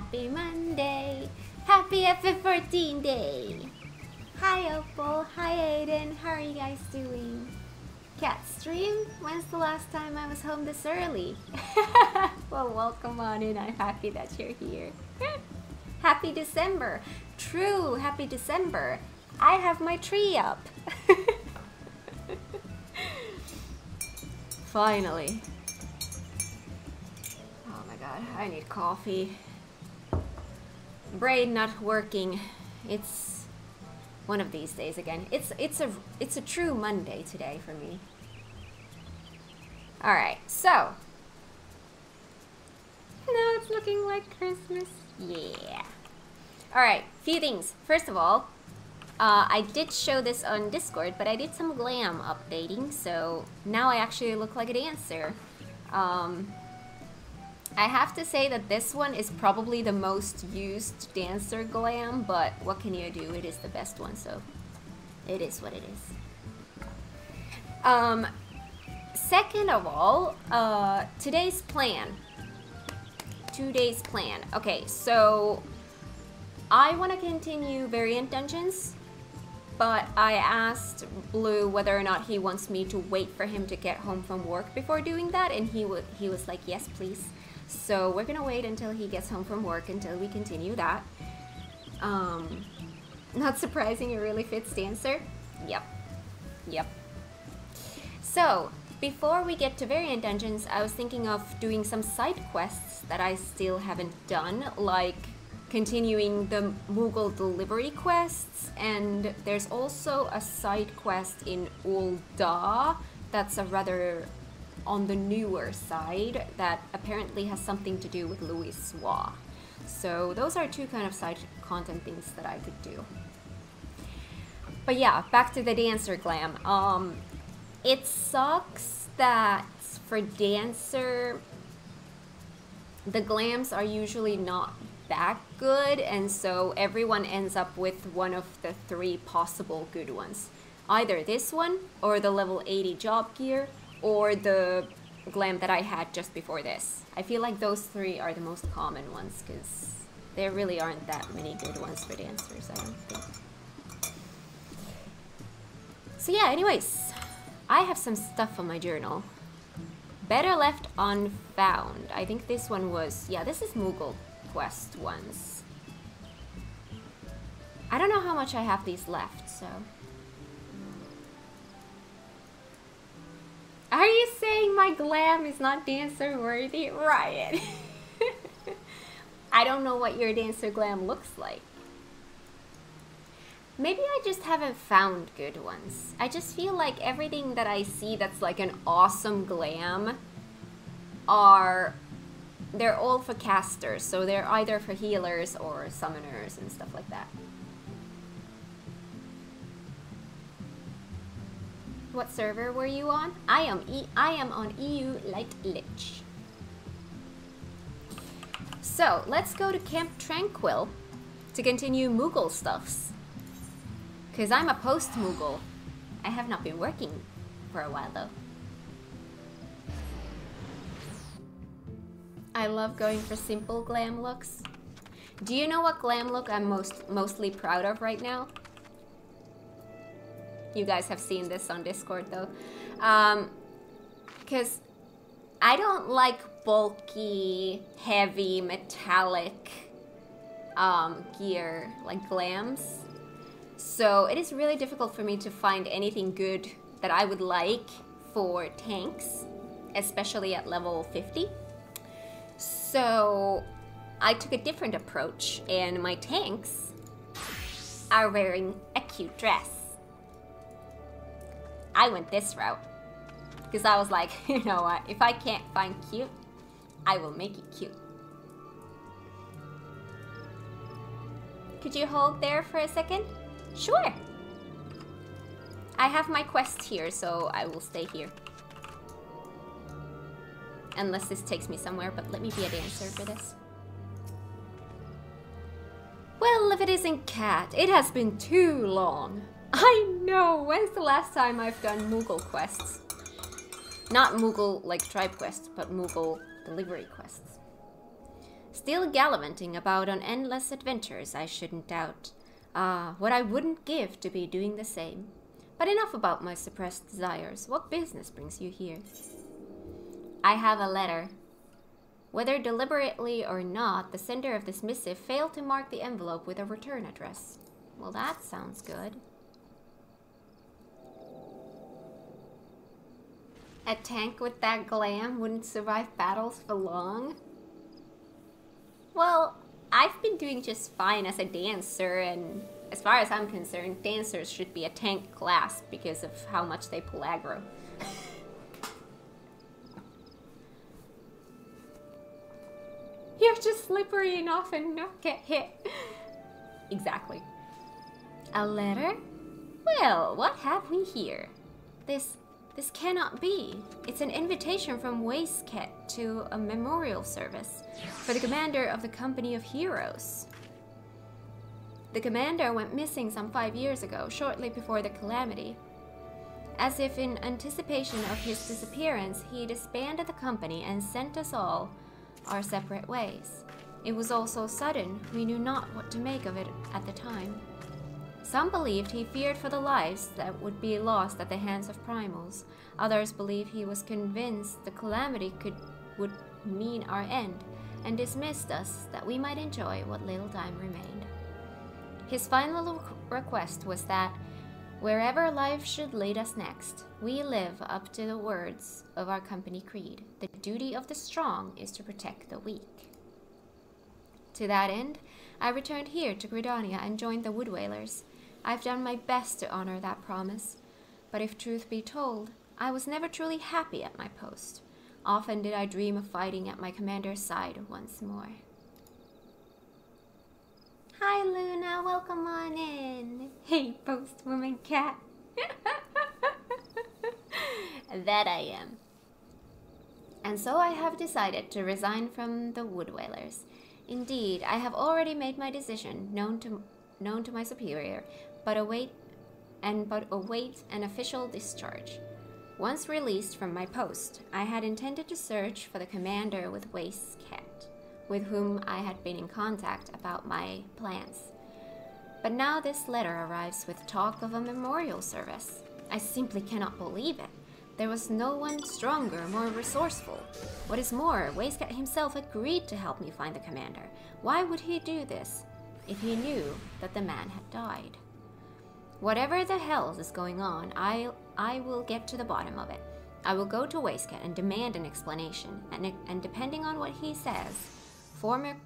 Happy Monday! Happy FF14 day! Hi Opal, hi Aiden, how are you guys doing? Cat stream? When's the last time I was home this early? Well, welcome on in, I'm happy that you're here. Happy December! True, happy December! I have my tree up! Finally. Oh my god, I need coffee. Brain not working. It's one of these days again. It's a true Monday today for me. Alright, so now it's looking like Christmas. Yeah. Alright, few things. First of all, I did show this on Discord, but I did some glam updating, so now I actually look like a dancer. I have to say that this one is probably the most used dancer glam, but what can you do? It is the best one, so it is what it is. Second of all, today's plan. 2 days plan. Okay, so I want to continue variant dungeons, but I asked Blue whether or not he wants me to wait for him to get home from work before doing that, and he was like, yes, please. So we're gonna wait until he gets home from work until we continue that. Not surprising, a really fits dancer. Yep. So before we get to variant dungeons, I was thinking of doing some side quests that I still haven't done, like continuing the Moogle delivery quests, and there's also a side quest in Ul'dah that's a rather on the newer side that apparently has something to do with Louis Swa. So those are two kind of side content things that I could do. But yeah, back to the dancer glam. It sucks that for dancer, the glams are usually not that good, and so everyone ends up with one of the 3 possible good ones. Either this one, or the level 80 job gear, or the glam that I had just before this. I feel like those 3 are the most common ones, because there really aren't that many good ones for dancers, I don't think. So yeah, anyways, I have some stuff on my journal. Better left unfound. I think this one was, yeah, this is Moogle quest ones. I don't know how much I have these left, so. Are you saying my glam is not dancer worthy? Riot. I don't know what your dancer glam looks like. Maybe I just haven't found good ones. I just feel like everything that I see that's like an awesome glam they're all for casters, so they're either for healers or summoners and stuff like that. What server were you on? I am on EU Light Lich. So let's go to Camp Tranquil to continue Moogle stuffs. Cause I'm a post Moogle. I have not been working for a while though. I love going for simple glam looks. Do you know what glam look I'm mostly proud of right now? You guys have seen this on Discord though. Because I don't like bulky, heavy, metallic gear like glams. So it is really difficult for me to find anything good that I would like for tanks, especially at level 50. So I took a different approach, and my tanks are wearing a cute dress. I went this route because I was like, you know what, if I can't find cute, I will make it cute. Could you hold there for a second? Sure. I have my quest here, so I will stay here. Unless this takes me somewhere, but let me be a dancer for this. Well, if it isn't Cat, it has been too long. I know, when's the last time I've done Moogle quests? Not Moogle like tribe quests, but Moogle delivery quests. Still gallivanting about on endless adventures, I shouldn't doubt. Ah, what I wouldn't give to be doing the same. But enough about my suppressed desires. What business brings you here? I have a letter. Whether deliberately or not, the sender of this missive failed to mark the envelope with a return address. Well, that sounds good. A tank with that glam wouldn't survive battles for long? Well, I've been doing just fine as a dancer, and as far as I'm concerned, dancers should be a tank class because of how much they pull aggro. You're just slippery enough and not get hit. Exactly. A letter? Well, what have we here? This cannot be. It's an invitation from MagiKat to a memorial service for the commander of the Company of Heroes. The commander went missing some 5 years ago, shortly before the calamity. As if in anticipation of his disappearance, he disbanded the company and sent us all our separate ways. It was all so sudden, we knew not what to make of it at the time. Some believed he feared for the lives that would be lost at the hands of primals. Others believed he was convinced the calamity would mean our end, and dismissed us that we might enjoy what little time remained. His final request was that, wherever life should lead us next, we live up to the words of our company creed. The duty of the strong is to protect the weak. To that end, I returned here to Gridania and joined the Woodwhalers. I've done my best to honor that promise, but if truth be told, I was never truly happy at my post. Often did I dream of fighting at my commander's side once more. Hi Luna, welcome on in. Hey, postwoman cat. That I am. And so I have decided to resign from the Woodwhalers. Indeed, I have already made my decision, known to my superior, but await an official discharge. Once released from my post, I had intended to search for the commander with MagiKat, with whom I had been in contact about my plans. But now this letter arrives with talk of a memorial service. I simply cannot believe it. There was no one stronger, more resourceful. What is more, MagiKat himself agreed to help me find the commander. Why would he do this if he knew that the man had died? Whatever the hell is going on, I will get to the bottom of it. I will go to MagiKat and demand an explanation, and depending on what he says, former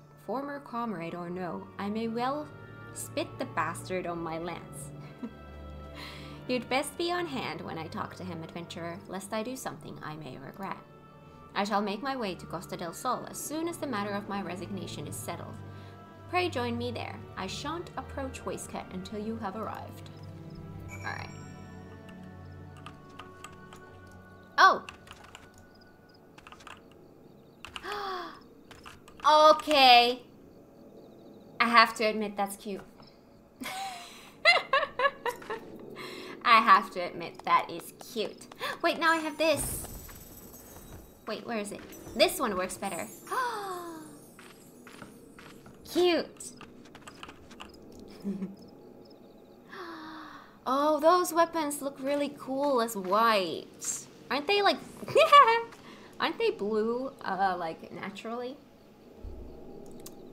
comrade or no, I may well spit the bastard on my lance. You'd best be on hand when I talk to him, adventurer, lest I do something I may regret. I shall make my way to Costa del Sol as soon as the matter of my resignation is settled. Pray join me there. I shan't approach MagiKat until you have arrived. Alright. Oh! Okay. I have to admit that's cute. I have to admit that is cute. Wait, now I have this. Wait, where is it? This one works better. Cute. Oh, those weapons look really cool as white. Aren't they like... Aren't they blue, like, naturally?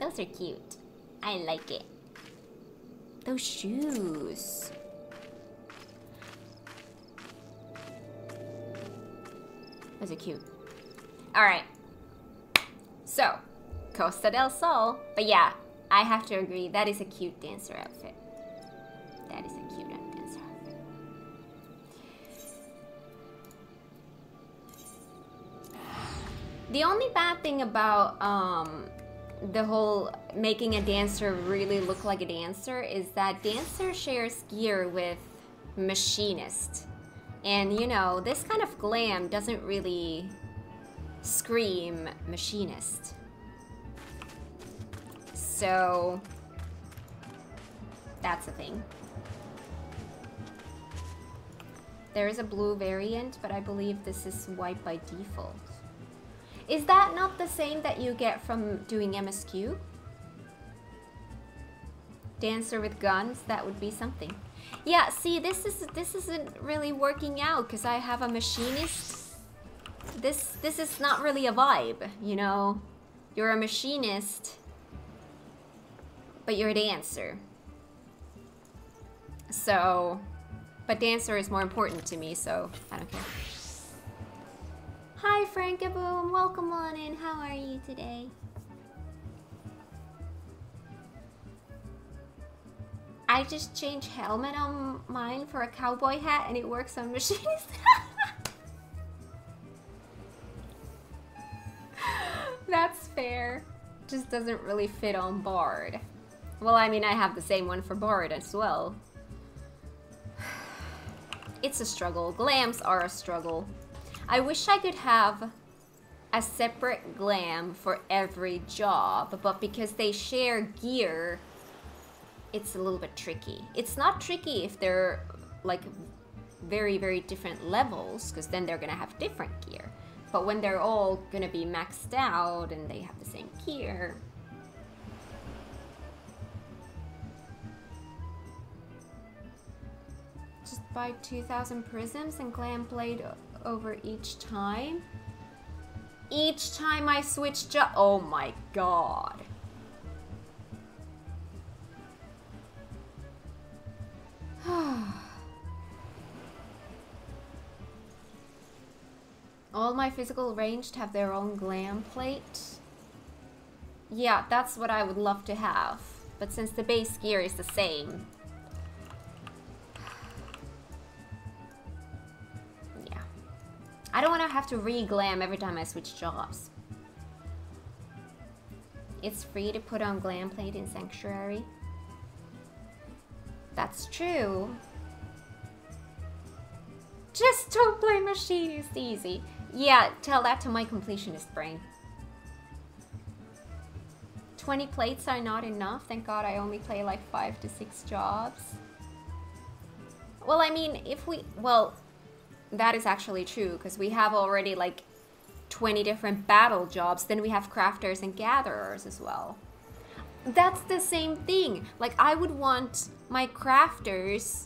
Those are cute. I like it. Those shoes. Those are cute. Alright. So, Costa del Sol. But yeah, I have to agree, that is a cute dancer outfit. That is a cute dancer outfit. The only bad thing about the whole making a dancer really look like a dancer is that dancer shares gear with machinist. And you know, this kind of glam doesn't really scream machinist. So that's a thing. There is a blue variant, but I believe this is white by default. Is that not the same that you get from doing MSQ? Dancer with guns, that would be something. Yeah, see, this isn't really working out because I have a machinist. This is not really a vibe, you know? You're a machinist, but you're a dancer. So, but dancer is more important to me, so I don't care. Hi, Frankaboom, welcome on in. How are you today? I just changed helmet on mine for a cowboy hat and it works on machinist. That's fair. Just doesn't really fit on Bard. Well, I mean, I have the same one for Bard as well. It's a struggle. Glams are a struggle. I wish I could have a separate glam for every job, but because they share gear, it's a little bit tricky. It's not tricky if they're like very, very different levels, because then they're gonna have different gear. But when they're all gonna be maxed out and they have the same gear. Just buy 2,000 prisms and glam blade over each time. Each time I switch job. Oh my god. All my physical ranged have their own glam plate. Yeah, that's what I would love to have. But since the base gear is the same. Yeah. I don't want to have to re-glam every time I switch jobs. It's free to put on glam plate in Sanctuary. That's true. Just don't play machinist easy. Yeah, tell that to my completionist brain. 20 plates are not enough. Thank God I only play like 5 to 6 jobs. Well, I mean, if we... Well, that is actually true, because we have already like 20 different battle jobs. Then we have crafters and gatherers as well. That's the same thing. Like, I would want my crafters,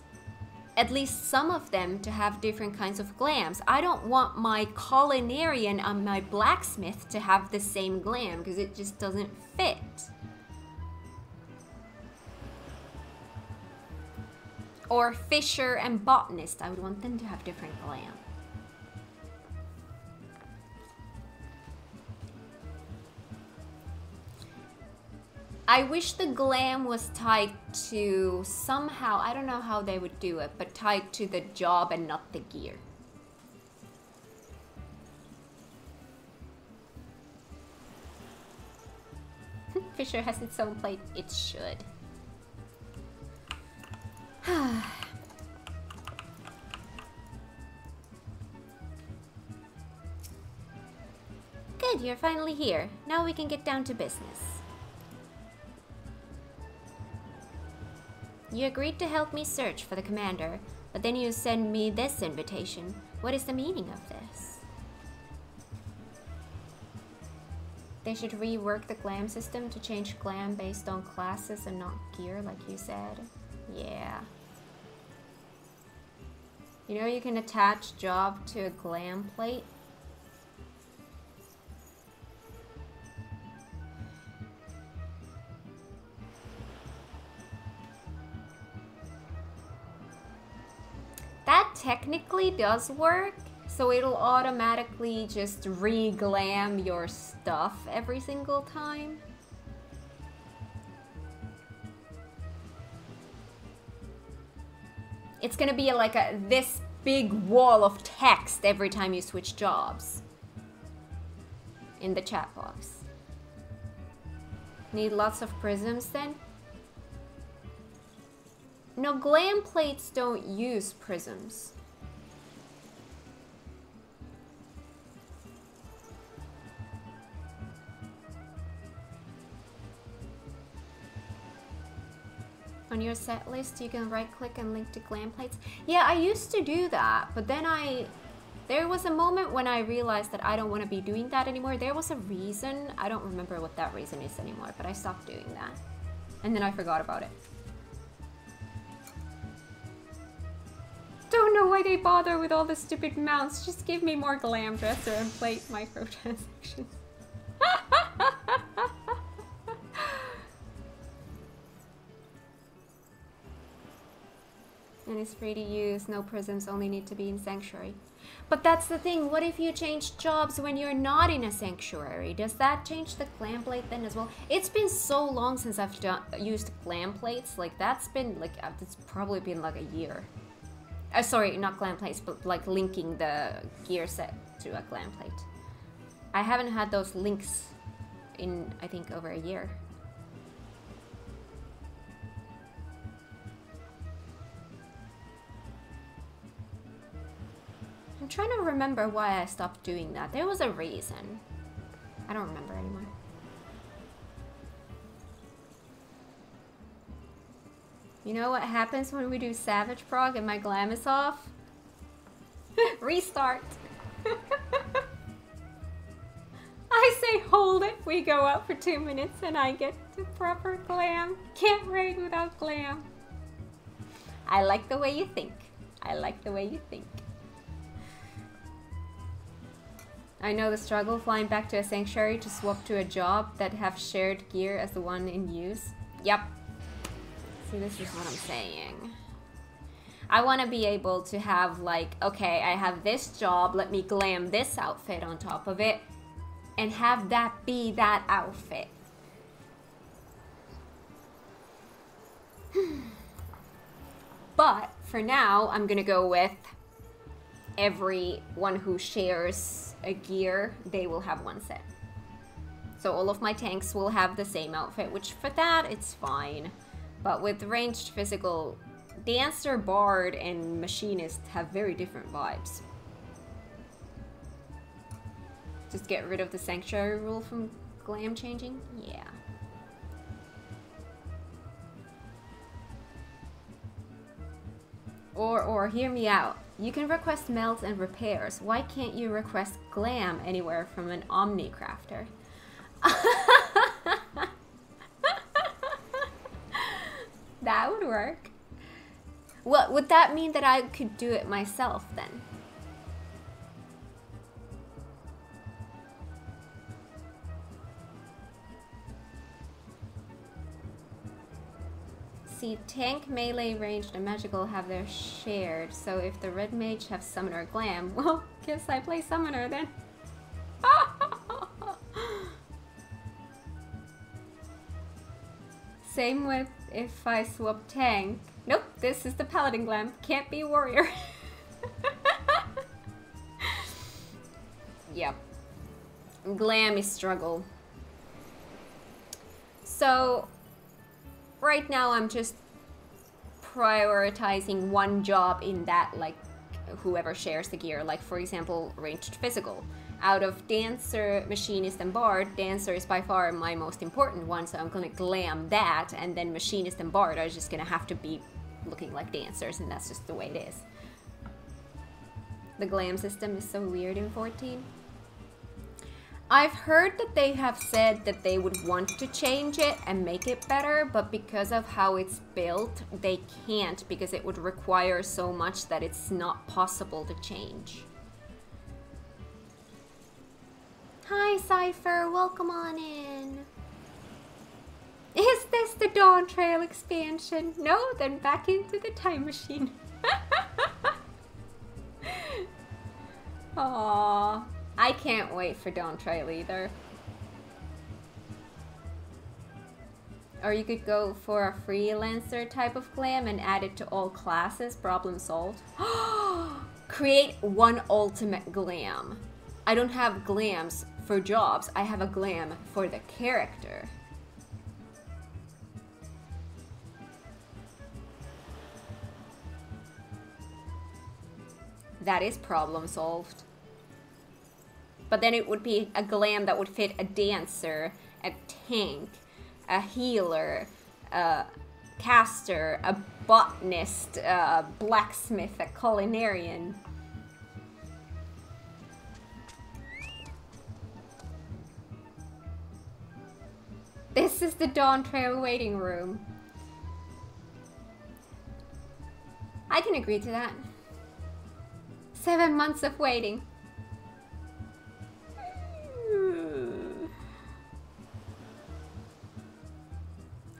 at least some of them, to have different kinds of glams. I don't want my culinarian and my blacksmith to have the same glam, because it just doesn't fit. Or fisher and botanist, I would want them to have different glam. I wish the glam was tied to somehow, I don't know how they would do it, but tied to the job and not the gear. Fisher has its own plate. It should. Good, you're finally here. Now we can get down to business. You agreed to help me search for the commander, but then you send me this invitation. What is the meaning of this? They should rework the glam system to change glam based on classes and not gear, like you said. Yeah. You know you can attach job to a glam plate? That technically does work, so it'll automatically just re-glam your stuff every single time. It's gonna be like this big wall of text every time you switch jobs in the chat box. Need lots of prisms then? No, glam plates don't use prisms. On your set list, you can right click and link to glam plates. Yeah, I used to do that, but then I There was a moment when I realized that I don't want to be doing that anymore. There was a reason. I don't remember what that reason is anymore, but I stopped doing that. And then I forgot about it. Don't know why they bother with all the stupid mounts. Just give me more glam dresser and plate microtransactions. And it's free to use, no prisms, only need to be in Sanctuary. But that's the thing, what if you change jobs when you're not in a Sanctuary? Does that change the glam plate then as well? It's been so long since I've used glam plates, like that's been like, it's probably been like a year. Sorry, not glam plates, but like linking the gear set to a glam plate. I haven't had those links in, I think, over a year. I'm trying to remember why I stopped doing that. There was a reason. I don't remember anymore. You know what happens when we do Savage Prog and my glam is off? Restart. I say hold it, we go out for 2 minutes and I get to proper glam. Can't raid without glam. I like the way you think. I like the way you think. I know the struggle flying back to a Sanctuary to swap to a job that have shared gear as the one in use. Yep. See, this is what I'm saying. I want to be able to have like, okay, I have this job, let me glam this outfit on top of it, and have that be that outfit. But for now, I'm gonna go with everyone who shares a gear, they will have one set. So all of my tanks will have the same outfit, which for that, it's fine. But with ranged physical, Dancer, Bard, and Machinist have very different vibes. Just get rid of the Sanctuary rule from glam changing? Yeah. Or hear me out. You can request melts and repairs. Why can't you request glam anywhere from an Omni Crafter? That would work. Well, would that mean that I could do it myself then? See, tank, melee, ranged, and magical have their shared, so if the red mage have summoner glam, well, guess I play summoner then. Same with if I swap tank. Nope, this is the paladin glam. Can't be warrior. Yep. Glam is struggle. So, right now I'm just prioritizing one job in that, like, whoever shares the gear. Like, for example, ranged physical. Out of Dancer, Machinist, and Bard, Dancer is by far my most important one, so I'm gonna glam that, and then Machinist and Bard are just gonna have to be looking like dancers, and that's just the way it is. The glam system is so weird in 14. I've heard that they have said that they would want to change it and make it better, but because of how it's built, they can't, because it would require so much that it's not possible to change. Hi, Cypher. Welcome on in. Is this the Dawn Trail expansion? No? Then back into the time machine. Aww. I can't wait for Dawn Trail either. Or you could go for a freelancer type of glam and add it to all classes. Problem solved. Create one ultimate glam. I don't have glams for jobs. I have a glam for the character. That is problem solved. But then it would be a glam that would fit a dancer, a tank, a healer, a caster, a botanist, a blacksmith, a culinarian. This is the Dawn Trail waiting room. I can agree to that. 7 months of waiting.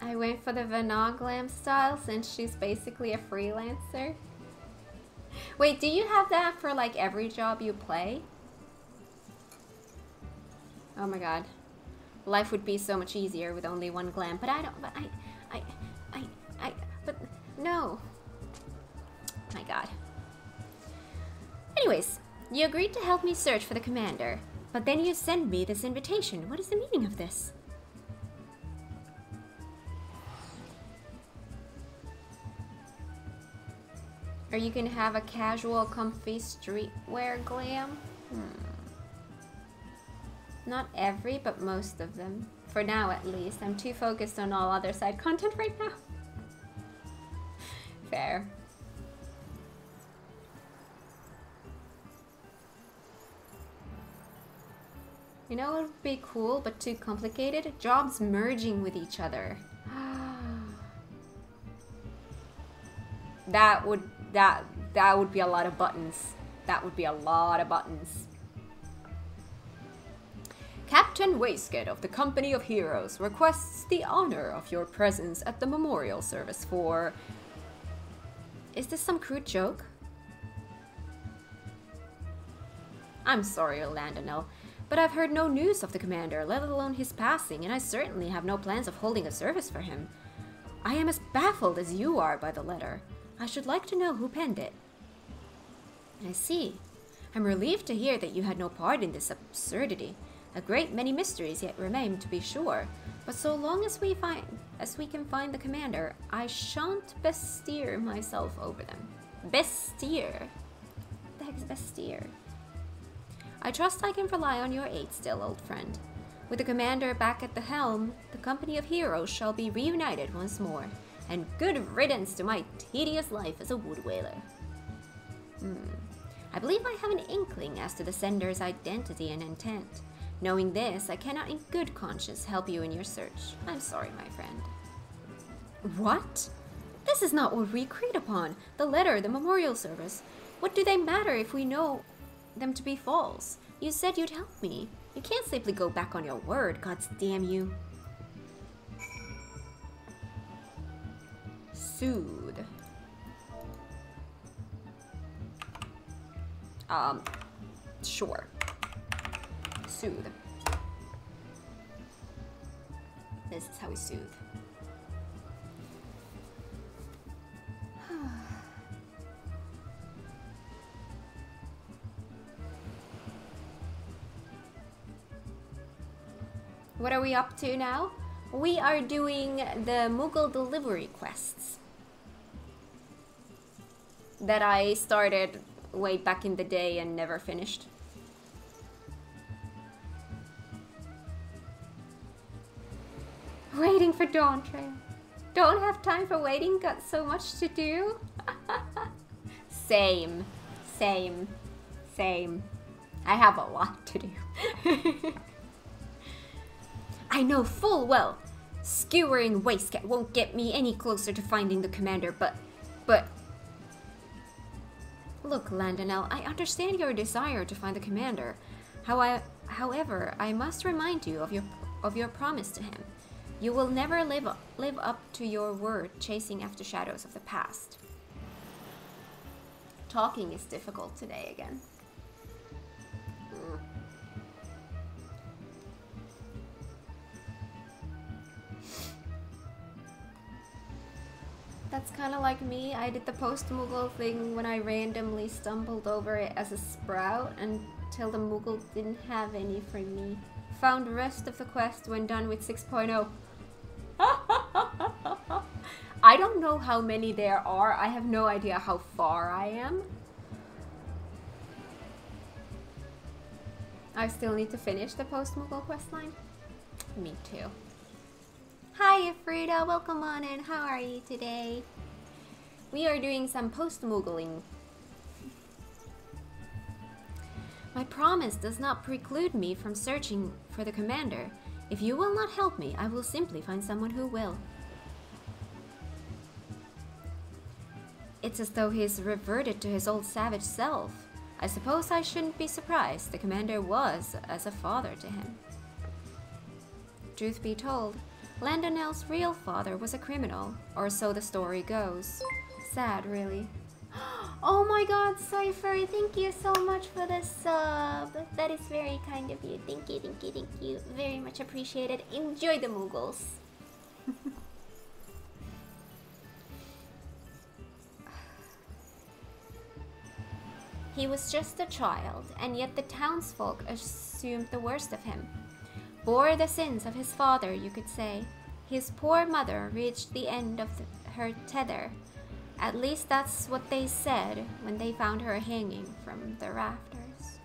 I went for the Vanna glam style since she's basically a freelancer. Wait, do you have that for like every job you play? Oh my god. Life would be so much easier with only one glam, but I don't, but no. My god. Anyways, you agreed to help me search for the commander, but then you send me this invitation. What is the meaning of this? Or you can have a casual, comfy streetwear glam? Not every, but most of them. For now, at least. I'm too focused on all other side content right now. Fair. You know what would be cool, but too complicated? Jobs merging with each other. That would be a lot of buttons. That would be a lot of buttons. Captain Waistcoat of the Company of Heroes requests the honor of your presence at the memorial service for... Is this some crude joke? I'm sorry, Landonel, but I've heard no news of the commander, let alone his passing, and I certainly have no plans of holding a service for him. I am as baffled as you are by the letter. I should like to know who penned it. I see. I'm relieved to hear that you had no part in this absurdity. A great many mysteries yet remain, to be sure, but so long as we can find the commander, I shan't bestir myself over them. Bestir? What the heck is bestir? I trust I can rely on your aid still, old friend. With the commander back at the helm, the Company of Heroes shall be reunited once more, and good riddance to my tedious life as a wood whaler. I believe I have an inkling as to the sender's identity and intent. Knowing this, I cannot in good conscience help you in your search. I'm sorry, my friend. What? This is not what we agreed upon. The letter, the memorial service. What do they matter if we know them to be false? You said you'd help me. You can't simply go back on your word, gods damn you. Soothe. Sure. Soothe. This is how we soothe. What are we up to now? We are doing the Moogle delivery quests that I started way back in the day and never finished. Waiting for Dawn Trail. Don't have time for waiting, got so much to do. Same. I have a lot to do. I know full well skewering Waistcoat won't get me any closer to finding the commander, but... Look, Landonel, I understand your desire to find the commander. However, I must remind you of your promise to him. You will never live up to your word, chasing after shadows of the past. Talking is difficult today again. That's kind of like me. I did the post-Moogle thing when I randomly stumbled over it as a sprout until the Moogle didn't have any for me. Found the rest of the quest when done with 6.0. I don't know how many there are. I have no idea how far I am. I still need to finish the post-Moogle questline. Me too. Hi, Frida. Welcome on in. How are you today? We are doing some post-Moogling. My promise does not preclude me from searching for the commander. If you will not help me, I will simply find someone who will. It's as though he's reverted to his old savage self. I suppose I shouldn't be surprised. The commander was as a father to him. Truth be told, Landonel's real father was a criminal, or so the story goes. Sad, really. Oh my god, Cypher, thank you so much for the sub. That is very kind of you. Thank you, thank you, thank you. Very much appreciated. Enjoy the Moogles. He was just a child, and yet the townsfolk assumed the worst of him. Bore the sins of his father, you could say. His poor mother reached the end of her tether. At least that's what they said when they found her hanging from the rafters.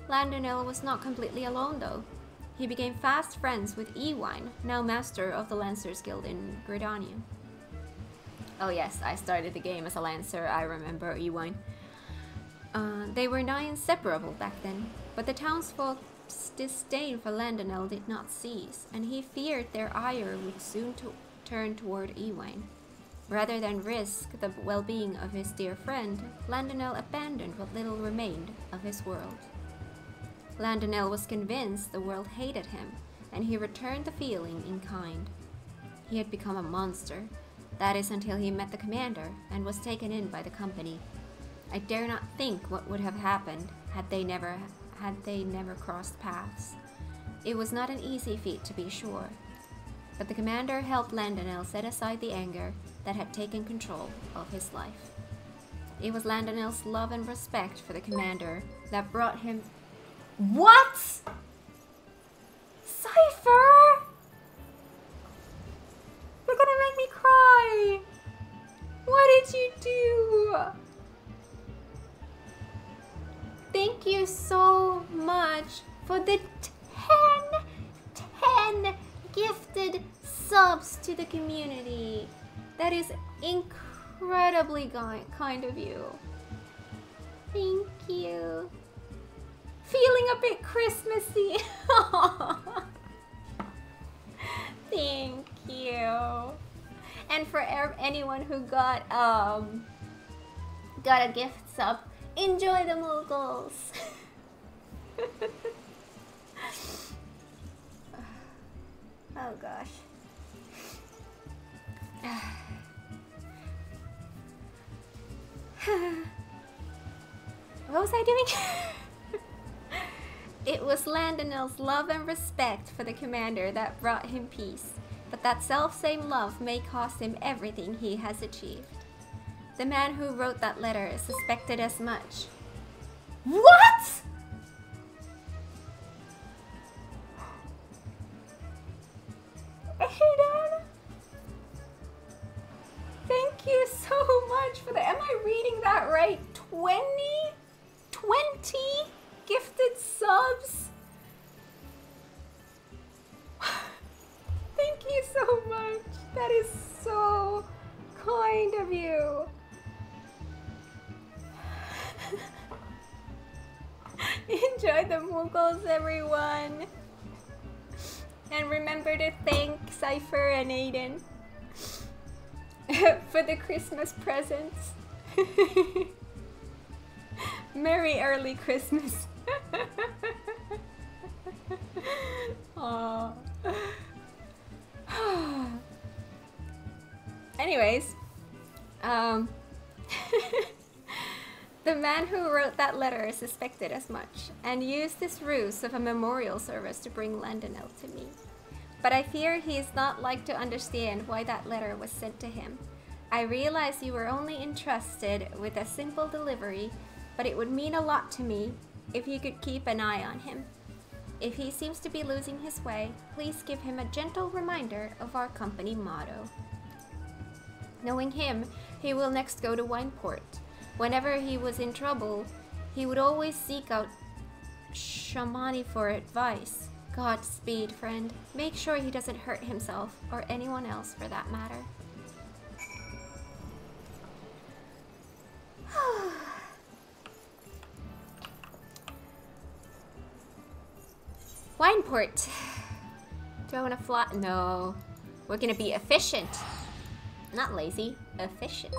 Landonel was not completely alone, though. He became fast friends with Ewine, now master of the Lancers Guild in Gridania. Oh yes, I started the game as a Lancer, I remember Ewine. They were nigh inseparable back then, but the townsfolk's disdain for Landonel did not cease, and he feared their ire would soon turn toward Ewine. Rather than risk the well-being of his dear friend, Landonel abandoned what little remained of his world. Landonel was convinced the world hated him, and he returned the feeling in kind. He had become a monster. That is until he met the commander and was taken in by the company. I dare not think what would have happened had they never crossed paths. It was not an easy feat, to be sure, but the commander helped Landonel set aside the anger that had taken control of his life. It was Landonel's love and respect for the commander that brought him— What?! Cypher! You're gonna make me cry! What did you do? Thank you so much for the 10 gifted subs to the community. That is incredibly kind of you. Thank you. Feeling a bit Christmassy. Thank you. And for anyone who got a gift sub, enjoy the Moogles. Oh gosh. What was I doing? It was Landonel's love and respect for the commander that brought him peace, but that self-same love may cost him everything he has achieved. The man who wrote that letter suspected as much. What?! Aiden! Thank you so much for that. Am I reading that right? 20 gifted subs? Thank you so much. That is so kind of you. Enjoy the Moogles, everyone. And remember to thank Cypher and Aiden for the Christmas presents. Merry early Christmas. Aww. Anyways, the man who wrote that letter suspected as much, and used this ruse of a memorial service to bring Landonel to me. But I fear he is not like to understand why that letter was sent to him. I realize you were only entrusted with a simple delivery, but it would mean a lot to me if you could keep an eye on him. If he seems to be losing his way, please give him a gentle reminder of our company motto. Knowing him, he will next go to Wineport. Whenever he was in trouble, he would always seek out Shamani for advice. Godspeed, friend. Make sure he doesn't hurt himself, or anyone else for that matter. Wineport. Do I want to fly? No. We're gonna be efficient. Not lazy. Efficient.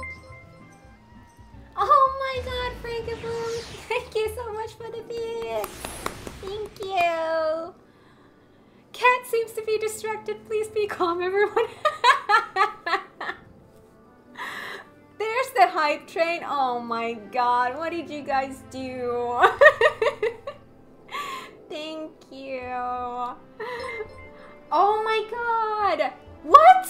Oh my god, Frankaboom! Thank you so much for the bits! Thank you! Cat seems to be distracted. Please be calm, everyone. There's the hype train. Oh my god, what did you guys do? Thank you. Oh my god! What?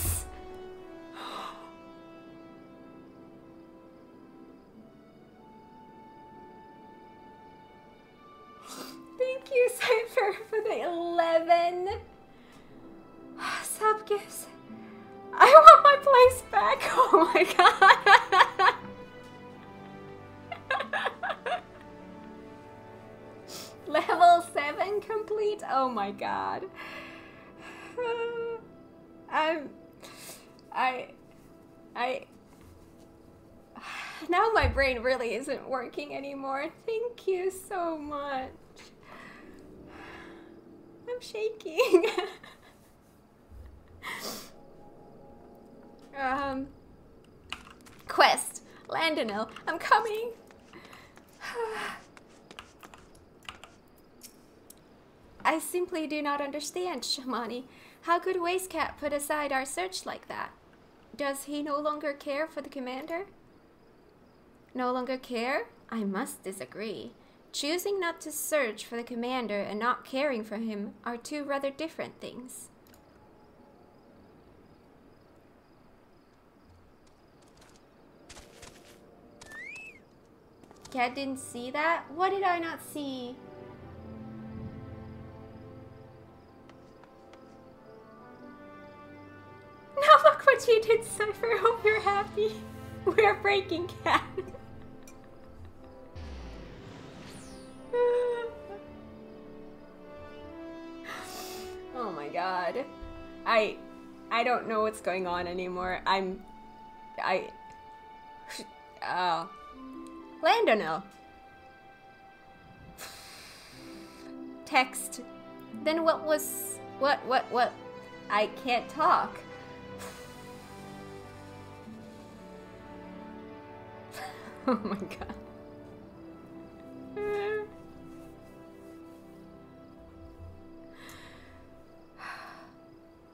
Thank you, Cypher, for the 11 sub gifts. I want my place back. Oh my god. Level 7 complete. Oh my god. Now my brain really isn't working anymore. Thank you so much. I'm shaking. Quest. Landonil. I'm coming. I simply do not understand, Shamani. How could MagiKat put aside our search like that? Does he no longer care for the commander? No longer care? I must disagree. Choosing not to search for the commander and not caring for him are two rather different things. Cat didn't see that? What did I not see? Now look what you did, Cypher. Hope you're happy. We're breaking Cat. Oh my god. I don't know what's going on anymore. Landonil. Text. Then what was... What? I can't talk. Oh my god.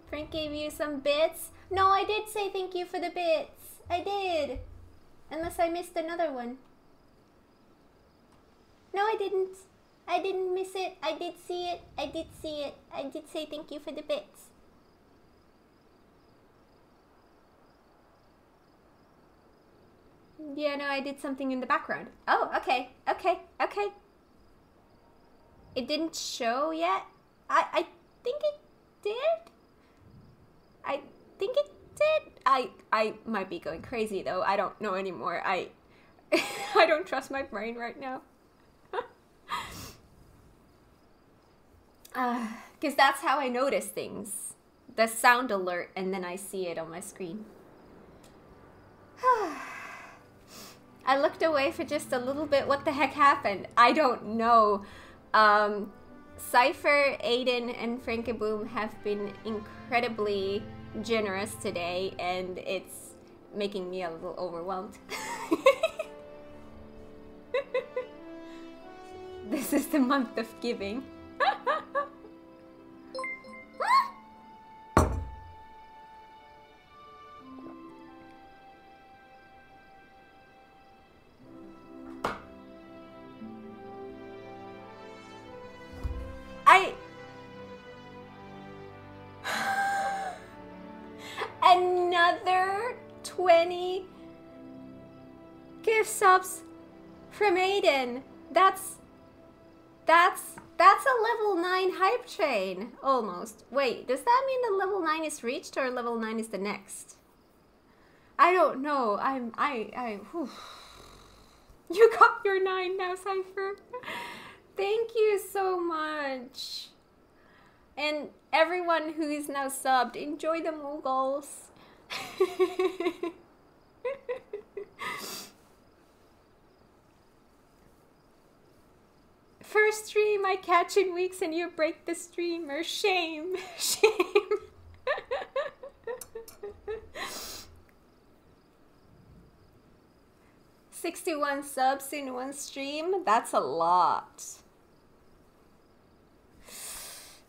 Frank gave you some bits? No, I did say thank you for the bits. I did. Unless I missed another one. No, I didn't. I didn't miss it. I did see it. I did see it. I did say thank you for the bits. Yeah, no, I did something in the background. Oh, okay. It didn't show yet? I think it did? I think it did? I might be going crazy though. I don't know anymore. I don't trust my brain right now. Because that's how I notice things. The sound alert, and then I see it on my screen. I looked away for just a little bit. What the heck happened? I don't know. Cypher, Aiden, and Frankaboom have been incredibly generous today, and it's making me a little overwhelmed. This is the month of giving. Another 20 gift subs from Aiden. That's a level 9 hype train, almost. Wait, does that mean the level 9 is reached or level 9 is the next? I don't know. Whew. You got your 9 now, Cypher. Thank you so much. And everyone who is now subbed, enjoy the Moogles. stream I catch in weeks and you break the streamer. Shame. Shame. 61 subs in one stream? That's a lot.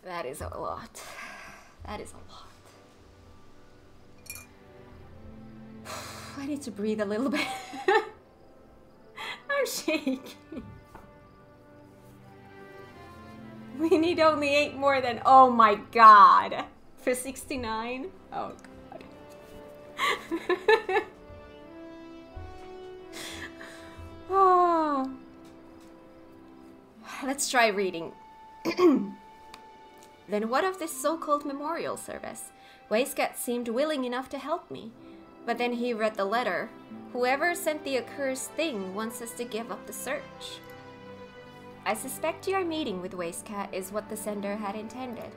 That is a lot. That is a lot. I need to breathe a little bit. I'm shaking. We need only 8 more than... Oh my god. For 69? Oh god. Oh. Let's try reading. Then what of this so-called memorial service? MagiKat seemed willing enough to help me. But then he read the letter. Whoever sent the accursed thing wants us to give up the search. I suspect your meeting with MagiKat is what the sender had intended.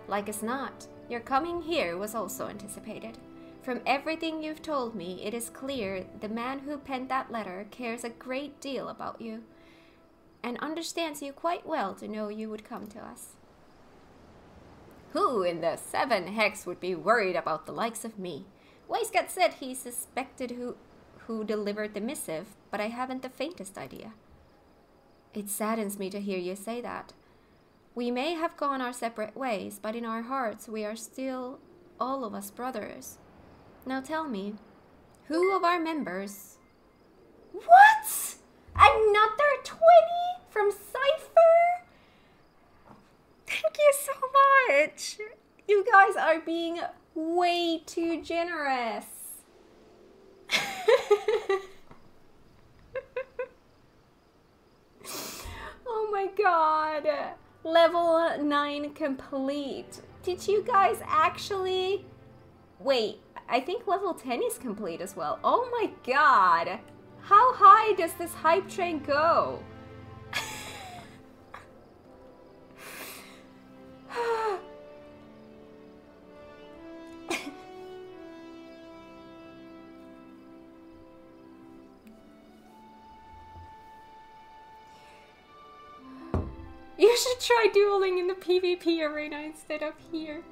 Like as not, your coming here was also anticipated. From everything you've told me, it is clear the man who penned that letter cares a great deal about you, and understands you quite well to know you would come to us. Who in the 7 hex would be worried about the likes of me? MagiKat said he suspected who delivered the missive, but I haven't the faintest idea. It saddens me to hear you say that. We may have gone our separate ways, but in our hearts we are still all of us brothers. Now tell me, who of our members... What? Another 20 from Cypher? Thank you so much. You guys are being way too generous. Oh my god. Level 9 complete. Did you guys actually... Wait, I think level 10 is complete as well. Oh my god. How high does this hype train go? You should try dueling in the PvP arena instead of here.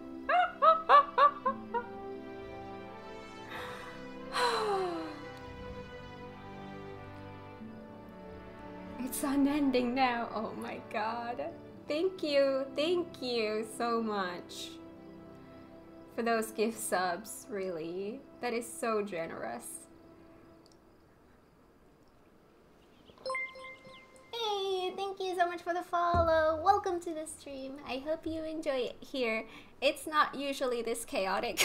It's unending now. Oh my god. Thank you so much for those gift subs, really. That is so generous. Hey, thank you so much for the follow. Welcome to the stream. I hope you enjoy it here. It's not usually this chaotic.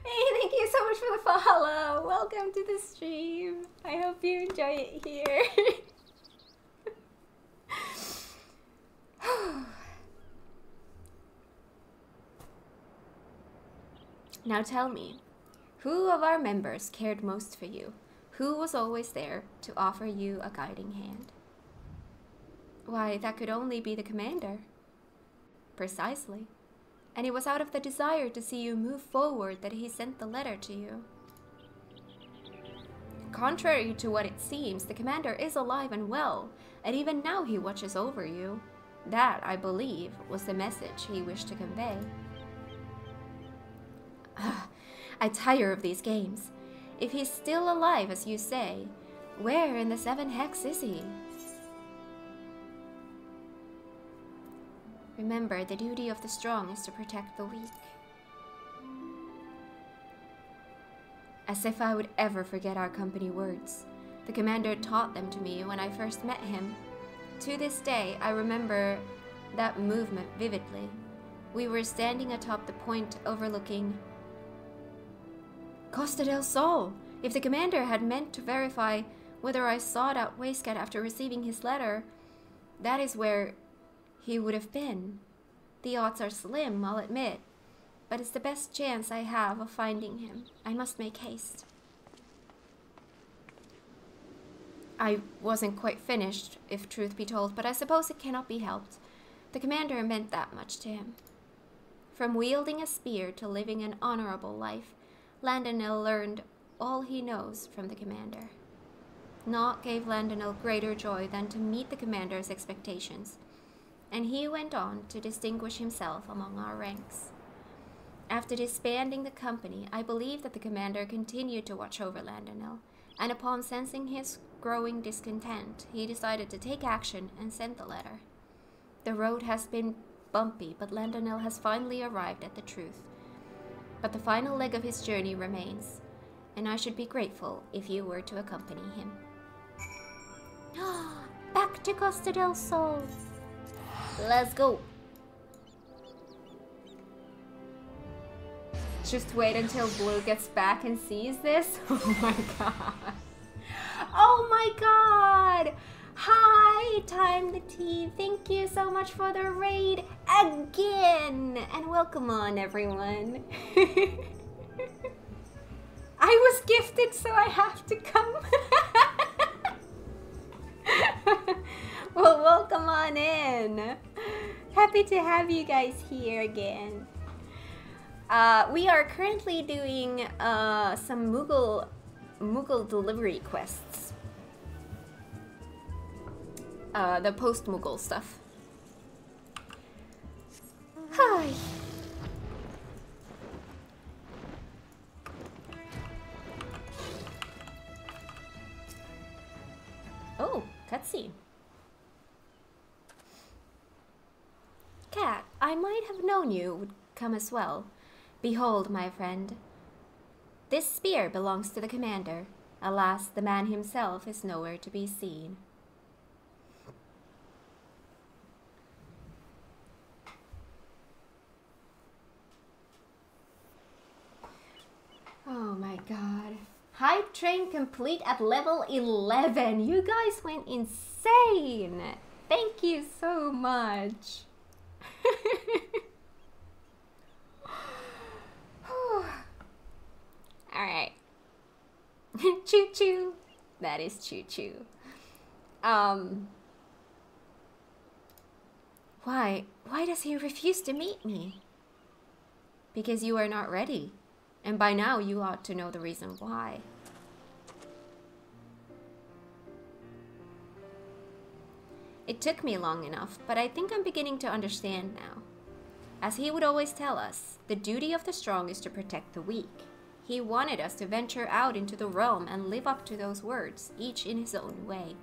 Hey, thank you so much for the follow. Welcome to the stream. I hope you enjoy it here. Now tell me, who of our members cared most for you? Who was always there to offer you a guiding hand? Why, that could only be the commander. Precisely. And it was out of the desire to see you move forward that he sent the letter to you. Contrary to what it seems, the commander is alive and well, and even now he watches over you. That, I believe, was the message he wished to convey. I tire of these games. If he's still alive, as you say, where in the 7 hex is he? Remember, the duty of the strong is to protect the weak. As if I would ever forget our company words. The commander taught them to me when I first met him. To this day, I remember that movement vividly. We were standing atop the point overlooking Costa del Sol. If the commander had meant to verify whether I sought out MagiKat after receiving his letter, that is where he would have been. The odds are slim, I'll admit, but it's the best chance I have of finding him. I must make haste. I wasn't quite finished, if truth be told, but I suppose it cannot be helped. The commander meant that much to him. From wielding a spear to living an honorable life, Landonell learned all he knows from the commander. Naught gave Landonel greater joy than to meet the commander's expectations, and he went on to distinguish himself among our ranks. After disbanding the company, I believe that the commander continued to watch over Landonel, and upon sensing his growing discontent, he decided to take action and sent the letter. The road has been bumpy, but Landonel has finally arrived at the truth. But the final leg of his journey remains, and I should be grateful if you were to accompany him. Back to Costa del Sol! Let's go! Just wait until Blue gets back and sees this. Oh my god. Oh my god! Hi, Time the Tea. Thank you so much for the raid again! And welcome on, everyone. I was gifted, so I have to come. Well, welcome on in. Happy to have you guys here again. We are currently doing some Moogle delivery quests. The post-Moogle stuff. Hi. Oh, cutscene. Kat, I might have known you would come as well. Behold, my friend. This spear belongs to the commander. Alas, the man himself is nowhere to be seen. Oh my god. Hype train complete at level 11. You guys went insane. Thank you so much. Alright. Choo choo. That is choo choo. Why does he refuse to meet me? Because you are not ready. And by now you ought to know the reason why. It took me long enough, but I think I'm beginning to understand now. As he would always tell us, the duty of the strong is to protect the weak. He wanted us to venture out into the realm and live up to those words, each in his own way.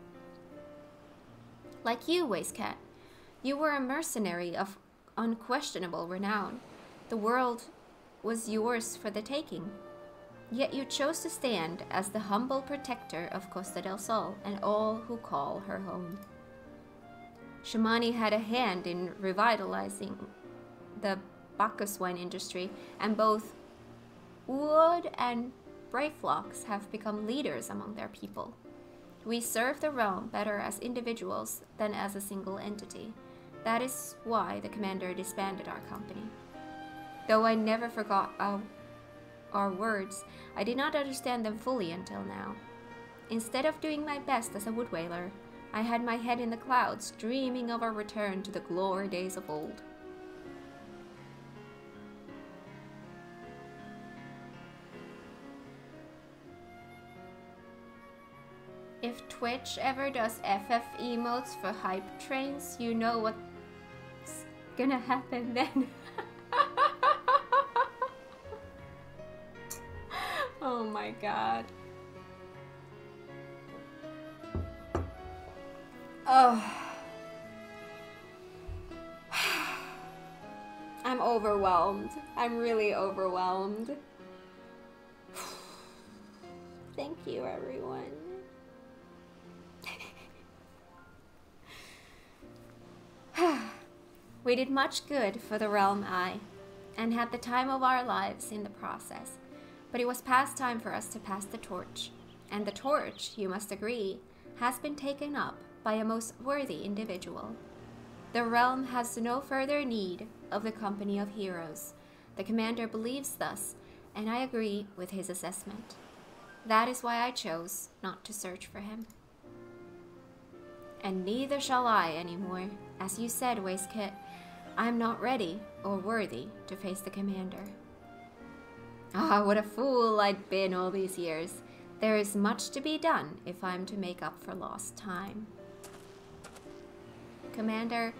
Like you, MagiKat, you were a mercenary of unquestionable renown. The world was yours for the taking. Yet you chose to stand as the humble protector of Costa del Sol and all who call her home. Shamani had a hand in revitalizing the Bacchus wine industry, and both Wood and Brayflocks have become leaders among their people. We serve the realm better as individuals than as a single entity. That is why the commander disbanded our company. Though I never forgot our words, I did not understand them fully until now. Instead of doing my best as a woodwhaler, I had my head in the clouds, dreaming of a return to the glory days of old. If Twitch ever does FF emotes for hype trains, you know what's gonna happen then. Oh my god. Oh. I'm overwhelmed. I'm really overwhelmed. Thank you, everyone. We did much good for the realm and had the time of our lives in the process. But it was past time for us to pass the torch. And the torch, you must agree, has been taken up by a most worthy individual. The realm has no further need of the company of heroes. The commander believes thus, and I agree with his assessment. That is why I chose not to search for him. And neither shall I anymore. As you said, MagiKat, I am not ready or worthy to face the commander. Ah, what a fool I'd been all these years. There is much to be done if I'm to make up for lost time. Commander,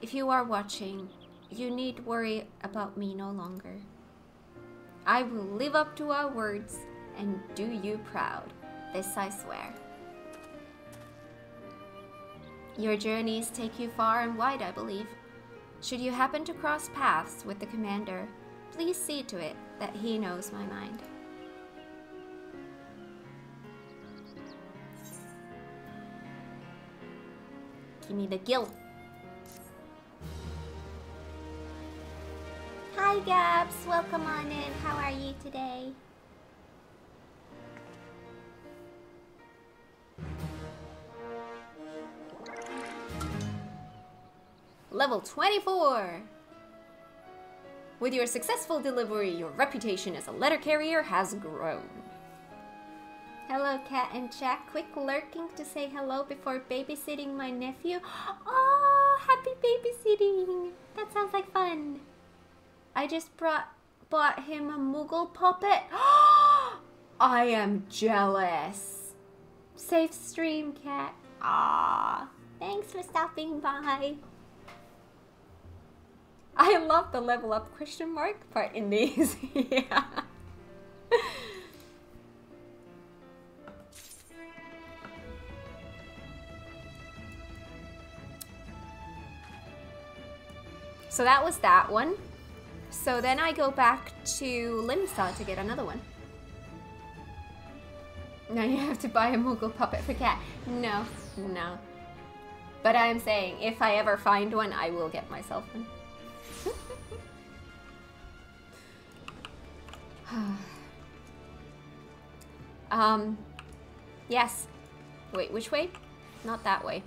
if you are watching, you need worry about me no longer. I will live up to our words and do you proud. This I swear. Your journeys take you far and wide, I believe. Should you happen to cross paths with the commander, please see to it that he knows my mind. Give me the guilt. Hi Gabs, welcome on in. How are you today? Level 24! With your successful delivery, your reputation as a letter carrier has grown. Hello, Cat and Jack. Quick lurking to say hello before babysitting my nephew. Oh, happy babysitting! That sounds like fun. I just bought him a Moogle puppet. I am jealous. Safe stream, Cat. Ah, thanks for stopping by. I love the level up question mark part in these. Yeah. So that was that one. So then I go back to Limsa to get another one. Now you have to buy a Moogle puppet for Cat. No, no. But I'm saying, if I ever find one, I will get myself one. Yes. Wait, which way? Not that way.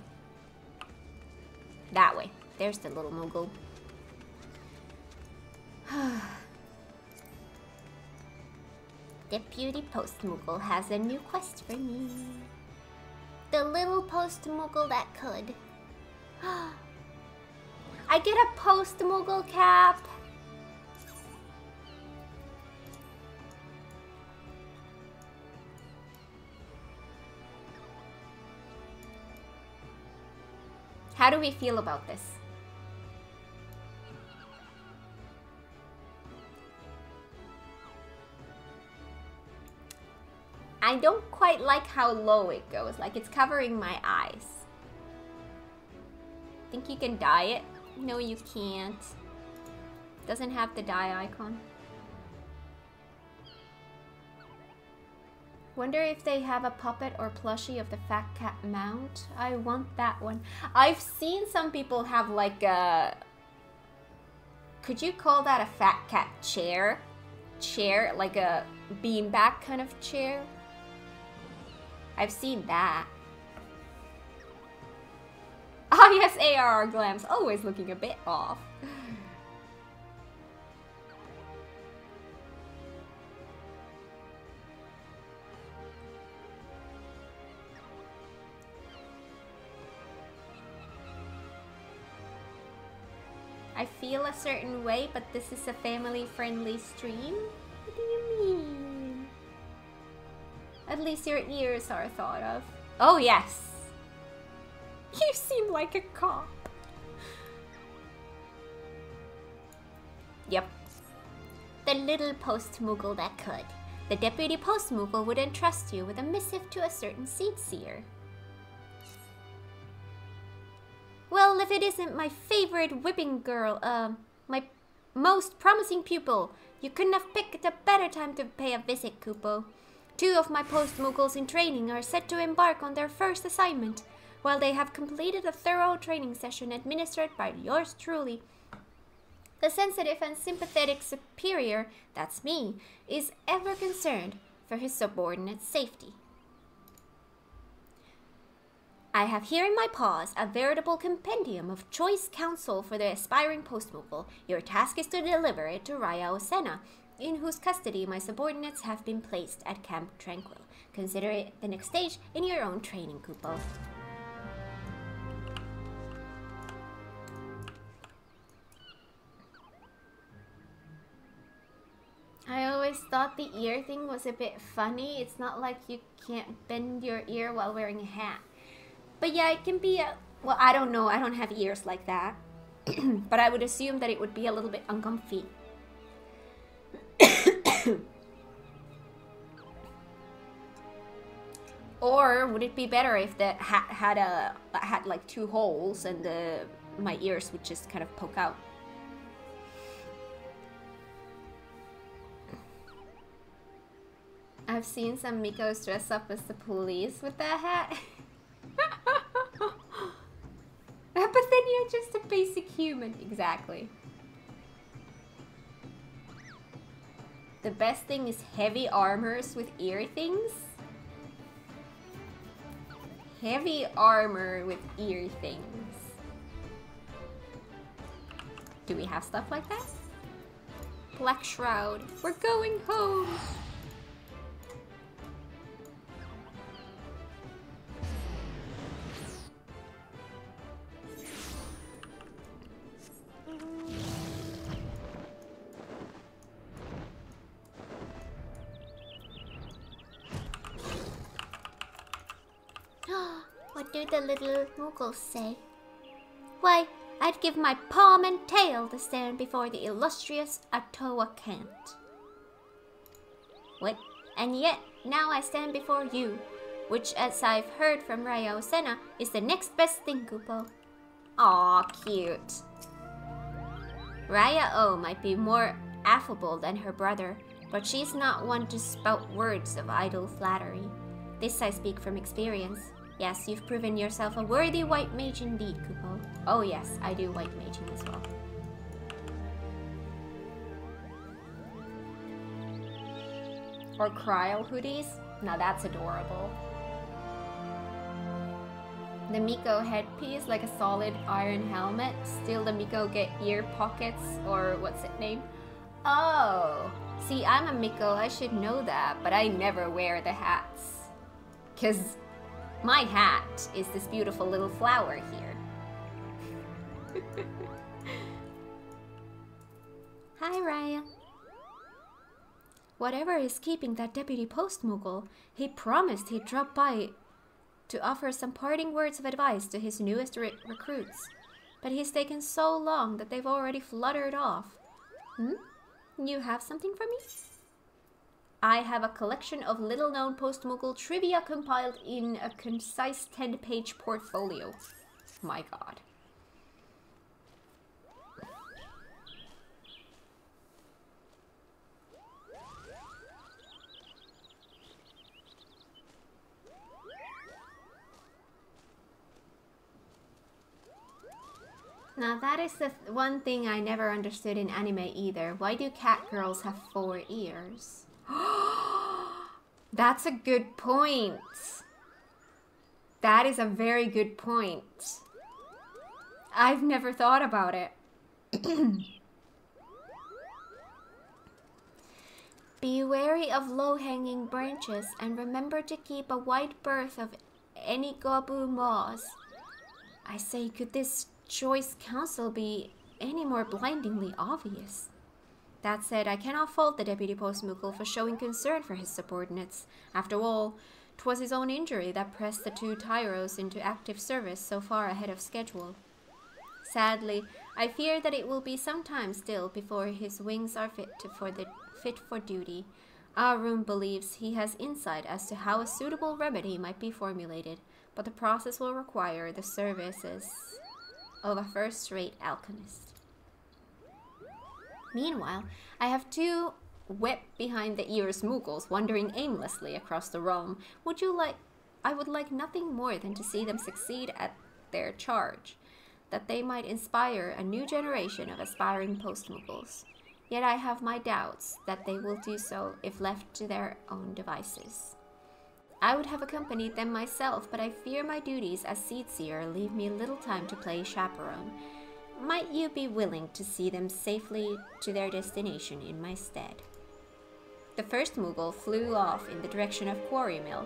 That way. There's the little Moogle. Deputy Post Moogle has a new quest for me. The little Post Moogle that could. I get a Post Moogle cap. How do we feel about this? I don't quite like how low it goes, like it's covering my eyes. Think you can dye it? No, you can't. Doesn't have the dye icon. Wonder if they have a puppet or plushie of the Fat Cat mount. I want that one. I've seen some people have like a... Could you call that a Fat Cat chair? Chair, like a beanbag kind of chair? I've seen that. Ah, yes, ARR glams. Always looking a bit off. I feel a certain way, but this is a family-friendly stream? What do you mean? At least your ears are thought of. Oh, yes. You seem like a cop. Yep. The little Post Moogle that could. The Deputy Post Moogle would entrust you with a missive to a certain seed seer. Well, if it isn't my favorite whipping girl, my most promising pupil, you couldn't have picked a better time to pay a visit, Kupo. 2 of my Post Moogles in training are set to embark on their first assignment, while they have completed a thorough training session administered by yours truly. The sensitive and sympathetic superior, that's me, is ever concerned for his subordinate's safety. I have here in my paws a veritable compendium of choice counsel for the aspiring Post Moogle. Your task is to deliver it to Raya Osena, in whose custody my subordinates have been placed at Camp Tranquil. Consider it the next stage in your own training, Kupo. I always always thought the ear thing was a bit funny. It's not like you can't bend your ear while wearing a hat. But yeah, it can be a... Well, I don't know. I don't have ears like that. But I would assume that it would be a little bit uncomfy. Or would it be better if the hat had like 2 holes and my ears would just kind of poke out? I've seen some Mikos dress up as the police with that hat. But then you're just a basic human. Exactly. The best thing is heavy armors with ear things. Heavy armor with ear things. Do we have stuff like that? Black Shroud. We're going home. What do the little Moogles say? Why, I'd give my palm and tail to stand before the illustrious Atoa Cant. What? And yet, now I stand before you, which, as I've heard from Raya Osena, is the next best thing, Kupo. Aw, cute. Raya O might be more affable than her brother, but she's not one to spout words of idle flattery. This I speak from experience. Yes, you've proven yourself a worthy white mage indeed, Kupo. Oh yes, I do white maging as well. Or Kryl hoodies? Now that's adorable. The Miko headpiece, like a solid iron helmet. Still the Miko get ear pockets, or what's it named? Oh! See, I'm a Miko, I should know that, but I never wear the hats. 'Cause my hat is this beautiful little flower here. Hi, Raya. Whatever is keeping that deputy post Moogle, he promised he'd drop by to offer some parting words of advice to his newest recruits. But he's taken so long that they've already fluttered off. You have something for me? I have a collection of little-known post-Moogle trivia compiled in a concise 10-page portfolio. My god. Now that is the one thing I never understood in anime either. Why do cat girls have 4 ears? That's a good point. That is a very good point. I've never thought about it. Be wary of low-hanging branches and remember to keep a wide berth of any gobu moss. I say, could this choice counsel be any more blindingly obvious? That said, I cannot fault the Deputy Post Moogle for showing concern for his subordinates. After all, 'twas his own injury that pressed the 2 Tyros into active service so far ahead of schedule. Sadly, I fear that it will be some time still before his wings are fit for duty. Our room believes he has insight as to how a suitable remedy might be formulated, but the process will require the services of a first-rate alchemist. Meanwhile, I have 2 wet behind-the-ears Moogles wandering aimlessly across the realm. I would like nothing more than to see them succeed at their charge, that they might inspire a new generation of aspiring post-Moogles. Yet I have my doubts that they will do so if left to their own devices. I would have accompanied them myself, but I fear my duties as Seedseer leave me little time to play chaperone. Might you be willing to see them safely to their destination in my stead? The first Moogle flew off in the direction of Quarry Mill,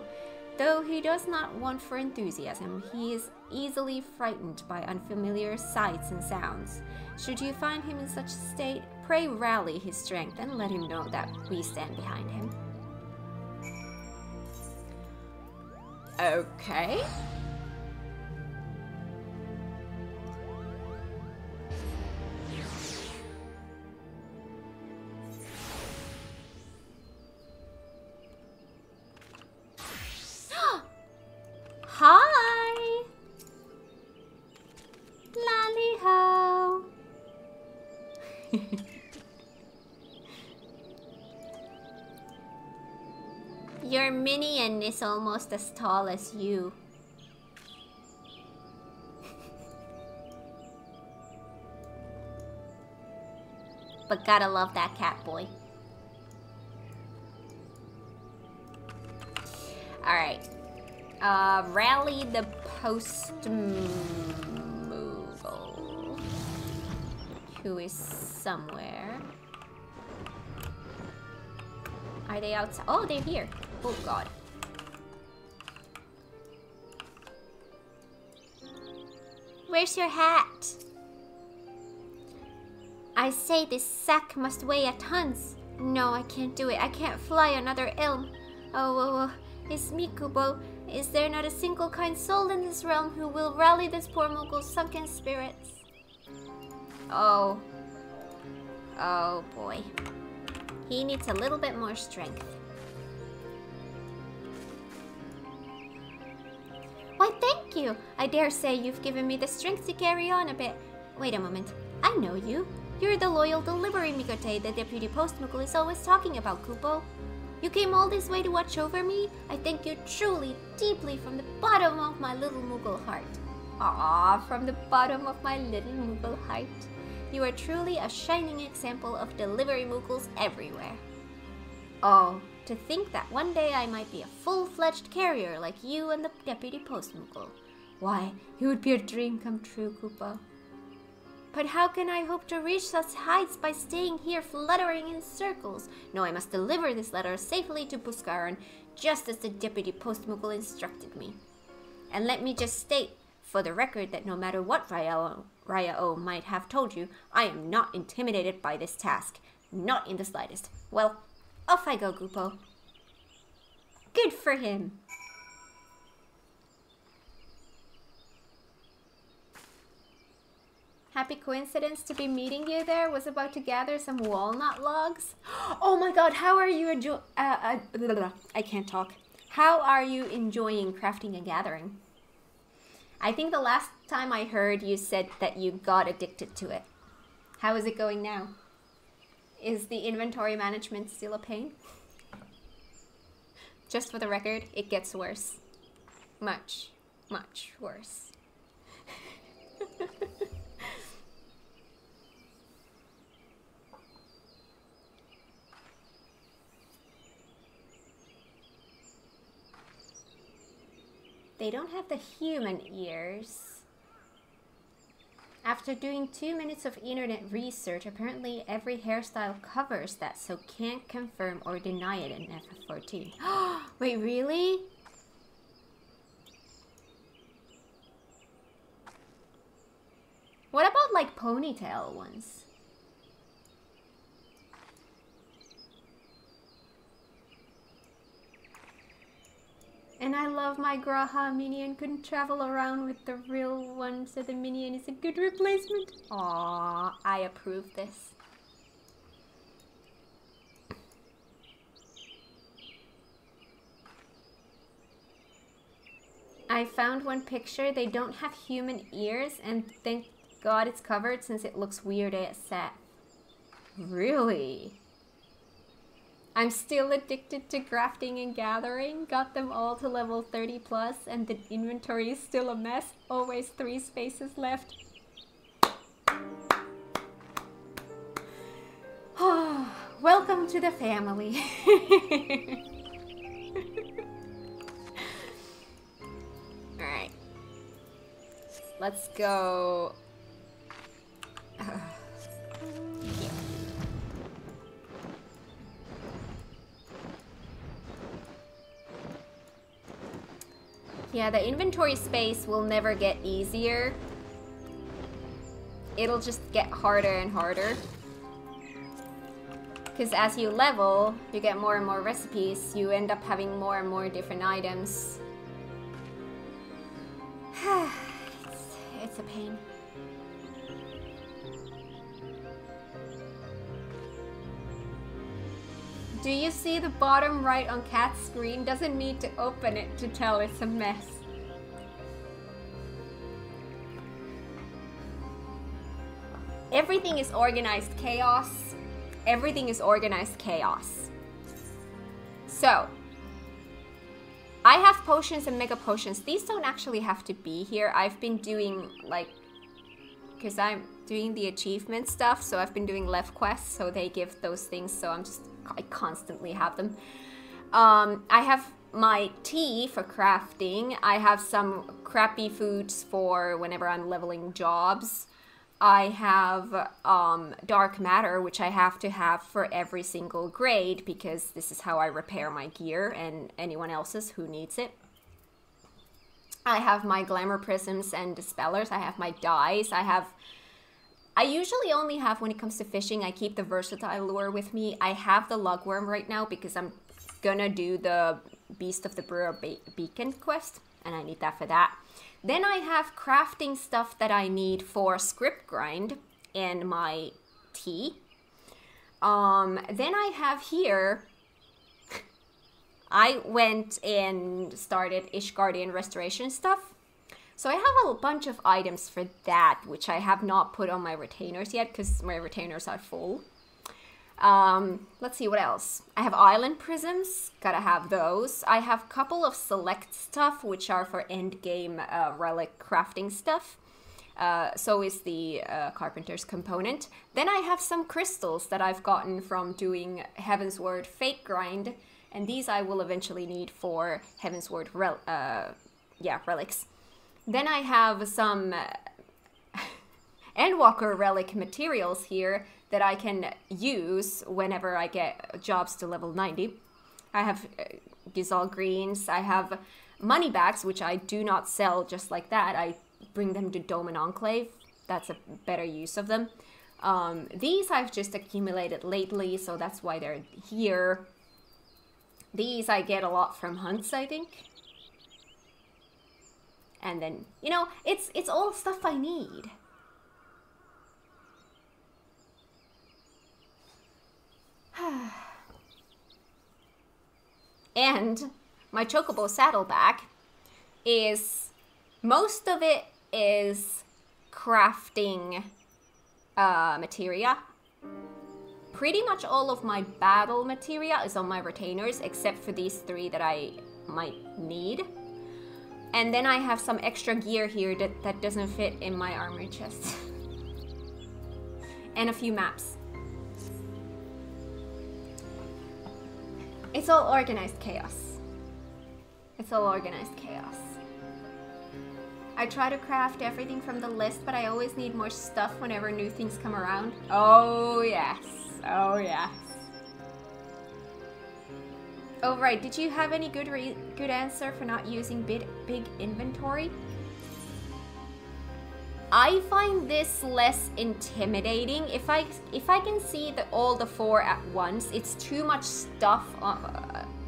Though he does not want for enthusiasm, he is easily frightened by unfamiliar sights and sounds. Should you find him in such a state, pray rally his strength and let him know that we stand behind him. Okay. Hi! Lally-ho! Your minion is almost as tall as you. But gotta love that cat boy. Alright. Rally the Moogle, who is somewhere. Are they outside? Oh, they're here. Oh god. Where's your hat? I say this sack must weigh a tons. No, I can't do it. I can't fly another elm. Oh, it's me, Kubo. Is there not a single kind soul in this realm who will rally this poor Moogle's sunken spirits? Oh. Oh boy. He needs a little bit more strength. Why, thank you! I dare say you've given me the strength to carry on a bit. Wait a moment. I know you. You're the loyal delivery Mikote the deputy post Moogle is always talking about, Kupo. You came all this way to watch over me? I thank you truly, deeply from the bottom of my little Moogle heart. Ah, from the bottom of my little Moogle heart. You are truly a shining example of delivery Moogles everywhere. Oh, to think that one day I might be a full-fledged carrier like you and the deputy post Moogle. Why, it would be a dream come true, Koopa. But how can I hope to reach such heights by staying here fluttering in circles? No, I must deliver this letter safely to Buskaran, just as the deputy post Moogle instructed me. And let me just state, for the record, that no matter what Raya-O might have told you, I am not intimidated by this task. Not in the slightest. Well, off I go, Kupo. Good for him. Happy coincidence to be meeting you there. Was about to gather some walnut logs. Oh my god, how are you I can't talk. How are you enjoying crafting and gathering? I think the last time I heard you said that you got addicted to it. How is it going now? Is the inventory management still a pain? Just for the record, it gets worse. Much, much worse. They don't have the human ears. After doing 2 minutes of internet research, apparently every hairstyle covers that, so can't confirm or deny it in FF14. Wait, really? What about like ponytail ones? And I love my Graha minion couldn't travel around with the real one, so the minion is a good replacement. Aww, I approve this. I found one picture. They don't have human ears, and thank God it's covered since it looks weird ASAP. Really? I'm still addicted to crafting and gathering. Got them all to level 30 plus, and the inventory is still a mess. Always 3 spaces left. Welcome to the family. Alright. Let's go. Here. Yeah, the inventory space will never get easier. It'll just get harder and harder. Because as you level, you get more and more recipes. You end up having more and more different items. It's a pain. Do you see the bottom right on Kat's screen? Doesn't need to open it to tell it's a mess. Everything is organized chaos. Everything is organized chaos. So, I have potions and mega potions. These don't actually have to be here. I've been doing like, because I'm doing the achievement stuff, so I've been doing left quests, so they give those things, so I constantly have them. I have my tea for crafting. I have some crappy foods for whenever I'm leveling jobs. I have dark matter, which I have to have for every single grade, because this is how I repair my gear and anyone else's who needs it. I have my glamour prisms and dispellers. I have my dyes. I usually only have, when it comes to fishing, I keep the versatile lure with me. I have the lugworm right now because I'm gonna do the Beast of the Brewer Beacon quest, and I need that for that. Then I have crafting stuff that I need for script grind and my tea. Then I have here, I went and started Ishgardian restoration stuff. So I have a bunch of items for that, which I have not put on my retainers yet because my retainers are full. Let's see what else. I have island prisms, gotta have those. I have a couple of select stuff, which are for end game relic crafting stuff. So is the carpenter's component. Then I have some crystals that I've gotten from doing Heavensward fake grind, and these I will eventually need for Heavensward relics. Then I have some Endwalker relic materials here that I can use whenever I get jobs to level 90. I have Gizal greens. I have money bags, which I do not sell just like that. I bring them to Dome and Enclave. That's a better use of them. These I've just accumulated lately, so that's why they're here. These I get a lot from hunts, I think. And then, you know, it's all stuff I need. And my Chocobo saddleback is, most of it is crafting materia. Pretty much all of my battle materia is on my retainers, except for these 3 that I might need. And then I have some extra gear here that doesn't fit in my armory chest. And a few maps. It's all organized chaos. It's all organized chaos. I try to craft everything from the list, but I always need more stuff whenever new things come around. Oh yes, oh yes. Oh right, did you have any good answer for not using big inventory? I find this less intimidating. If I can see all the 4 at once, it's too much stuff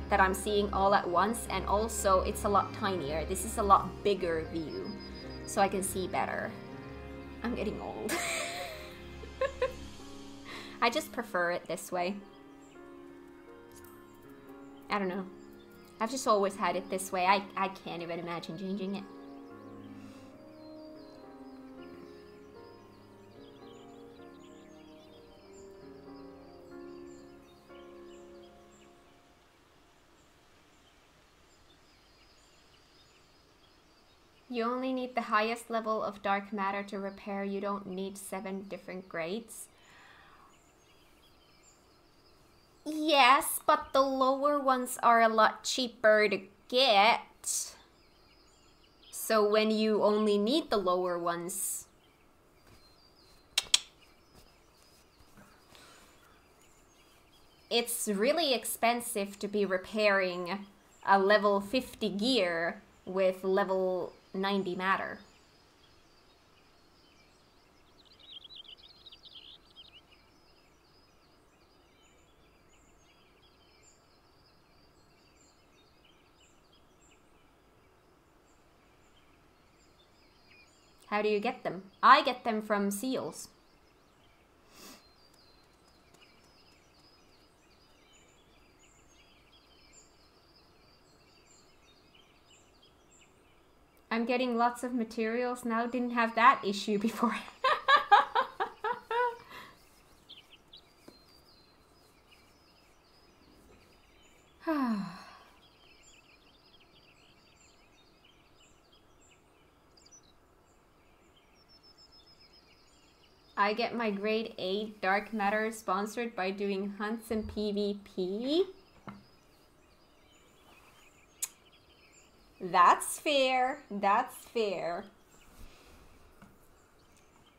that I'm seeing all at once, and also it's a lot tinier. This is a lot bigger view, so I can see better. I'm getting old. I just prefer it this way. I don't know. I've just always had it this way. I can't even imagine changing it. You only need the highest level of dark matter to repair. You don't need 7 different grades. Yes, but the lower ones are a lot cheaper to get. So when you only need the lower ones, it's really expensive to be repairing a level 50 gear with level 90 matter. How do you get them? I get them from seals. I'm getting lots of materials now. Didn't have that issue before. I get my grade 8 dark matter sponsored by doing hunts and PvP. That's fair. That's fair.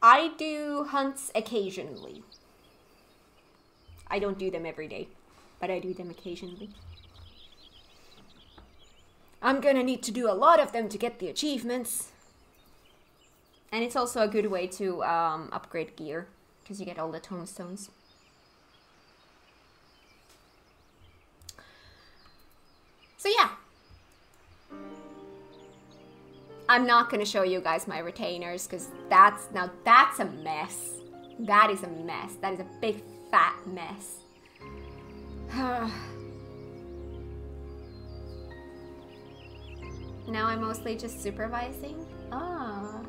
I do hunts occasionally. I don't do them every day, but I do them occasionally. I'm gonna need to do a lot of them to get the achievements. And it's also a good way to upgrade gear, because you get all the tombstones. So yeah. I'm not going to show you guys my retainers, because that's a mess. That is a mess. That is a big fat mess. Now I'm mostly just supervising. Ah.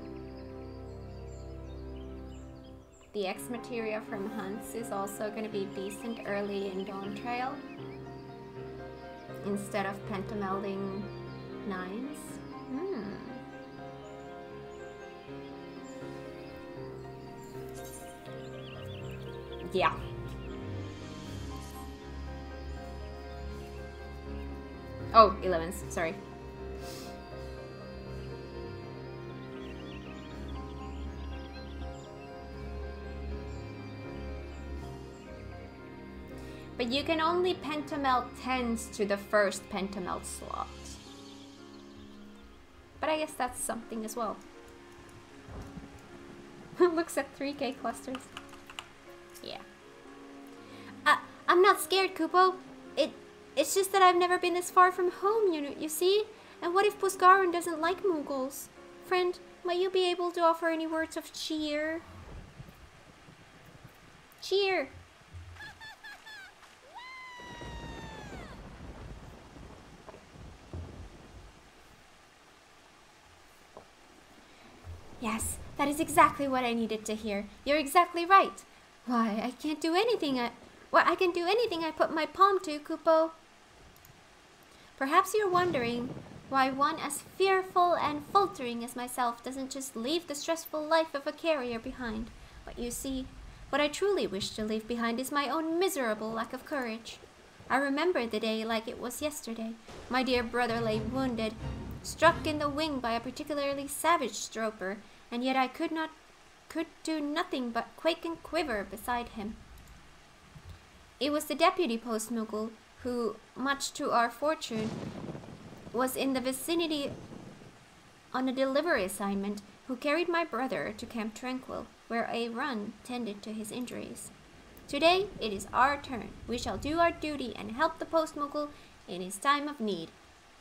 The X materia from hunts is also going to be decent early in Dawn Trail. Instead of pentamelding 9s. Yeah. Oh, 11s, sorry. But you can only pentamelt 10s to the first pentamelt slot. But I guess that's something as well. Looks at 3k clusters. Yeah. I'm not scared, Kupo. It's just that I've never been this far from home, you see? And what if Pusgaron doesn't like Moogles? Friend, might you be able to offer any words of cheer? Cheer! Yes, that is exactly what I needed to hear. You're exactly right. Why, I can't do anything I can do anything I put my palm to, Kupo. Perhaps you're wondering why one as fearful and faltering as myself doesn't just leave the stressful life of a carrier behind. But you see, what I truly wish to leave behind is my own miserable lack of courage. I remember the day like it was yesterday. My dear brother lay wounded, struck in the wing by a particularly savage stroper, and yet I could do nothing but quake and quiver beside him. It was the deputy post Moogle who, much to our fortune, was in the vicinity on a delivery assignment, who carried my brother to Camp Tranquil, where a run tended to his injuries. Today it is our turn. We shall do our duty and help the post Moogle in his time of need,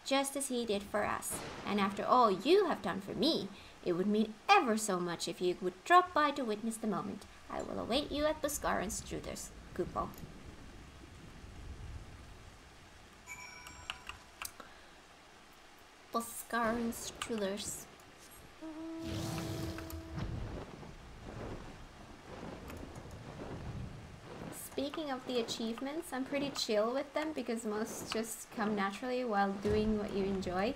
just as he did for us. And after all you have done for me, it would mean ever so much if you would drop by to witness the moment. I will await you at Buscaran's Struders, Kupo. Buscaran's Struders. Speaking of the achievements, I'm pretty chill with them because most just come naturally while doing what you enjoy.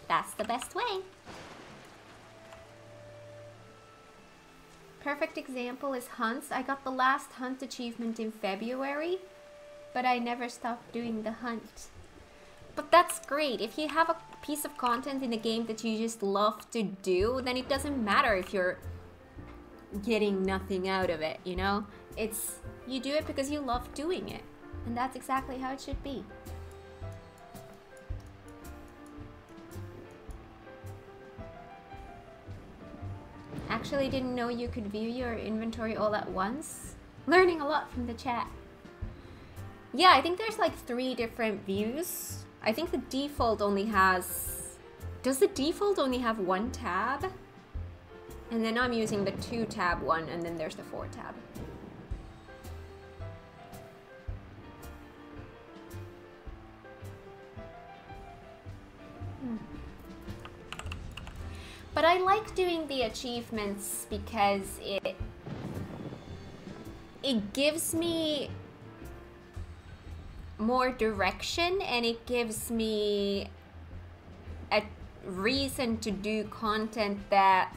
That's the best way. Perfect example is hunts. I got the last hunt achievement in February, but I never stopped doing the hunt. But that's great. If you have a piece of content in the game that you just love to do, then it doesn't matter if you're getting nothing out of it, you know? You do it because you love doing it. And that's exactly how it should be. actually didn't know you could view your inventory all at once. Learning a lot from the chat. Yeah, I think there's like 3 different views. I think the default only has... Does the default only have 1 tab? And then I'm using the 2 tab one, and then there's the 4 tab. But I like doing the achievements because it gives me more direction, and it gives me a reason to do content that,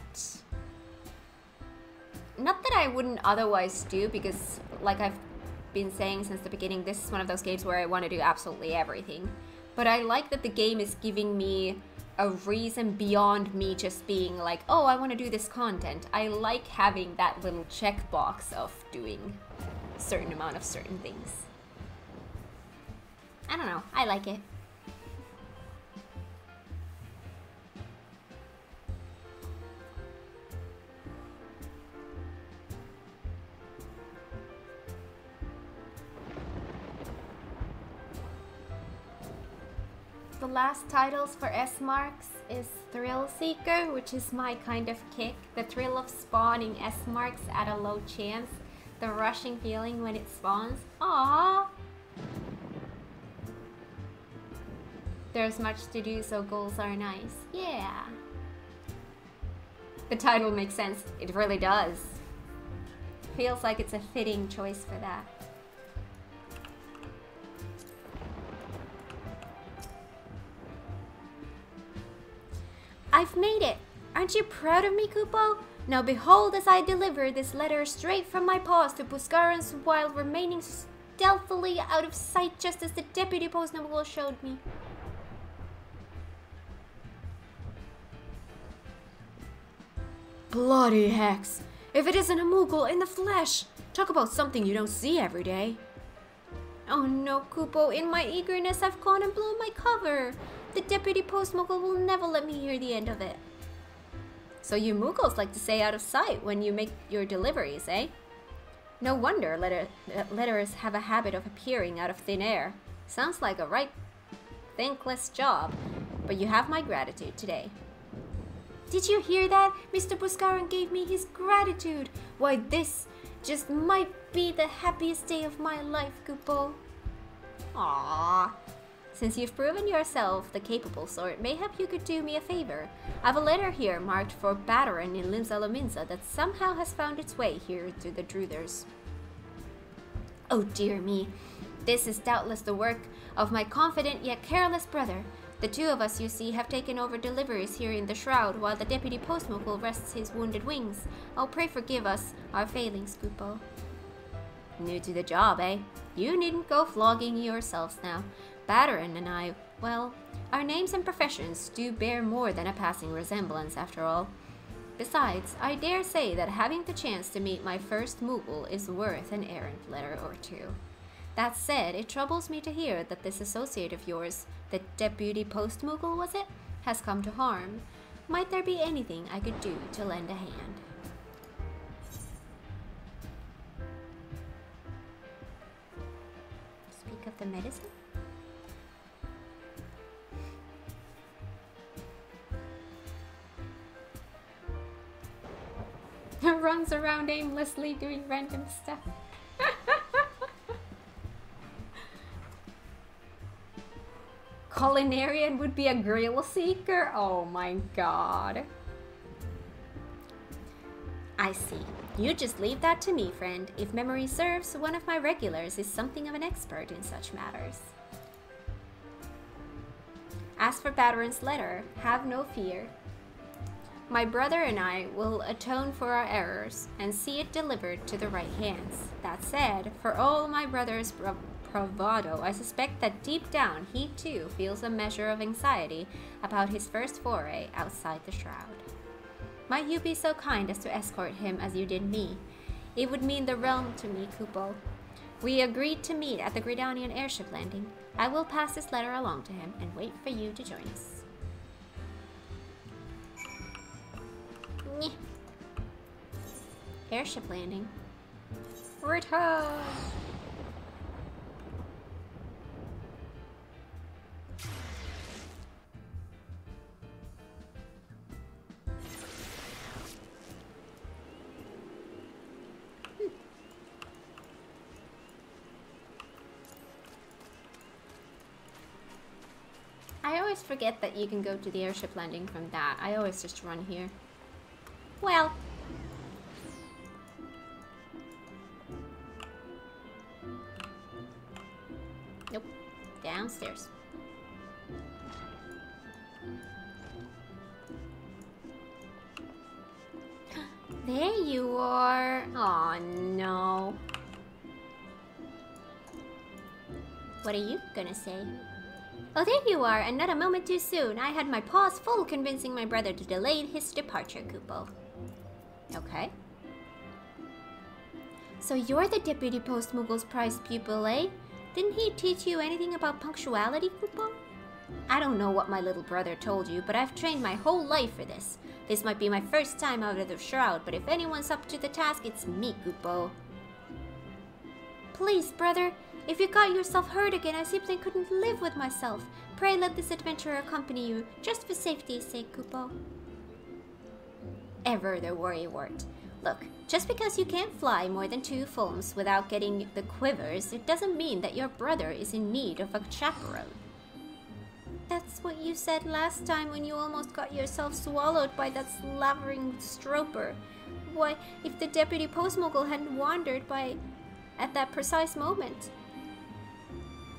not that I wouldn't otherwise do, because like I've been saying since the beginning, this is one of those games where I want to do absolutely everything. But I like that the game is giving me a reason beyond me just being like, oh, I want to do this content. I like having that little checkbox of doing a certain amount of certain things. I don't know, I like it. The last titles for S marks is Thrill Seeker, which is my kind of kick. The thrill of spawning S marks at a low chance. The rushing feeling when it spawns. Aww! There's much to do, so goals are nice. Yeah! The title makes sense. It really does. Feels like it's a fitting choice for that. I've made it! Aren't you proud of me, Kupo? Now behold as I deliver this letter straight from my paws to Buscarans while remaining stealthily out of sight just as the deputy postnoble showed me. Bloody hex! If it isn't a Moogle in the flesh! Talk about something you don't see every day. Oh no, Kupo, in my eagerness I've gone and blown my cover. The deputy postmogul will never let me hear the end of it. So you Moogles like to stay out of sight when you make your deliveries, eh? No wonder letters have a habit of appearing out of thin air. Sounds like a right thankless job, but you have my gratitude today. Did you hear that? Mr. Buscaran gave me his gratitude. Why, this just might be the happiest day of my life, Kupo. Aww. Since you've proven yourself the capable sort, mayhap you could do me a favor. I have a letter here marked for Battaran in Limsa Lominsa that somehow has found its way here to the Druthers. Oh dear me. This is doubtless the work of my confident yet careless brother. The 2 of us, you see, have taken over deliveries here in the Shroud, while the deputy postmogul rests his wounded wings. Oh, pray forgive us our failings, Kupo. New to the job, eh? You needn't go flogging yourselves now. Battaran and I, well, our names and professions do bear more than a passing resemblance, after all. Besides, I dare say that having the chance to meet my first Moogle is worth an errand letter or 2. That said, it troubles me to hear that this associate of yours, the deputy post-Moogle, was it, has come to harm. Might there be anything I could do to lend a hand? Speak of the medicine? Runs around aimlessly doing random stuff. Culinarian would be a grill seeker? Oh my god. I see. You just leave that to me, friend. If memory serves, one of my regulars is something of an expert in such matters. As for Battaran's letter, have no fear. My brother and I will atone for our errors and see it delivered to the right hands. That said, for all my brother's bravado, I suspect that deep down he too feels a measure of anxiety about his first foray outside the Shroud. Might you be so kind as to escort him as you did me? It would mean the realm to me, Kupo. We agreed to meet at the Gridanian airship landing. I will pass this letter along to him and wait for you to join us. Airship landing. Return! I always forget that you can go to the airship landing from that. I always just run here. Well. Nope. Downstairs. There you are. Oh no. What are you gonna say? Oh, there you are, and not a moment too soon. I had my paws full convincing my brother to delay his departure, Kupo. Okay. So you're the Deputy Post Moogle's prized pupil, eh? Didn't he teach you anything about punctuality, Kupo? I don't know what my little brother told you, but I've trained my whole life for this. This might be my first time out of the shroud, but if anyone's up to the task, it's me, Kupo. Please, brother. If you got yourself hurt again, I simply couldn't live with myself. Pray let this adventure accompany you, just for safety's sake, Kupo. Ever the worrywart. Look, just because you can't fly more than 2 fulms without getting the quivers, it doesn't mean that your brother is in need of a chaperone. That's what you said last time when you almost got yourself swallowed by that slavering stroper. Why, if the Deputy Post Moogle hadn't wandered by at that precise moment.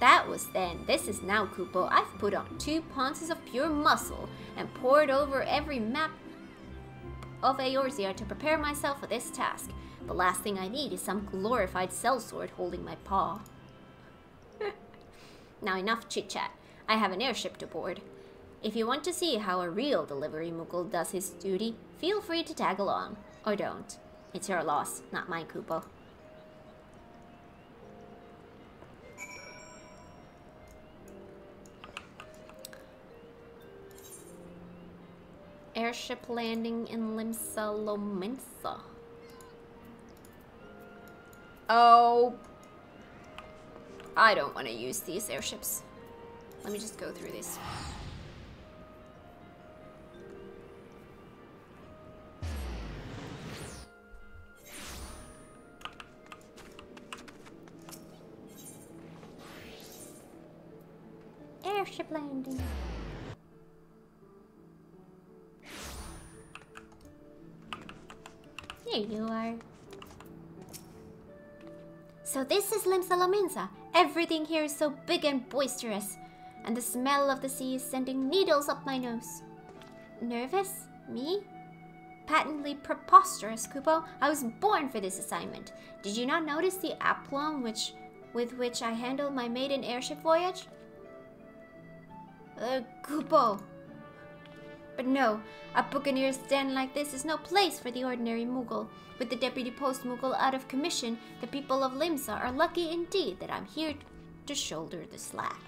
That was then. This is now, Kupo. I've put on 2 pounces of pure muscle and poured over every map of Eorzea to prepare myself for this task. The last thing I need is some glorified sellsword holding my paw. Now enough chit-chat. I have an airship to board. If you want to see how a real delivery Moogle does his duty, feel free to tag along. Or don't. It's your loss, not mine, Kupo. Airship landing in Limsa Lominsa. Oh. I don't want to use these airships. Let me just go through this. Airship landing. There you are. So this is Limsa Lominsa. Everything here is so big and boisterous. And the smell of the sea is sending needles up my nose. Nervous? Me? Patently preposterous, Kupo. I was born for this assignment. Did you not notice the aplomb with which I handled my maiden airship voyage? Kupo. But no, a buccaneer's den like this is no place for the ordinary Moogle. With the Deputy Post Moogle out of commission, the people of Limsa are lucky indeed that I'm here to shoulder the slack.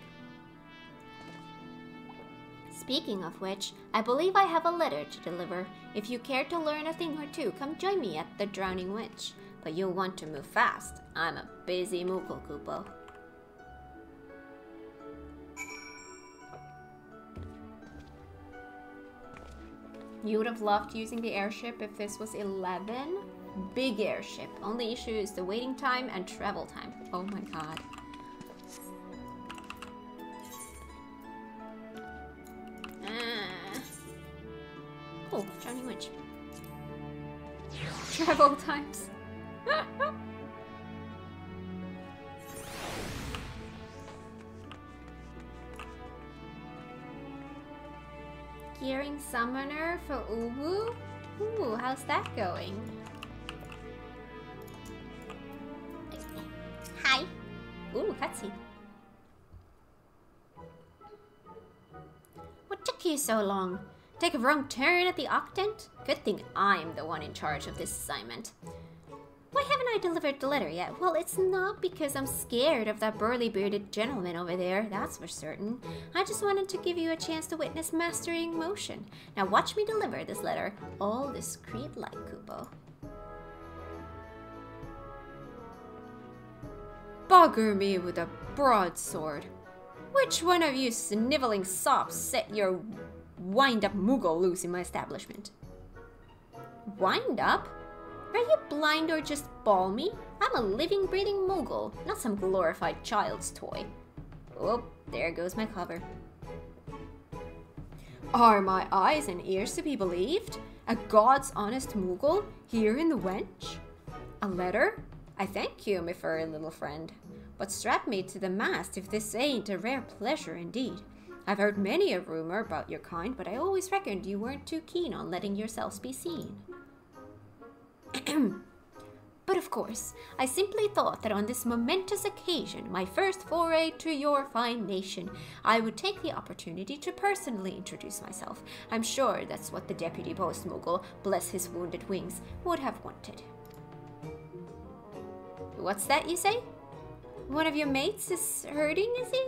Speaking of which, I believe I have a letter to deliver. If you care to learn a thing or two, come join me at the Drowning Witch. But you'll want to move fast. I'm a busy Moogle, Kupo. You would have loved using the airship if this was 11. Big airship. Only issue is the waiting time and travel time. Oh my god. Oh, Johnny Witch. Travel times. Gearing summoner for Uwu? Ooh, how's that going? Hi. Ooh, cutscene. What took you so long? Take a wrong turn at the Octant? Good thing I'm the one in charge of this assignment. Why haven't I delivered the letter yet? Well, it's not because I'm scared of that burly-bearded gentleman over there, that's for certain. I just wanted to give you a chance to witness mastering motion. Now watch me deliver this letter, all discreet like Kupo. Bugger me with a broadsword. Which one of you sniveling sops set your wind-up Moogle loose in my establishment? Wind up? Are you blind or just balmy? I'm a living, breathing Moogle, not some glorified child's toy. Oh, there goes my cover. Are my eyes and ears to be believed? A God's honest Moogle here in the wench? A letter? I thank you, my furry little friend. But strap me to the mast if this ain't a rare pleasure indeed. I've heard many a rumor about your kind, but I always reckoned you weren't too keen on letting yourselves be seen. But of course, I simply thought that on this momentous occasion, my first foray to your fine nation, I would take the opportunity to personally introduce myself. I'm sure that's what the Deputy Post Moogle, bless his wounded wings, would have wanted. What's that you say? One of your mates is hurting, is he?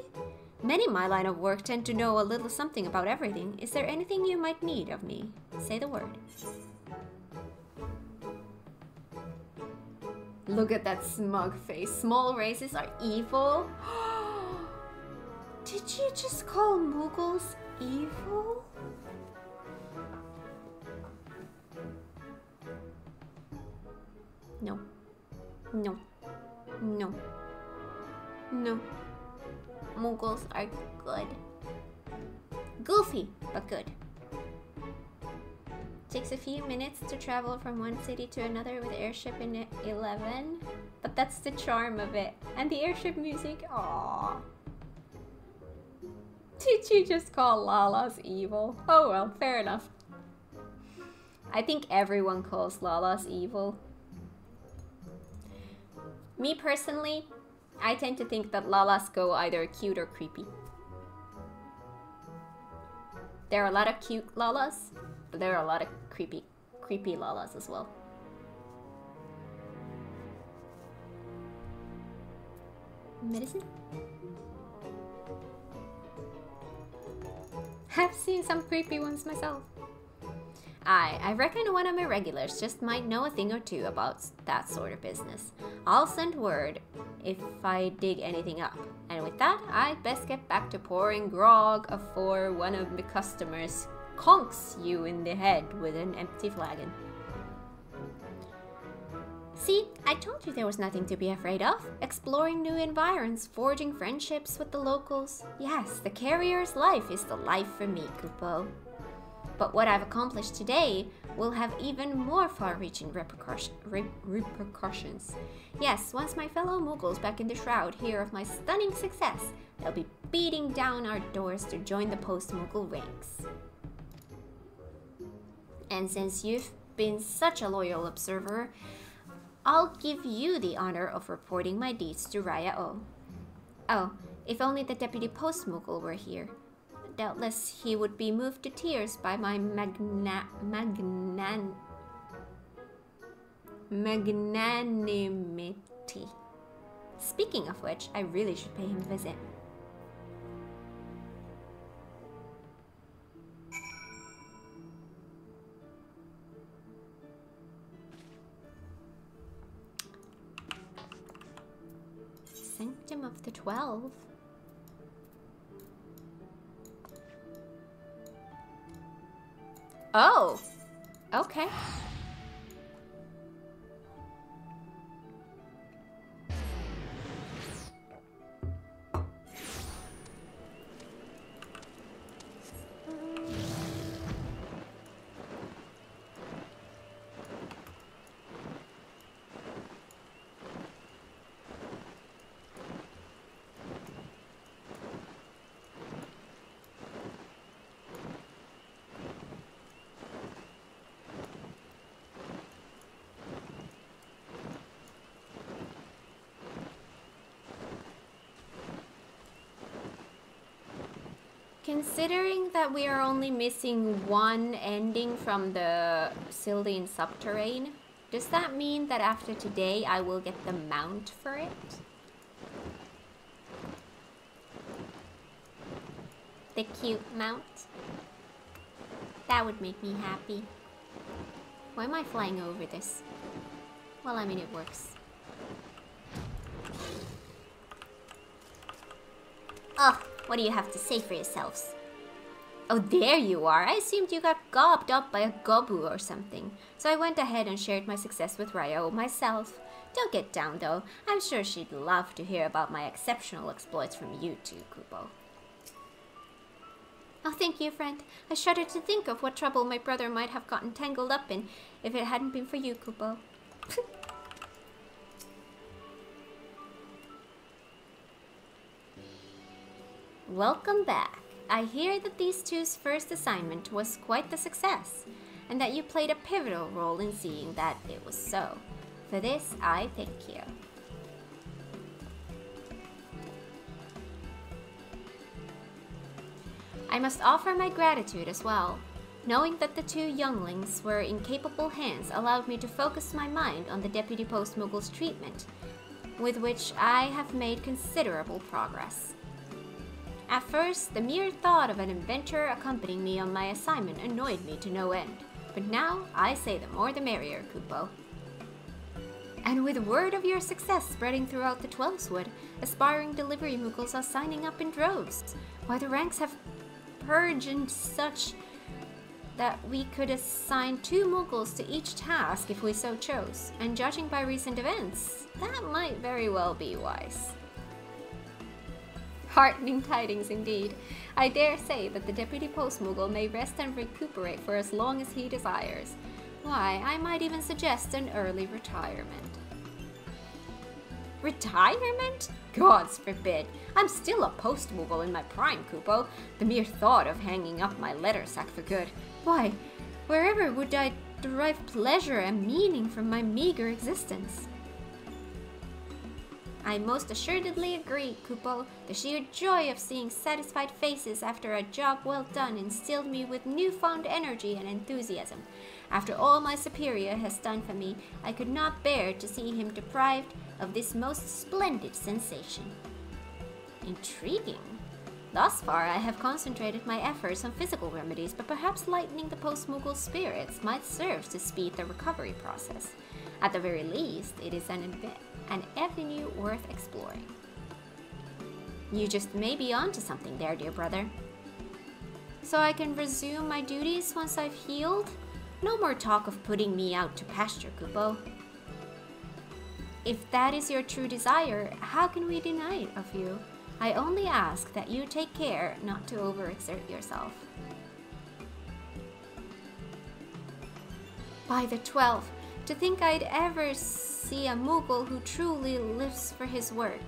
Many in my line of work tend to know a little something about everything. Is there anything you might need of me? Say the word. Look at that smug face. Small races are evil. Did you just call Moogles evil? No. No. No. No. Moogles are good. Goofy, but good. Takes a few minutes to travel from one city to another with airship in 11. But that's the charm of it. And the airship music, aww. Did you just call Lala's evil? Oh well, fair enough. I think everyone calls Lala's evil. Me personally, I tend to think that Lalas go either cute or creepy. There are a lot of cute Lalas, but there are a lot of creepy Lalas as well. Medicine? I've seen some creepy ones myself. I reckon one of my regulars just might know a thing or two about that sort of business. I'll send word if I dig anything up. And with that, I'd best get back to pouring grog afore one of my customers conks you in the head with an empty flagon. See, I told you there was nothing to be afraid of. Exploring new environs, forging friendships with the locals. Yes, the carrier's life is the life for me, Kupo. But what I've accomplished today will have even more far-reaching repercussions. Yes, once my fellow Moogles back in the Shroud hear of my stunning success, they'll be beating down our doors to join the post-Moogle ranks. And since you've been such a loyal observer, I'll give you the honor of reporting my deeds to Raya O. Oh, if only the Deputy Post Moogle were here. Doubtless he would be moved to tears by my magnanimity. Speaking of which, I really should pay him a visit. Sanctum of the 12. Oh, okay. Considering that we are only missing one ending from the Syldian subterrane, does that mean that after today I will get the mount for it? The cute mount? That would make me happy. Why am I flying over this? Well, I mean, it works. Oh, what do you have to say for yourselves? Oh, there you are. I assumed you got gobbed up by a gobu or something. So I went ahead and shared my success with Ryo myself. Don't get down, though. I'm sure she'd love to hear about my exceptional exploits from you too, Kupo. Oh, thank you, friend. I shudder to think of what trouble my brother might have gotten tangled up in if it hadn't been for you, Kupo. Welcome back. I hear that these two's first assignment was quite the success, and that you played a pivotal role in seeing that it was so. For this, I thank you. I must offer my gratitude as well. Knowing that the two younglings were in capable hands allowed me to focus my mind on the Deputy Post Moogle's treatment, with which I have made considerable progress. At first, the mere thought of an inventor accompanying me on my assignment annoyed me to no end, but now I say the more the merrier, Kupo. And with word of your success spreading throughout the Twelveswood, aspiring delivery Moogles are signing up in droves, while the ranks have purged and such that we could assign 2 Moogles to each task if we so chose, and judging by recent events, that might very well be wise. Heartening tidings indeed. I dare say that the Deputy Post Moogle may rest and recuperate for as long as he desires. Why, I might even suggest an early retirement. Retirement? Gods forbid. I'm still a Post Moogle in my prime, Kupo. The mere thought of hanging up my letter sack for good. Why, wherever would I derive pleasure and meaning from my meager existence? I most assuredly agree, Kupo. The sheer joy of seeing satisfied faces after a job well done instilled me with newfound energy and enthusiasm. After all my superior has done for me, I could not bear to see him deprived of this most splendid sensation. Intriguing. Thus far, I have concentrated my efforts on physical remedies, but perhaps lightening the Post-Moogle's spirits might serve to speed the recovery process. At the very least, it is an avenue worth exploring. You just may be onto something there, dear brother. So I can resume my duties once I've healed? No more talk of putting me out to pasture, Kupo. If that is your true desire, how can we deny it of you? I only ask that you take care not to overexert yourself. By the 12th, to think I'd ever see a Moogle who truly lives for his work.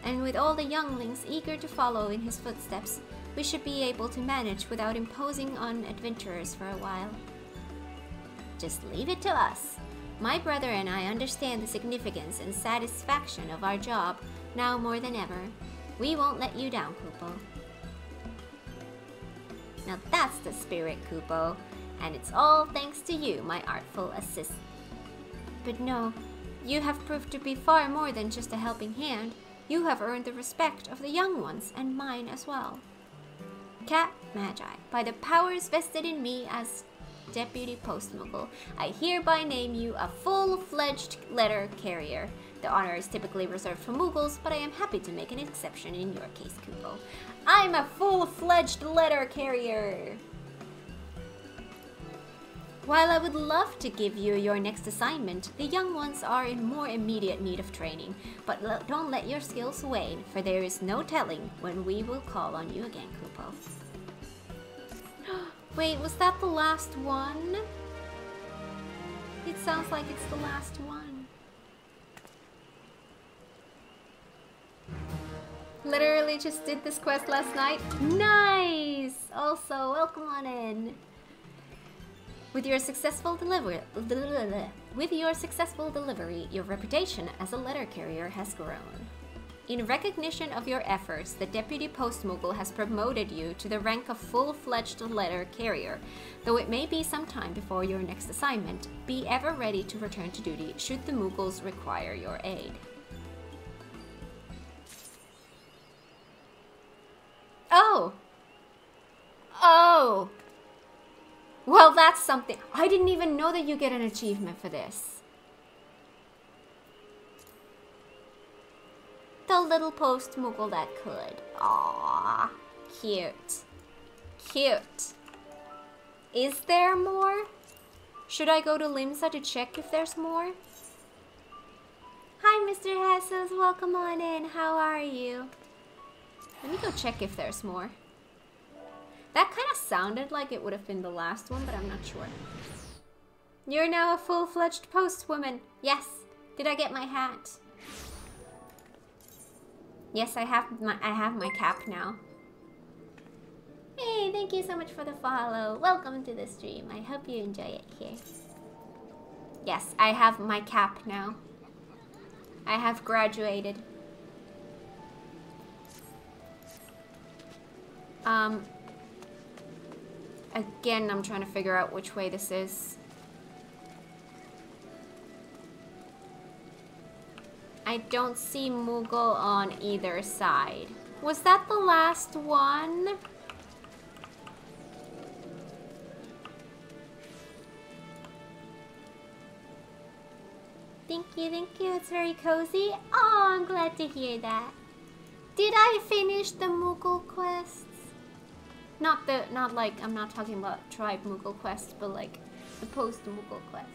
And with all the younglings eager to follow in his footsteps, we should be able to manage without imposing on adventurers for a while. Just leave it to us. My brother and I understand the significance and satisfaction of our job now more than ever. We won't let you down, Kupo. Now that's the spirit, Kupo, and it's all thanks to you, my artful assist. But no, you have proved to be far more than just a helping hand. You have earned the respect of the young ones, and mine as well. Cat Magi, by the powers vested in me as Deputy Post Moogle, I hereby name you a full-fledged letter carrier. The honor is typically reserved for Moogles, but I am happy to make an exception in your case, Kupo. I'm a full-fledged letter carrier! While I would love to give you your next assignment, the young ones are in more immediate need of training, but don't let your skills wane, for there is no telling when we will call on you again, Kupo. Wait, was that the last one? It sounds like it's the last one. Literally just did this quest last night. Nice! Also, welcome on in. With your successful delivery, your reputation as a letter carrier has grown. In recognition of your efforts, the Deputy Post Moogle has promoted you to the rank of full-fledged letter carrier. Though it may be some time before your next assignment, be ever ready to return to duty should the Moogles require your aid. Oh! Oh! Well, that's something. I didn't even know that you get an achievement for this. the little post Moogle that could. Aww. Cute. Cute. Is there more? Should I go to Limsa to check if there's more? Hi, Mr. Hesses. Welcome on in. How are you? Let me go check if there's more. That kind of sounded like it would have been the last one, but I'm not sure. You're now a full-fledged postwoman. Yes. Did I get my hat? Yes, I have my cap now. Hey, thank you so much for the follow. Welcome to the stream. I hope you enjoy it here. Yes, I have my cap now. I have graduated. Again, I'm trying to figure out which way this is. I don't see Moogle on either side. Was that the last one? Thank you, it's very cozy. Oh, I'm glad to hear that. Did I finish the Moogle quests? Not like, I'm not talking about tribe Moogle quests, but like the post Moogle quests.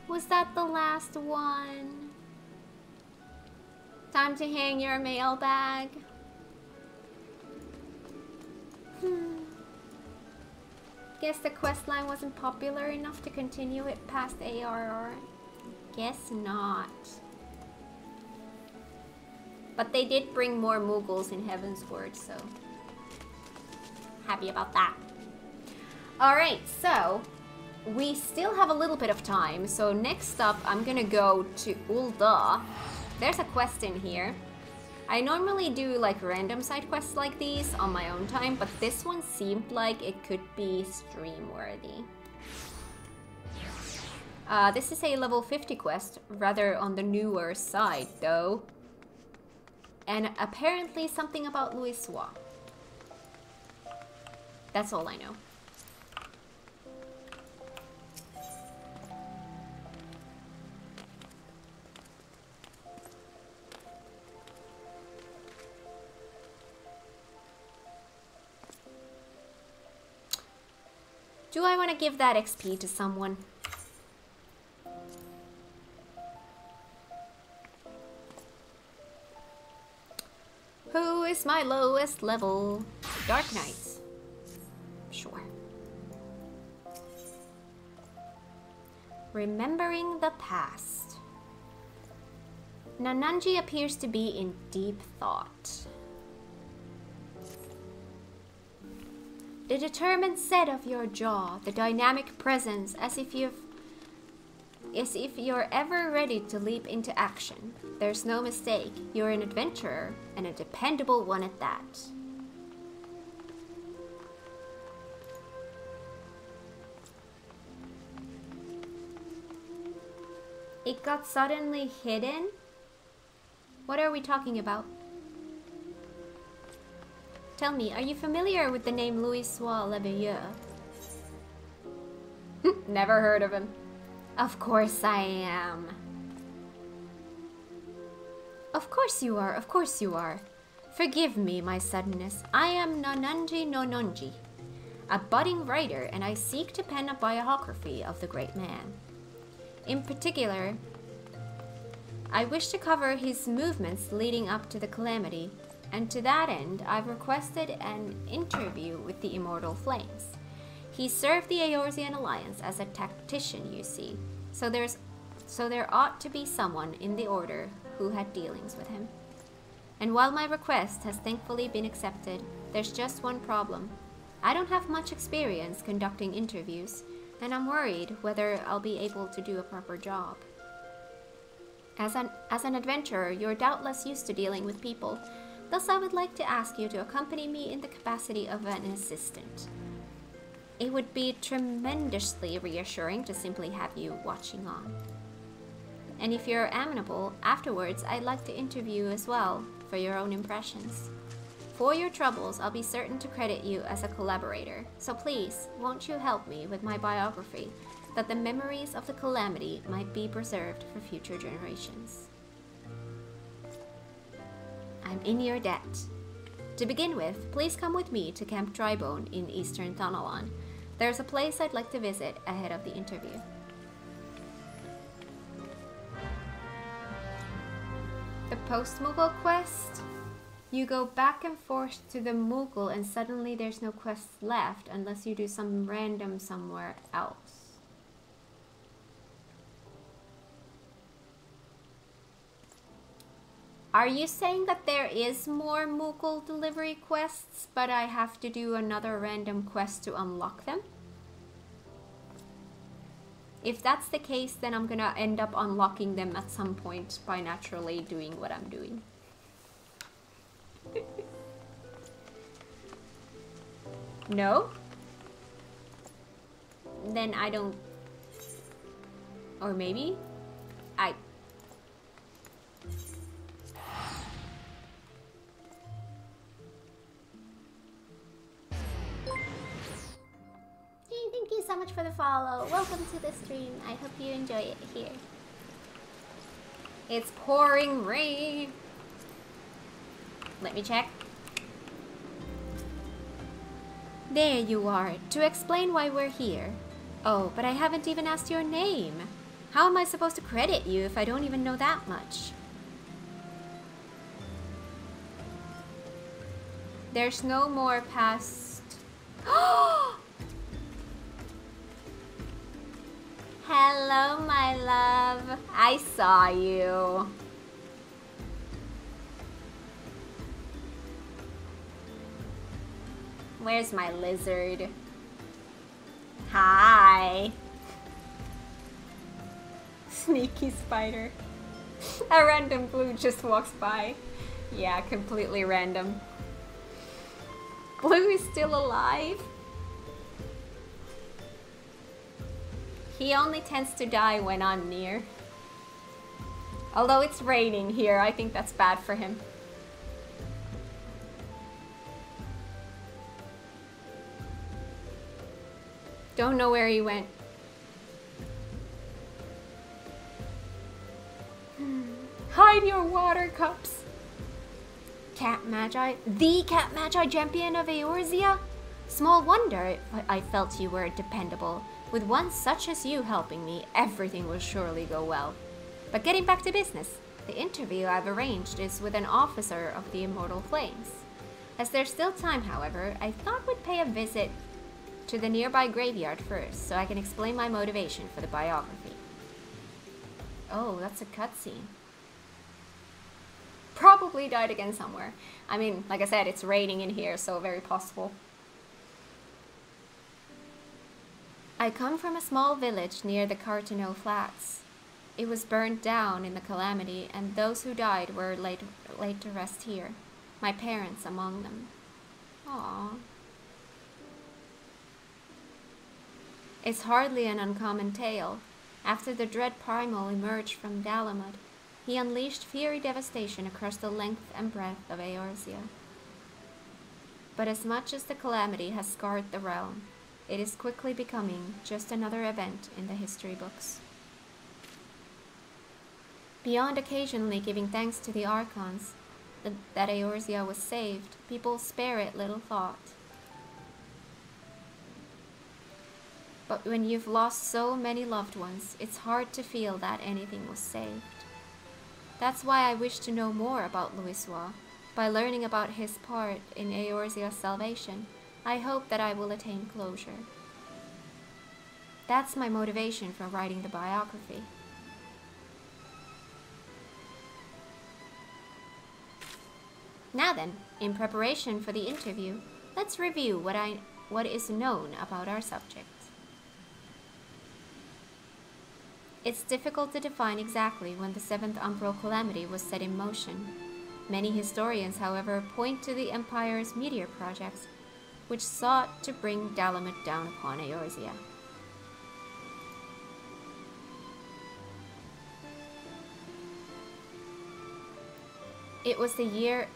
Was that the last one? Time to hang your mailbag. Guess the quest line wasn't popular enough to continue it past ARR. Guess not. But they did bring more Moogles in Heavensward, so happy about that. Alright, so we still have a little bit of time, so next up I'm gonna go to Ul'dah. There's a quest in here. I normally do like random side quests like these on my own time, but this one seemed like it could be stream worthy. This is a level 50 quest, rather on the newer side though. And apparently something about Louisoix. That's all I know. Do I want to give that XP to someone? Who is my lowest level? Dark Knights. Sure. Remembering the past. Nananji appears to be in deep thought. The determined set of your jaw, the dynamic presence, as if you're ever ready to leap into action. There's no mistake, you're an adventurer, and a dependable one at that. It got suddenly hidden? What are we talking about? Tell me, are you familiar with the name Louisoix Le Veilleur? Never heard of him. Of course I am. Of course you are, of course you are. Forgive me my suddenness. I am Nananji Nononji, a budding writer, and I seek to pen a biography of the great man. In particular, I wish to cover his movements leading up to the calamity, and to that end, I've requested an interview with the Immortal Flames. He served the Eorzean Alliance as a tactician, you see, so there ought to be someone in the Order who had dealings with him. And while my request has thankfully been accepted, there's just one problem. I don't have much experience conducting interviews, and I'm worried whether I'll be able to do a proper job. As an adventurer, you're doubtless used to dealing with people. Thus, I would like to ask you to accompany me in the capacity of an assistant. It would be tremendously reassuring to simply have you watching on. And if you're amenable, afterwards I'd like to interview you as well, for your own impressions. For your troubles, I'll be certain to credit you as a collaborator. So please, won't you help me with my biography, that the memories of the calamity might be preserved for future generations. I'm in your debt. To begin with, please come with me to Camp Drybone in Eastern Thanalan. There's a place I'd like to visit ahead of the interview. The post-Moogle quest? You go back and forth to the Moogle and suddenly there's no quests left unless you do some random somewhere else. Are you saying that there is more Moogle delivery quests, but I have to do another random quest to unlock them? If that's the case, then I'm gonna end up unlocking them at some point by naturally doing what I'm doing. No? Then I don't... Or maybe? I thank you so much for the follow. Welcome to the stream. I hope you enjoy it here. It's pouring rain. Let me check. There you are, to explain why we're here. Oh, but I haven't even asked your name. How am I supposed to credit you if I don't even know that much? There's no more past... Hello, my love. I saw you. Where's my lizard? Hi. Sneaky spider. A random blue just walks by. Yeah, completely random. Blue is still alive. He only tends to die when I'm near. Although it's raining here, I think that's bad for him. Don't know where he went. Hide your water cups. Cat Magi? The Cat Magi champion of Eorzea? Small wonder I felt you were dependable. With one such as you helping me, everything will surely go well. But getting back to business, the interview I've arranged is with an officer of the Immortal Flames. As there's still time, however, I thought we'd pay a visit to the nearby graveyard first, so I can explain my motivation for the biography. Oh, that's a cutscene. Probably died again somewhere. I mean, like I said, it's raining in here, so very possible. I come from a small village near the Cartino Flats. It was burned down in the calamity, and those who died were laid to rest here, my parents among them. Aww. It's hardly an uncommon tale. After the dread Primal emerged from Dalamud, he unleashed fiery devastation across the length and breadth of Eorzea. But as much as the calamity has scarred the realm, it is quickly becoming just another event in the history books. Beyond occasionally giving thanks to the Archons that Eorzea was saved, people spare it little thought. But when you've lost so many loved ones, it's hard to feel that anything was saved. That's why I wish to know more about Louisoix. By learning about his part in Eorzea's salvation, I hope that I will attain closure. That's my motivation for writing the biography. Now then, in preparation for the interview, let's review what is known about our subject. It's difficult to define exactly when the Seventh Umbral Calamity was set in motion. Many historians, however, point to the Empire's meteor projects, which sought to bring Dalamud down upon Eorzea. It was the year...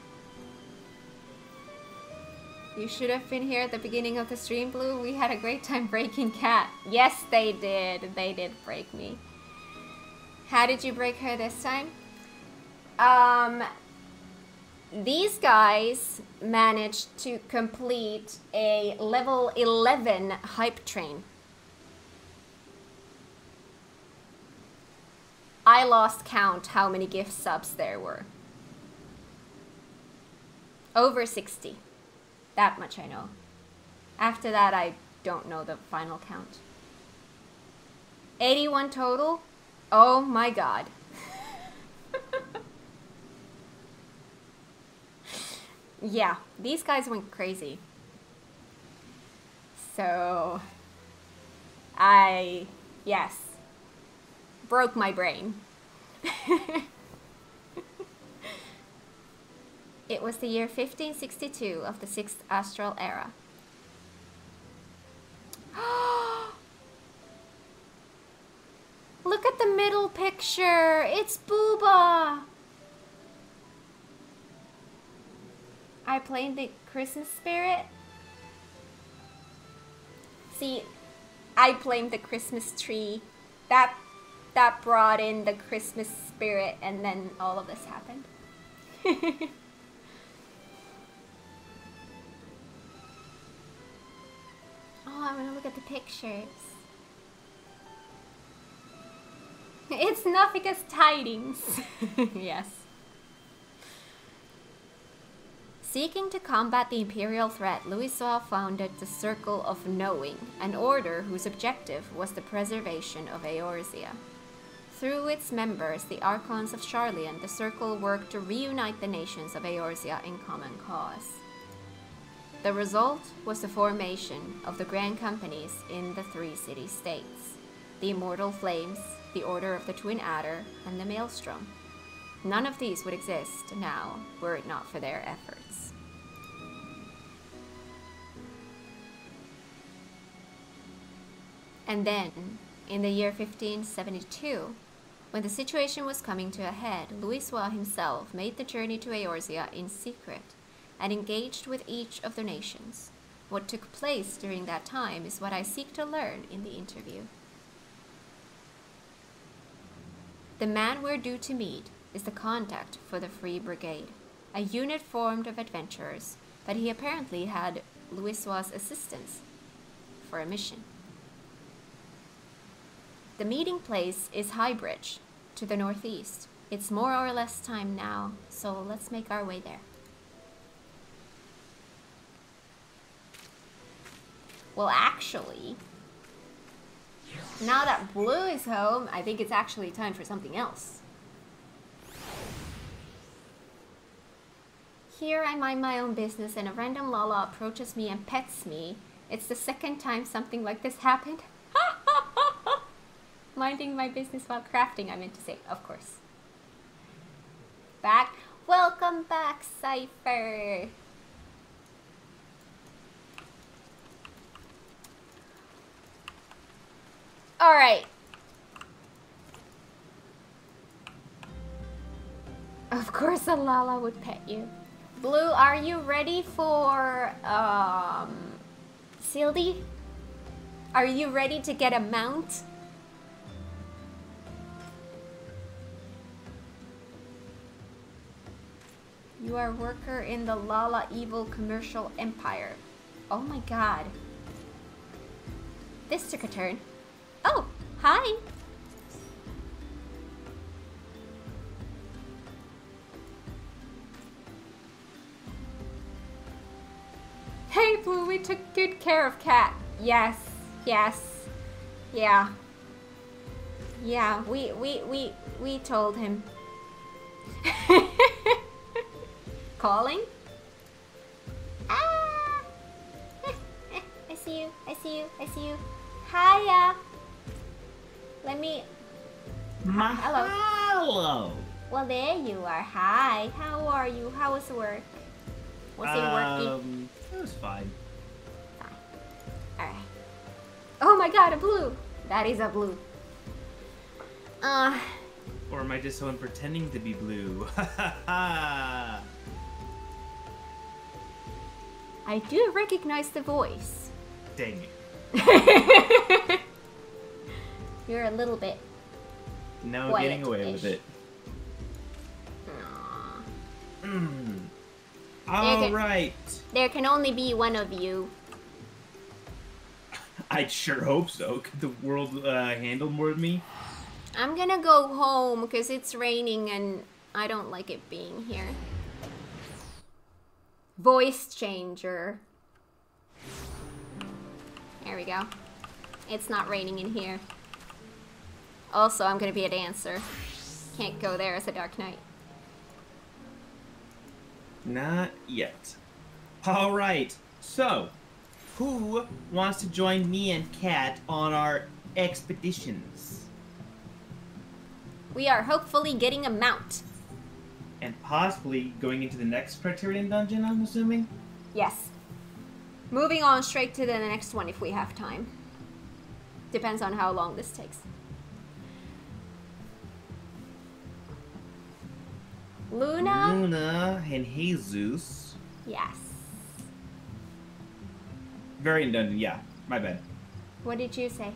You should have been here at the beginning of the stream, Blue. We had a great time breaking Cat. Yes, they did. They did break me. How did you break her this time? these guys managed to complete a level 11 hype train. I lost count how many gift subs there were. Over 60. That much I know. After that, I don't know the final count. 81 total? Oh my god. Yeah, these guys went crazy. So, yes, broke my brain. It was the year 1562 of the 6th astral era. Look at the middle picture! It's Booba! I played the Christmas spirit. See, I blamed the Christmas tree. That brought in the Christmas spirit, and then all of this happened. Oh, I want to look at the pictures. It's Nafika's tidings. Yes. Seeking to combat the imperial threat, Louisoix founded the Circle of Knowing, an order whose objective was the preservation of Eorzea. Through its members, the Archons of Sharlayan, the Circle worked to reunite the nations of Eorzea in common cause. The result was the formation of the Grand Companies in the 3 city-states, the Immortal Flames, the Order of the Twin Adder, and the Maelstrom. None of these would exist now were it not for their efforts. And then, in the year 1572, when the situation was coming to a head, Louisoix himself made the journey to Eorzea in secret and engaged with each of the nations. What took place during that time is what I seek to learn in the interview. The man we're due to meet is the contact for the Free Brigade, a unit formed of adventurers, but he apparently had Louisoix's assistance for a mission. The meeting place is Highbridge, to the northeast. It's more or less time now, so let's make our way there. Well, actually, now that Blue is home, I think it's actually time for something else. Here I mind my own business and a random Lala approaches me and pets me. It's the second time something like this happened. Minding my business while crafting, I meant to say, of course. Back. Welcome back, Cypher. Alright. Of course a Lala would pet you. Blue, are you ready for, Sildy? Are you ready to get a mount? You are a worker in the Lala Evil Commercial Empire. Oh my god. This took a turn. Oh, hi! Hey Blue, we took good care of Cat. Yes, yes, yeah. Yeah, we told him. Calling? Ah! I see you, I see you, I see you. Hiya! Let me... Hello. Hello. Well, there you are. Hi. How are you? How was work? Was it working? It was fine. Fine. Alright. Oh my god, a blue! That is a blue. Or am I just someone pretending to be blue? Ha I do recognize the voice. Dang it. You're a little bit No getting away with it. Aww. Alright. There can only be one of you. I'd sure hope so. Could the world handle more of me? I'm gonna go home because it's raining and I don't like it being here. Voice changer. There we go. It's not raining in here. Also, I'm gonna be a dancer. Can't go there as a Dark Knight. Not yet. Alright, so, who wants to join me and Kat on our expeditions? We are hopefully getting a mount. And possibly going into the next Criterion dungeon, I'm assuming? Yes. Moving on straight to the next one if we have time. Depends on how long this takes. Luna and Jesus. Yes. Variant dungeon, yeah. My bad. What did you say?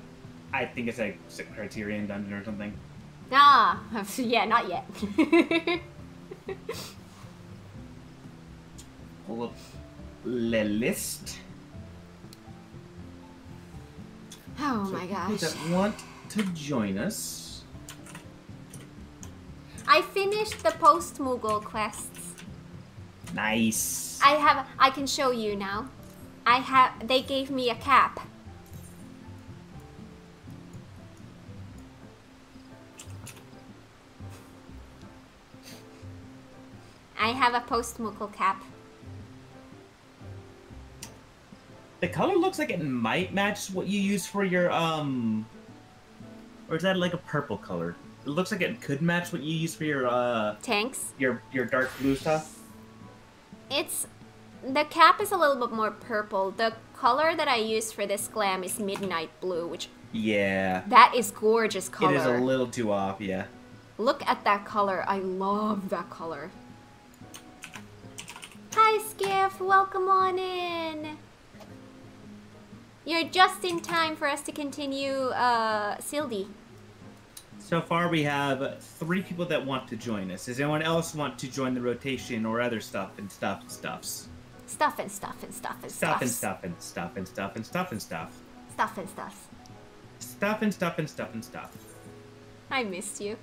I think it's a Criterion dungeon or something. Ah, yeah, not yet. Pull up the list. Oh So my people gosh. that want to join us. I finished the post-Moogle quests. Nice. I can show you now. They gave me a cap. I have a post-Moogle cap. The color looks like it might match what you use for your, or is that like a purple color? It looks like it could match what you use for your, Tanks. your dark blue stuff. The cap is a little bit more purple. The color that I use for this glam is midnight blue, which... Yeah. That is gorgeous color. It is a little too off, yeah. Look at that color. I love that color. Hi, Skiff. Welcome on in. You're just in time for us to continue Sildy. So far we have 3 people that want to join us. Does anyone else want to join the rotation or other stuff and stuffs? Stuff and stuff and stuff and Stuff and stuffs. stuff and stuff and stuff and stuff and stuff. Stuff and stuff. Stuff and stuff and stuff and stuff. I missed you.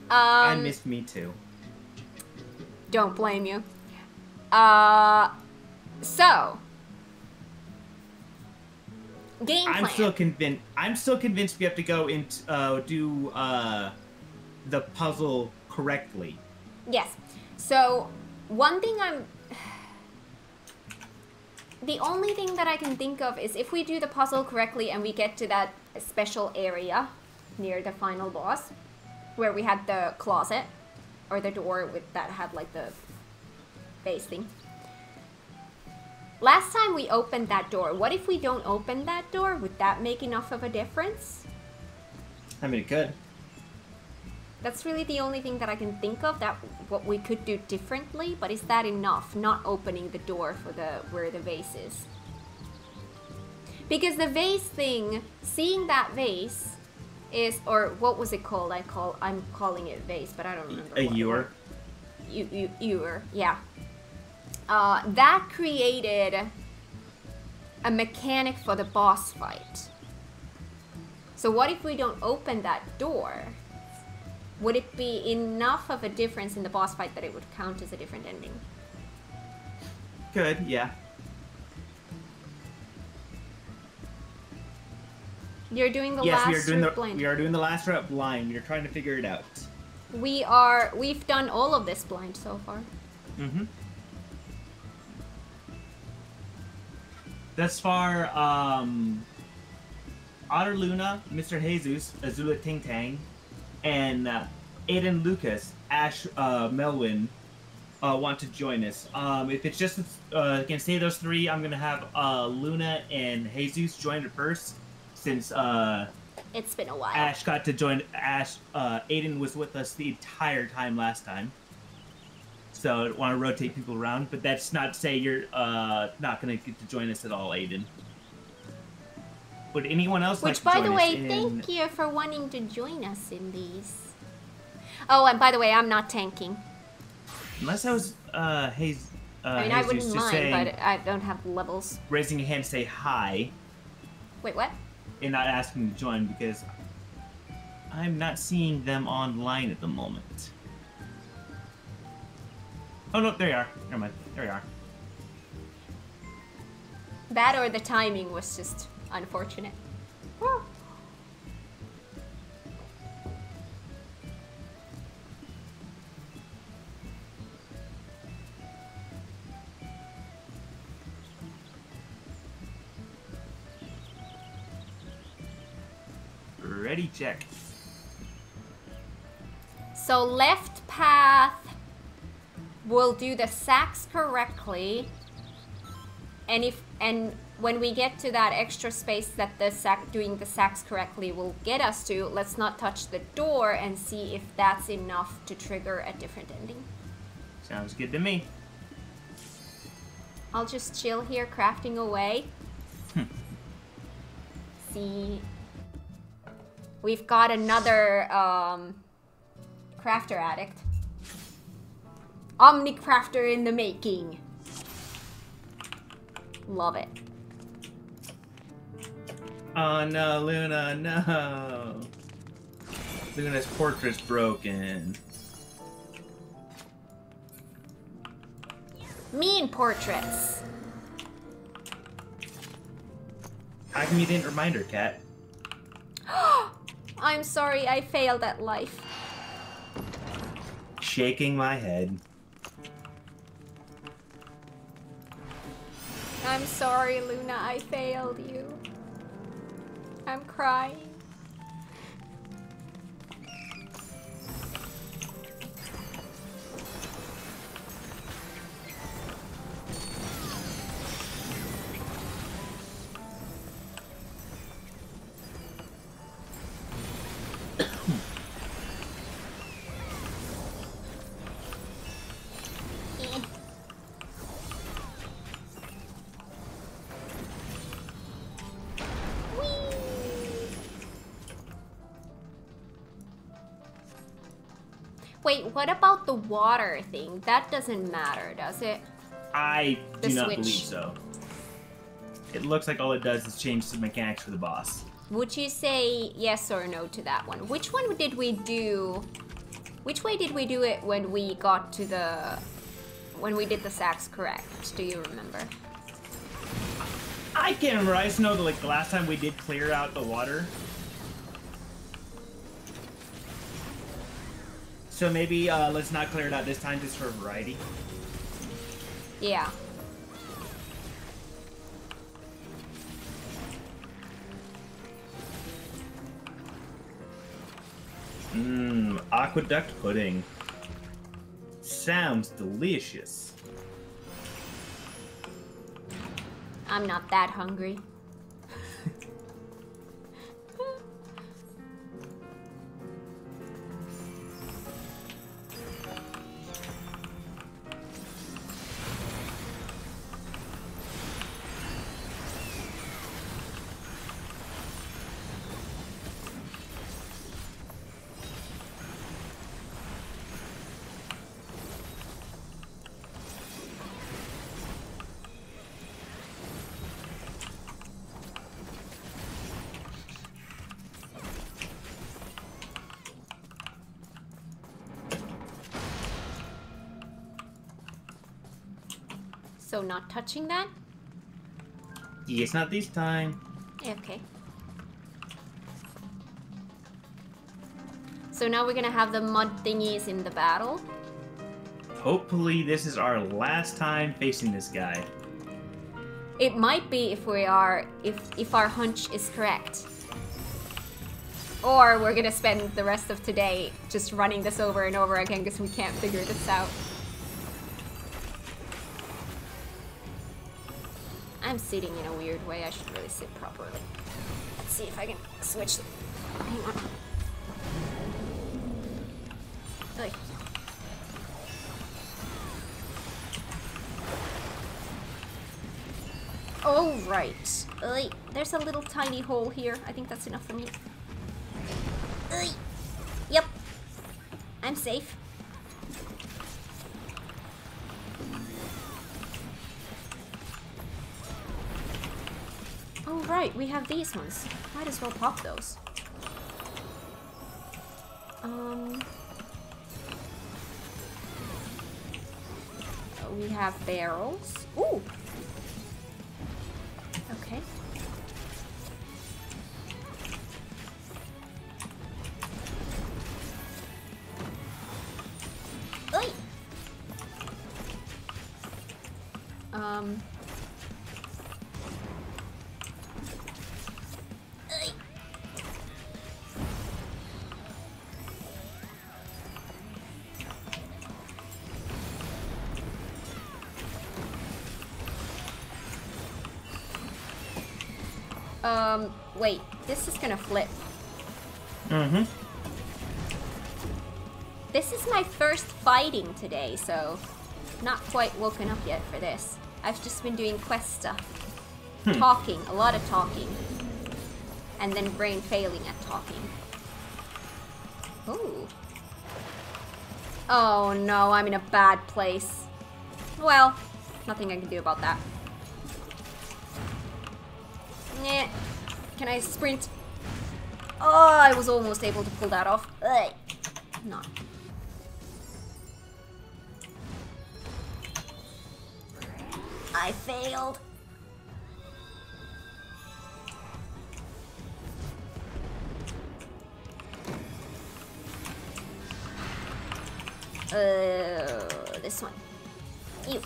I missed me too. Don't blame you. So game plan. I'm still convinced we have to go into do the puzzle correctly. Yes. So one thing the only thing that I can think of is if we do the puzzle correctly and we get to that special area near the final boss where we had the closet or the door that had like the base thing. Last time we opened that door, what if we don't open that door? Would that make enough of a difference? I mean, it could. That's really the only thing that I can think of that what we could do differently, but is that enough? Not opening the door for where the vase is. Because the vase thing, seeing that vase is, or what was it called? I'm calling it vase, but I don't remember. A ewer. Ewer, yeah. That created a mechanic for the boss fight. So what if we don't open that door? Would it be enough of a difference in the boss fight that it would count as a different ending? Good, yeah. You're doing the Yes, last route blind. we are doing the last route blind. We're trying to figure it out. We've done all of this blind so far. Mm-hmm. Thus far, Otter Luna, Mr. Jesus, Azula Ting Tang, and Aiden Lucas, Ash Melwin want to join us. If it's just against say those 3, I'm gonna have Luna and Jesus join it first, since it's been a while. Ash got to join. Aiden was with us the entire time last time. So I want to rotate people around, but that's not to say you're not going to get to join us at all, Aiden. Would anyone else like to join us? Which, by the way, thank you for wanting to join us in these. Oh, and by the way, I'm not tanking. Unless I was... I mean, I wouldn't Jesus, mind, saying, but I don't have levels. raising your hand to say hi Wait, what? and not asking to join because I'm not seeing them online at the moment. Oh no, there you are. Never mind. There you are. That or the timing was just unfortunate. Woo. Ready, check. So left path will do the sacks correctly, and when we get to that extra space that the sack doing the sacks correctly will get us to, let's not touch the door and see if that's enough to trigger a different ending. Sounds good to me. I'll just chill here crafting away. See, we've got another crafter addict. Omni crafter in the making. Love it. Oh no, Luna, no. Luna's portrait's broken. Mean portraits. How come you didn't remind her, Kat? I'm sorry, I failed at life. Shaking my head. I'm sorry, Luna, I failed you. I'm crying. Wait, what about the water thing? That doesn't matter, does it? I do not switch. believe so. It looks like all it does is change the mechanics for the boss. Would you say yes or no to that one? Which one did we do? Which way did we do it when we got to the... when we did the sacks correct? Do you remember? I can't remember. I just know that like the last time we did clear out the water. So maybe let's not clear it out this time just for variety. Yeah. Mmm, aqueduct pudding. Sounds delicious. I'm not that hungry. So not touching that? Yes, not this time. Okay. So now we're gonna have the mud thingies in the battle. Hopefully this is our last time facing this guy. It might be if we are, if our hunch is correct. Or we're gonna spend the rest of today just running this over and over again because we can't figure this out. I'm sitting in a weird way. I should really sit properly. Let's see if I can switch. Hang on. Oy. Oh, right. Oy. There's a little tiny hole here. I think that's enough for me. Oy. Yep. I'm safe. Oh right, we have these ones. Might as well pop those. We have barrels. Ooh! Okay. Oi! Wait, this is gonna flip. Mm-hmm. This is my first fighting today, so not quite woken up yet for this. I've just been doing quest stuff. Talking, a lot of talking. And then brain failing at talking. Ooh. Oh no, I'm in a bad place. Well, nothing I can do about that. Nah. Can I sprint? Oh, I was almost able to pull that off. Ugh. Not. I failed. This one. Ew.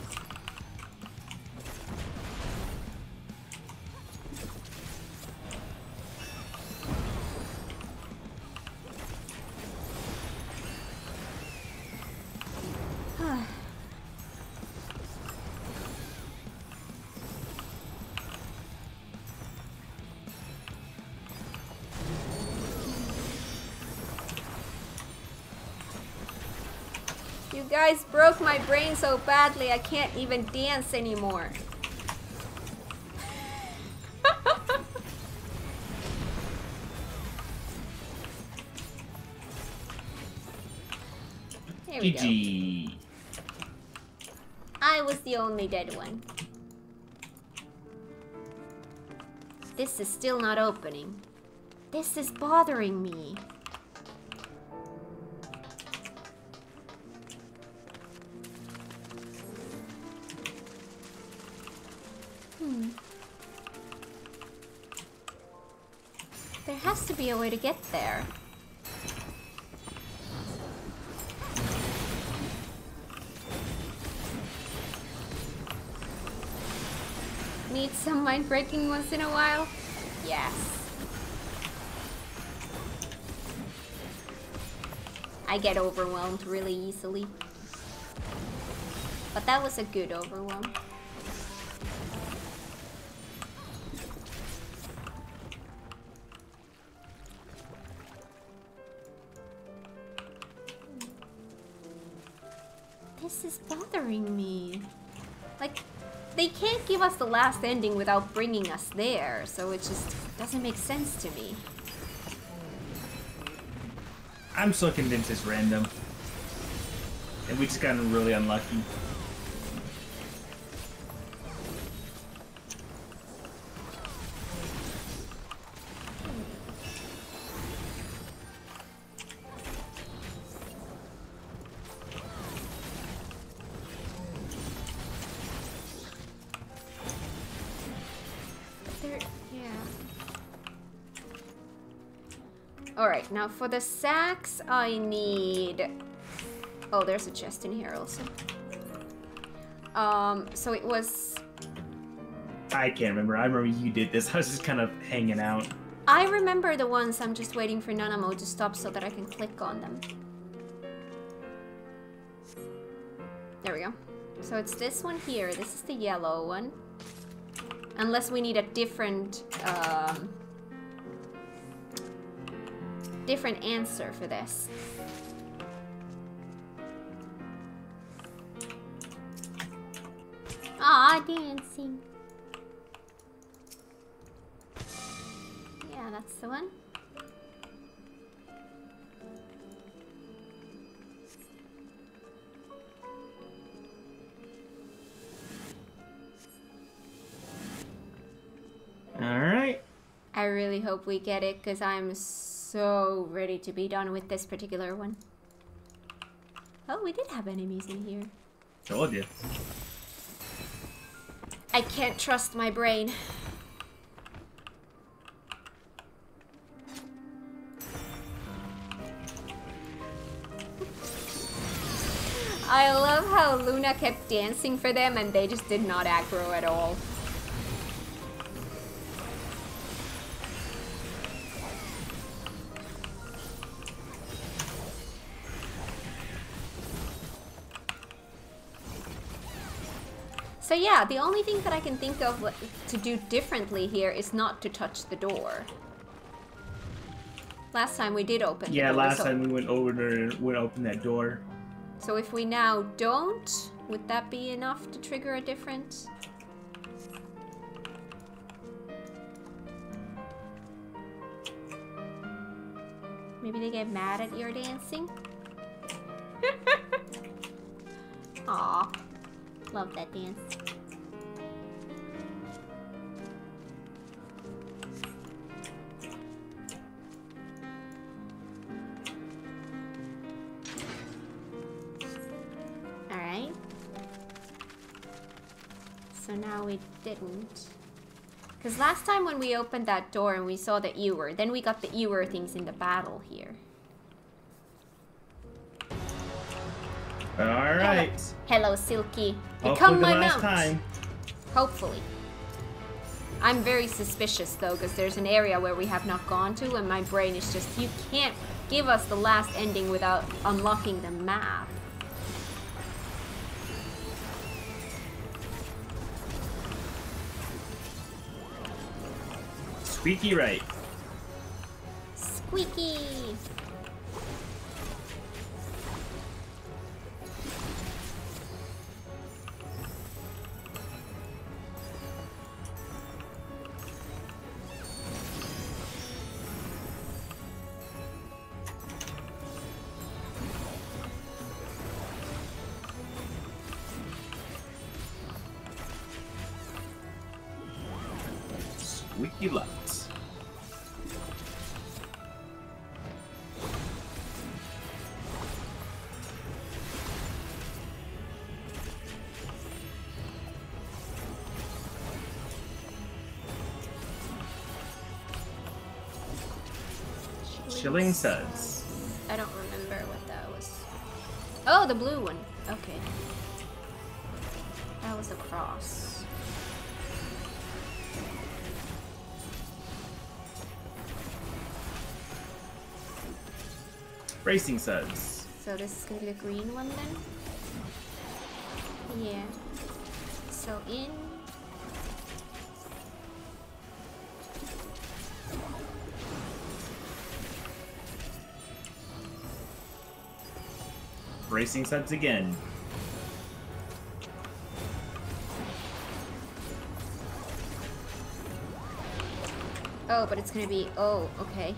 You guys broke my brain so badly I can't even dance anymore. There we GG. go. I was the only dead one. This is still not opening. This is bothering me. There has to be a way to get there. Need some mind breaking once in a while? Yes. I get overwhelmed really easily. But that was a good overwhelm. This is bothering me. Like, they can't give us the last ending without bringing us there, so it just doesn't make sense to me. I'm so convinced it's random. And we just got really unlucky. Alright, now for the sacks, I need... Oh, there's a chest in here also. So it was... I can't remember. I remember you did this. I was just kind of hanging out. I remember the ones. I'm just waiting for Nanamo to stop so that I can click on them. There we go. So it's this one here. This is the yellow one. Unless we need a different... different answer for this. Aw, dancing. Yeah, that's the one. All right. I really hope we get it, because I'm so ready to be done with this particular one. Oh, we did have enemies in here. Told you. I can't trust my brain. I love how Luna kept dancing for them and they just did not aggro at all. So yeah, the only thing that I can think of to do differently here is not to touch the door. Last time we did open the door. Yeah, last time we went over there and would open that door. So if we now don't, would that be enough to trigger a different? Maybe they get mad at your dancing? Aw, love that dance. Alright. So now we didn't. Because last time when we opened that door and we saw the ewer, then we got the ewer things in the battle here. Alright. Hello, Silky. Hopefully Become the my last mount. time. Hopefully. I'm very suspicious though, because there's an area where we have not gone to and my brain is just, you can't give us the last ending without unlocking the map. Squeaky right. Squeaky! Squeaky lights. Chilling suds. I don't remember what that was. Oh, the blue one. Okay. That was a cross. Racing suds. So this is gonna be the green one then? Yeah. So in. Racing suds again. Oh, but it's gonna be. Oh, okay.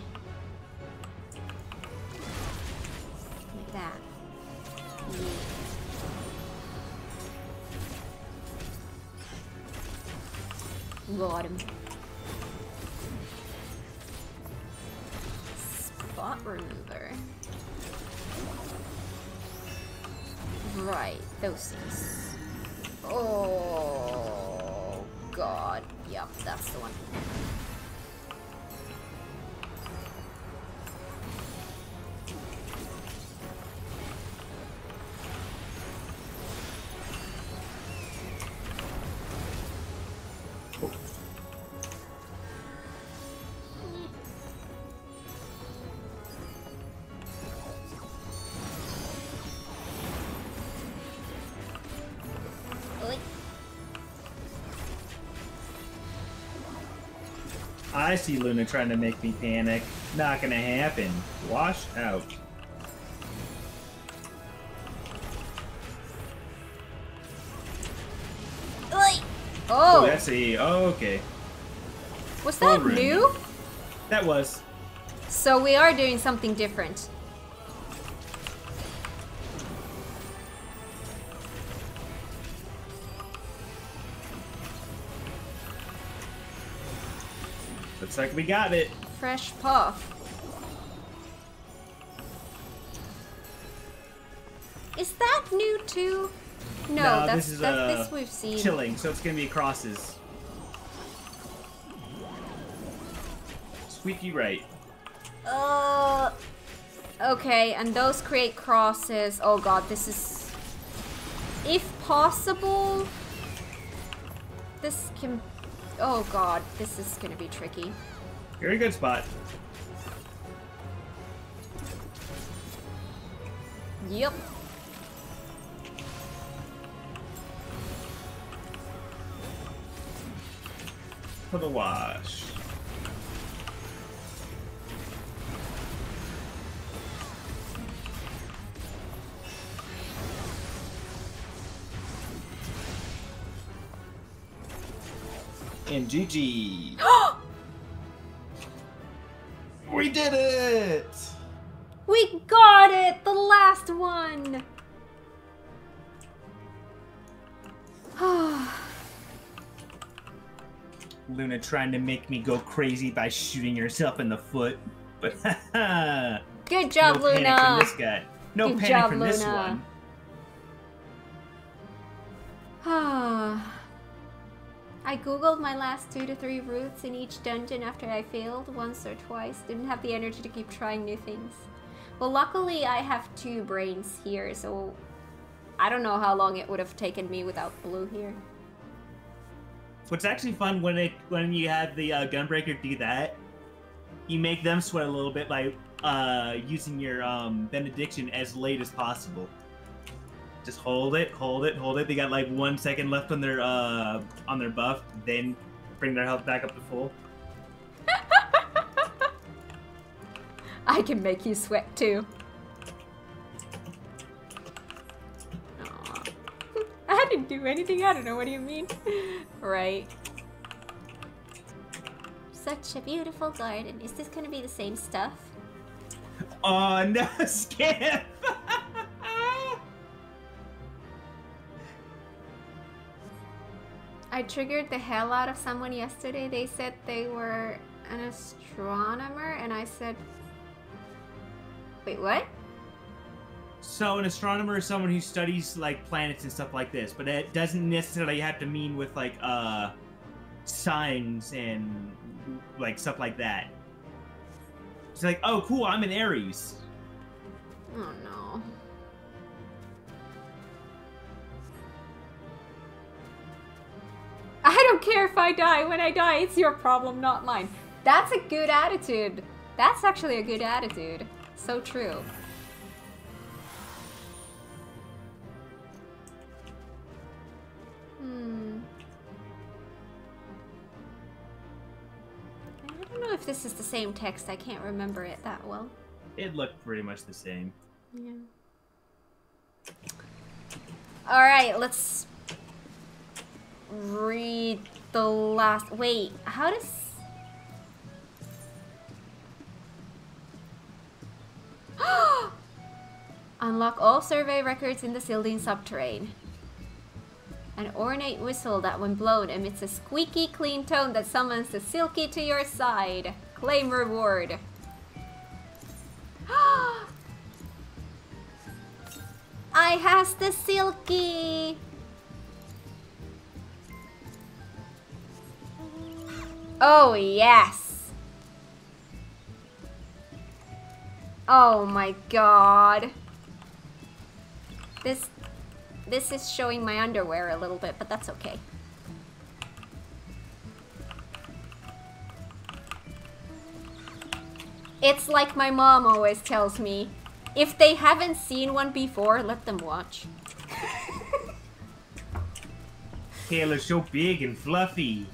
Like that. Yeah. Got him. Spot remover. Right, those things. Oh god. Yep, that's the one. I see Luna trying to make me panic. Not gonna happen. Wash out. Oh! Oh, that's a... Oh, okay. Was that Room. new? That was. So we are doing something different. Looks like we got it. Fresh puff. Is that new too? No, that's this we've seen. Chilling, so it's gonna be crosses. Squeaky right. Okay, and those create crosses. Oh god, this is... If possible... This can... Oh god, this is gonna be tricky. You're in a good spot. Yep. For the wash. And GG. We did it! We got it! The last one! Luna trying to make me go crazy by shooting herself in the foot. But good job, no Luna! Panic from this guy. No good panic job, from Luna. this one. I googled my last 2 to 3 routes in each dungeon after I failed once or twice. Didn't have the energy to keep trying new things. Well, luckily I have 2 brains here, so I don't know how long it would have taken me without Blue here. What's actually fun when you have the Gunbreaker do that, you make them sweat a little bit by using your benediction as late as possible. Just hold it, hold it, hold it. They got like 1 second left on their buff, then bring their health back up to full. I can make you sweat too. Aw. I didn't do anything. I don't know. What do you mean? Right. Such a beautiful garden. Is this gonna be the same stuff? Oh no, Skip! I triggered the hell out of someone yesterday. They said they were an astronomer, and I said, wait, what? So an astronomer is someone who studies like planets and stuff like this, but it doesn't necessarily have to mean with like signs and like stuff like that. It's like, oh cool, I'm an Aries. Oh no. I don't care if I die. When I die, it's your problem, not mine. That's a good attitude. That's actually a good attitude. So true. I don't know if this is the same text. I can't remember it that well. It looked pretty much the same. Yeah. Alright, let's read the last... Wait, how does... Unlock all survey records in the Sildine subterrane. An ornate whistle that when blown emits a squeaky clean tone that summons the Silky to your side. Claim reward. I has the Silky! Oh, yes! Oh my god. This is showing my underwear a little bit, but that's okay. It's like my mom always tells me, if they haven't seen one before, let them watch. Taylor's so big and fluffy,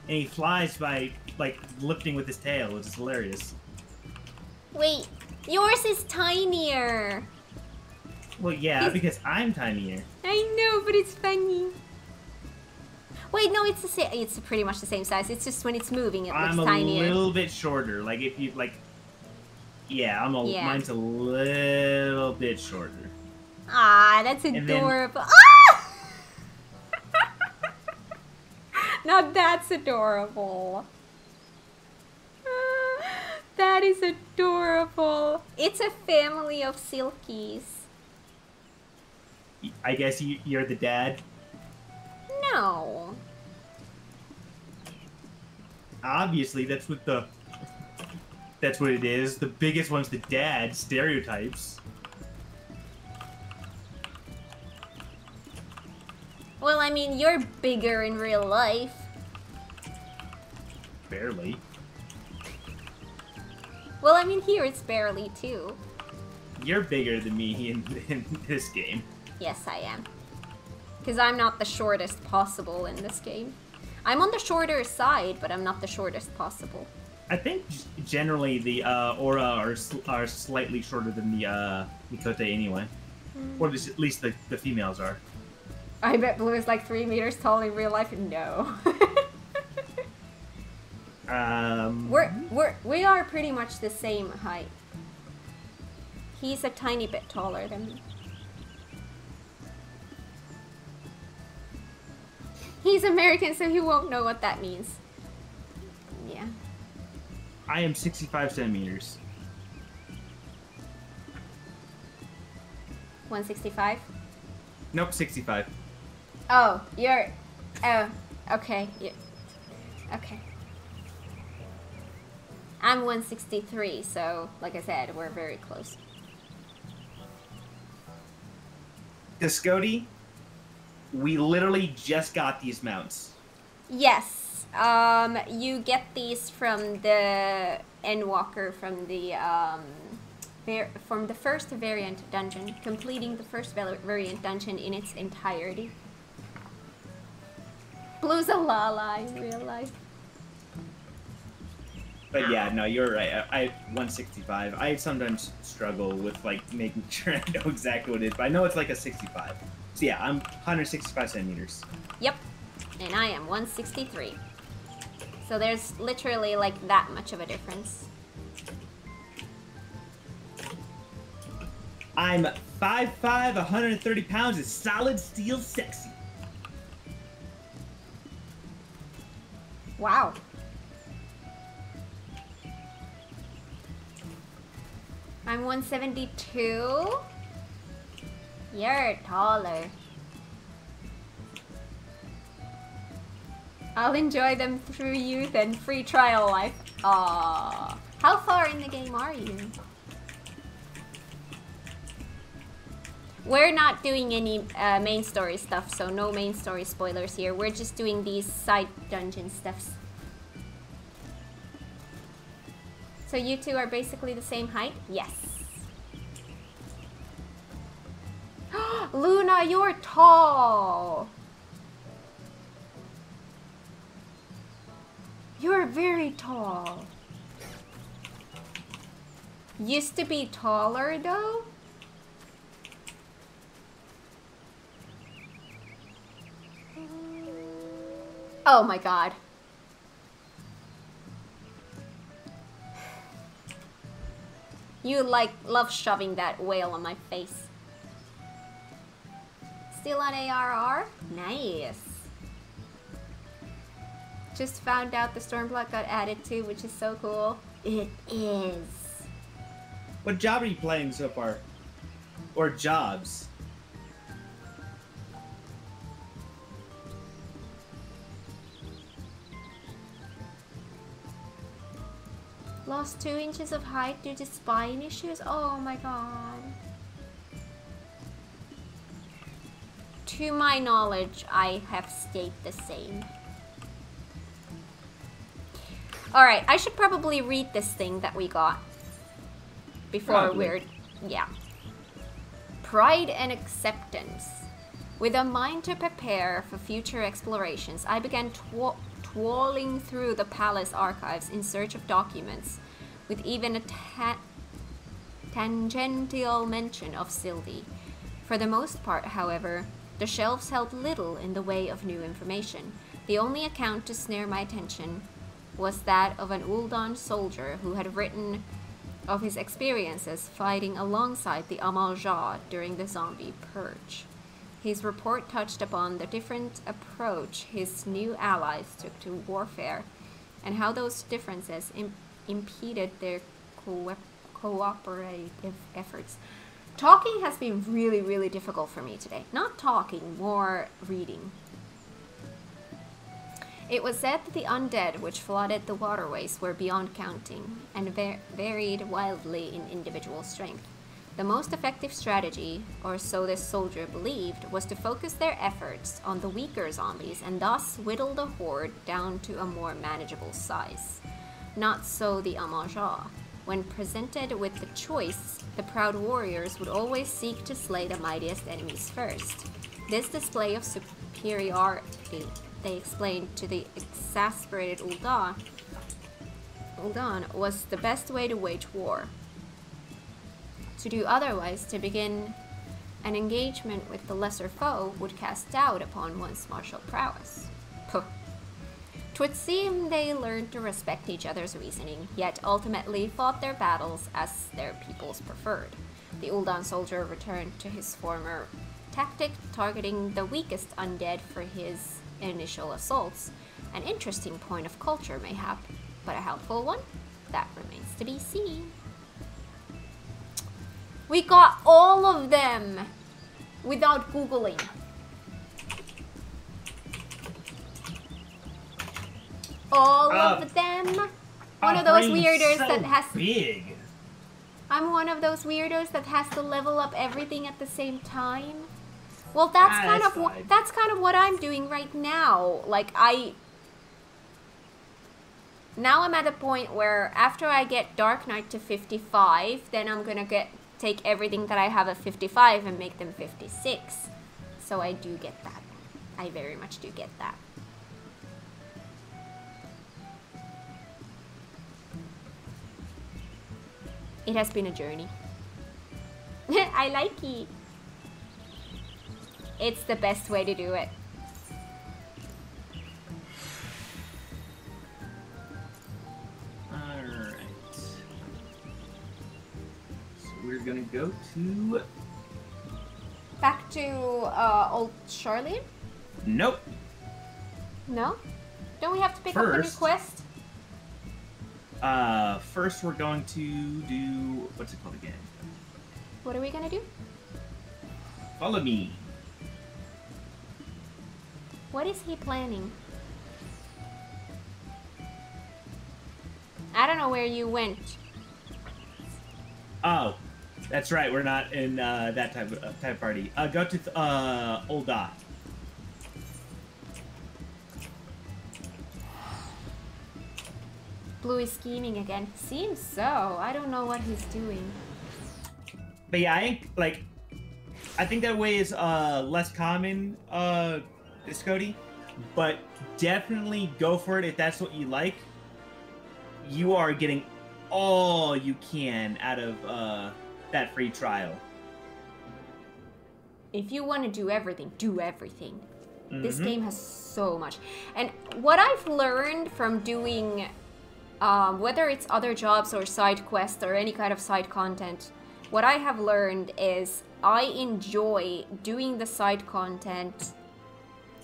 and he flies by, like, lifting with his tail, which is hilarious. Wait, yours is tinier. Well, yeah, because I'm tinier. I know, but it's funny. Wait, no, it's the same. It's pretty much the same size. It's just when it's moving, it looks tinier. I'm a little bit shorter. Like if you like, yeah, mine's a little bit shorter. Ah, that's adorable. Ah! Now that's adorable. That is adorable. It's a family of silkies. I guess you're the dad? No. Obviously, that's what it is. The biggest one's the dad, stereotypes. Well, I mean, you're bigger in real life. Barely. Well, I mean, here it's barely, too. You're bigger than me in this game. Yes, I am. Because I'm not the shortest possible in this game. I'm on the shorter side, but I'm not the shortest possible. I think generally the Aura are slightly shorter than the Mikote anyway. Or at least the females are. I bet Blue is like 3 meters tall in real life. No. We are pretty much the same height. He's a tiny bit taller than me. He's American, so he won't know what that means. Yeah. I am 65 centimeters. 165? Nope, 65. Oh, you're... Oh, okay. Yeah. Okay. I'm 163, so, like I said, we're very close. Scody, we literally just got these mounts. Yes. You get these from the Endwalker from the first variant dungeon, completing the first variant dungeon in its entirety. Blue's a Lala in real life. But yeah, no, you're right. I 165. I sometimes struggle with like making sure I know exactly what it is, but I know it's like a 65. So yeah, I'm 165 centimeters. Yep, and I am 163. So there's literally like that much of a difference. I'm 5'5", 130 pounds, is solid steel sexy. Wow. I'm 172. You're taller. I'll enjoy them through youth and free trial life. Aww. How far in the game are you? We're not doing any main story stuff, so no main story spoilers here. We're just doing these side dungeon stuffs. So you two are basically the same height? Yes. Luna, you're tall! You're very tall. Used to be taller though? Oh my god. You like love shoving that whale on my face. Still on ARR? Nice. Just found out the Stormblood got added too, which is so cool. It is. What job are you playing so far? Or jobs? Lost 2 inches of height due to spine issues? Oh my god. To my knowledge, I have stayed the same. Alright, I should probably read this thing that we got. Before we're... Yeah. Pride and acceptance. With a mind to prepare for future explorations, I began trawling through the palace archives in search of documents, with even a tangential mention of Sylvie. For the most part, however, the shelves held little in the way of new information. The only account to snare my attention was that of an Uldan soldier who had written of his experiences fighting alongside the Amal-Jah during the zombie purge. His report touched upon the different approach his new allies took to warfare, and how those differences impeded their cooperative efforts. Talking has been really, really difficult for me today. Not talking, more reading. It was said that the undead which flooded the waterways were beyond counting and varied wildly in individual strength. The most effective strategy, or so this soldier believed, was to focus their efforts on the weaker zombies and thus whittle the horde down to a more manageable size. Not so the Amaja. When presented with the choice, the proud warriors would always seek to slay the mightiest enemies first. This display of superiority, they explained to the exasperated Ul'dah, was the best way to wage war. To do otherwise, to begin an engagement with the lesser foe, would cast doubt upon one's martial prowess. Puh. 'Twould seem they learned to respect each other's reasoning, yet ultimately fought their battles as their peoples preferred. The Ul'dah soldier returned to his former tactic, targeting the weakest undead for his initial assaults. An interesting point of culture, mayhap, but a helpful one? That remains to be seen. We got all of them without Googling. All of them. One of those weirdos that has big. I'm one of those weirdos that has to level up everything at the same time. Well, that's kind of what I'm doing right now. Like now I'm at a point where after I get Dark Knight to 55, then I'm gonna take everything that I have at 55 and make them 56. So I do get that. I very much do get that. It has been a journey. I like it. It's the best way to do it. Alright. So we're gonna go to... Back to old Charlie? Nope. No? Don't we have to pick up a new quest? First we're going to do... What's it called again? What are we gonna do? Follow me. What is he planning? I don't know where you went. Oh, that's right. We're not in that type of party. Go to Ul'dah. Blue is scheming again. Seems so. I don't know what he's doing. But yeah, I think that way is less common, Cody. But definitely go for it if that's what you like. You are getting all you can out of that free trial. If you want to do everything, do everything. Mm-hmm. This game has so much. And what I've learned from doing, whether it's other jobs or side quests or any kind of side content, what I have learned is I enjoy doing the side content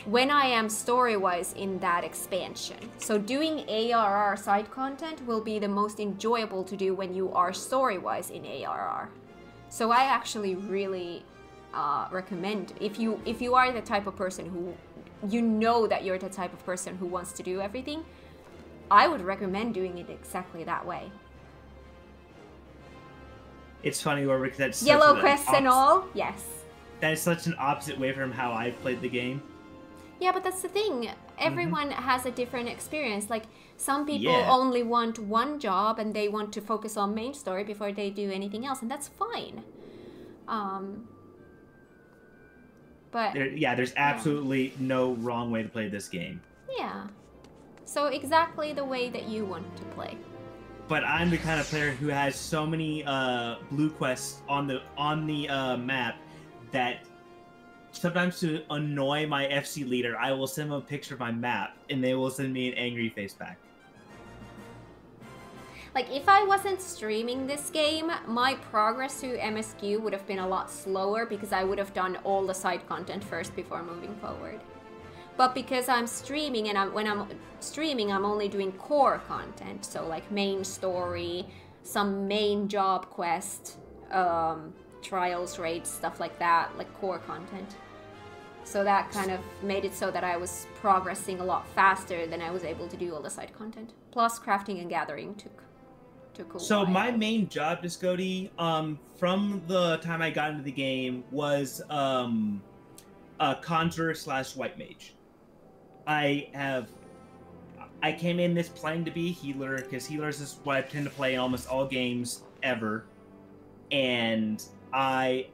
when I am story-wise in that expansion. So doing ARR side content will be the most enjoyable to do when you are story-wise in ARR. So I actually really recommend, if you are the type of person who, you know that you're the type of person who wants to do everything, I would recommend doing it exactly that way. It's funny, Warwick, that's yellow crests and all? Yes. That is such an opposite way from how I've played the game. Yeah, but that's the thing. Everyone has a different experience. Like, some people only want one job and they want to focus on main story before they do anything else, and that's fine. But there's absolutely no wrong way to play this game. Yeah. So exactly the way that you want to play. But I'm the kind of player who has so many blue quests on the map that sometimes to annoy my FC leader, I will send them a picture of my map, and they will send me an angry face back. Like, if I wasn't streaming this game, my progress to MSQ would have been a lot slower because I would have done all the side content first before moving forward. But because I'm streaming, and when I'm streaming, I'm only doing core content, so like main story, some main job quest, trials, raids, stuff like that, like core content. So that kind of made it so that I was progressing a lot faster than I was able to do all the side content. Plus, crafting and gathering took a while. So my main job, Discody, from the time I got into the game was a conjurer / white mage. I came in this playing to be a healer, because healers is what I tend to play in almost all games ever, and I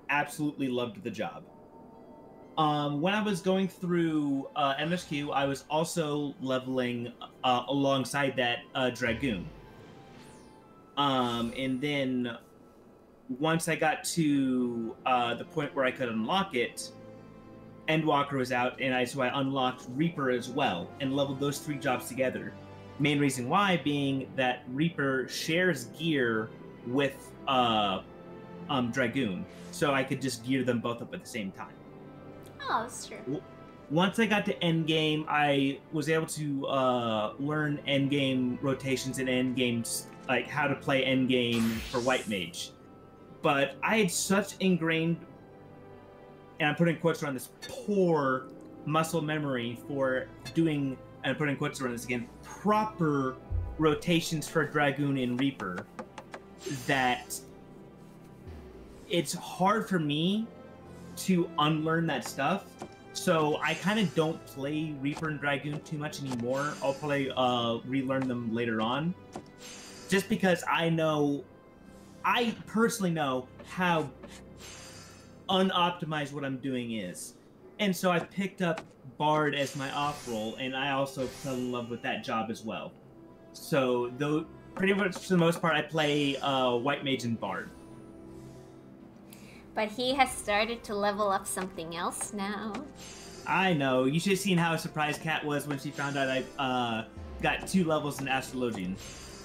absolutely loved the job. When I was going through MSQ, I was also leveling alongside that Dragoon. And then once I got to the point where I could unlock it, Endwalker was out, and so I unlocked Reaper as well, and leveled those 3 jobs together. Main reason why being that Reaper shares gear with Dragoon, so I could just gear them both up at the same time. Oh, that's true. Once I got to endgame, I was able to learn endgame rotations and endgames, like how to play endgame for White Mage. But I had such ingrained, and I'm putting quotes around this, poor muscle memory for doing, and I'm putting quotes around this again, proper rotations for Dragoon and Reaper, that it's hard for me to unlearn that stuff. So I kind of don't play Reaper and Dragoon too much anymore. I'll probably relearn them later on, just because I personally know how unoptimized what I'm doing is. And so I picked up Bard as my off role, and I also fell in love with that job as well. So though, pretty much for the most part, I play White Mage and Bard. But he has started to level up something else now. I know. You should have seen how surprised Kat was when she found out I got 2 levels in Astrologian.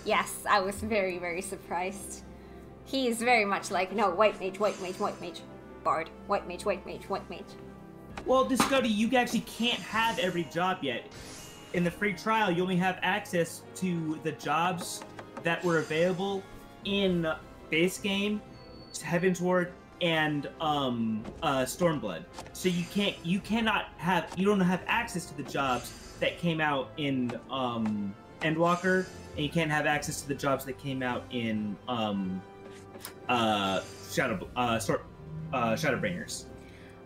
Yes, I was very, very surprised. He is very much like, no, White Mage, White Mage, White Mage, Bard, White Mage, White Mage, White Mage. Well, Discody, you actually can't have every job yet. In the free trial, you only have access to the jobs that were available in base game, Heaven's Ward, and Stormblood. So you don't have access to the jobs that came out in Endwalker, and you can't have access to the jobs that came out in Shadowbringers.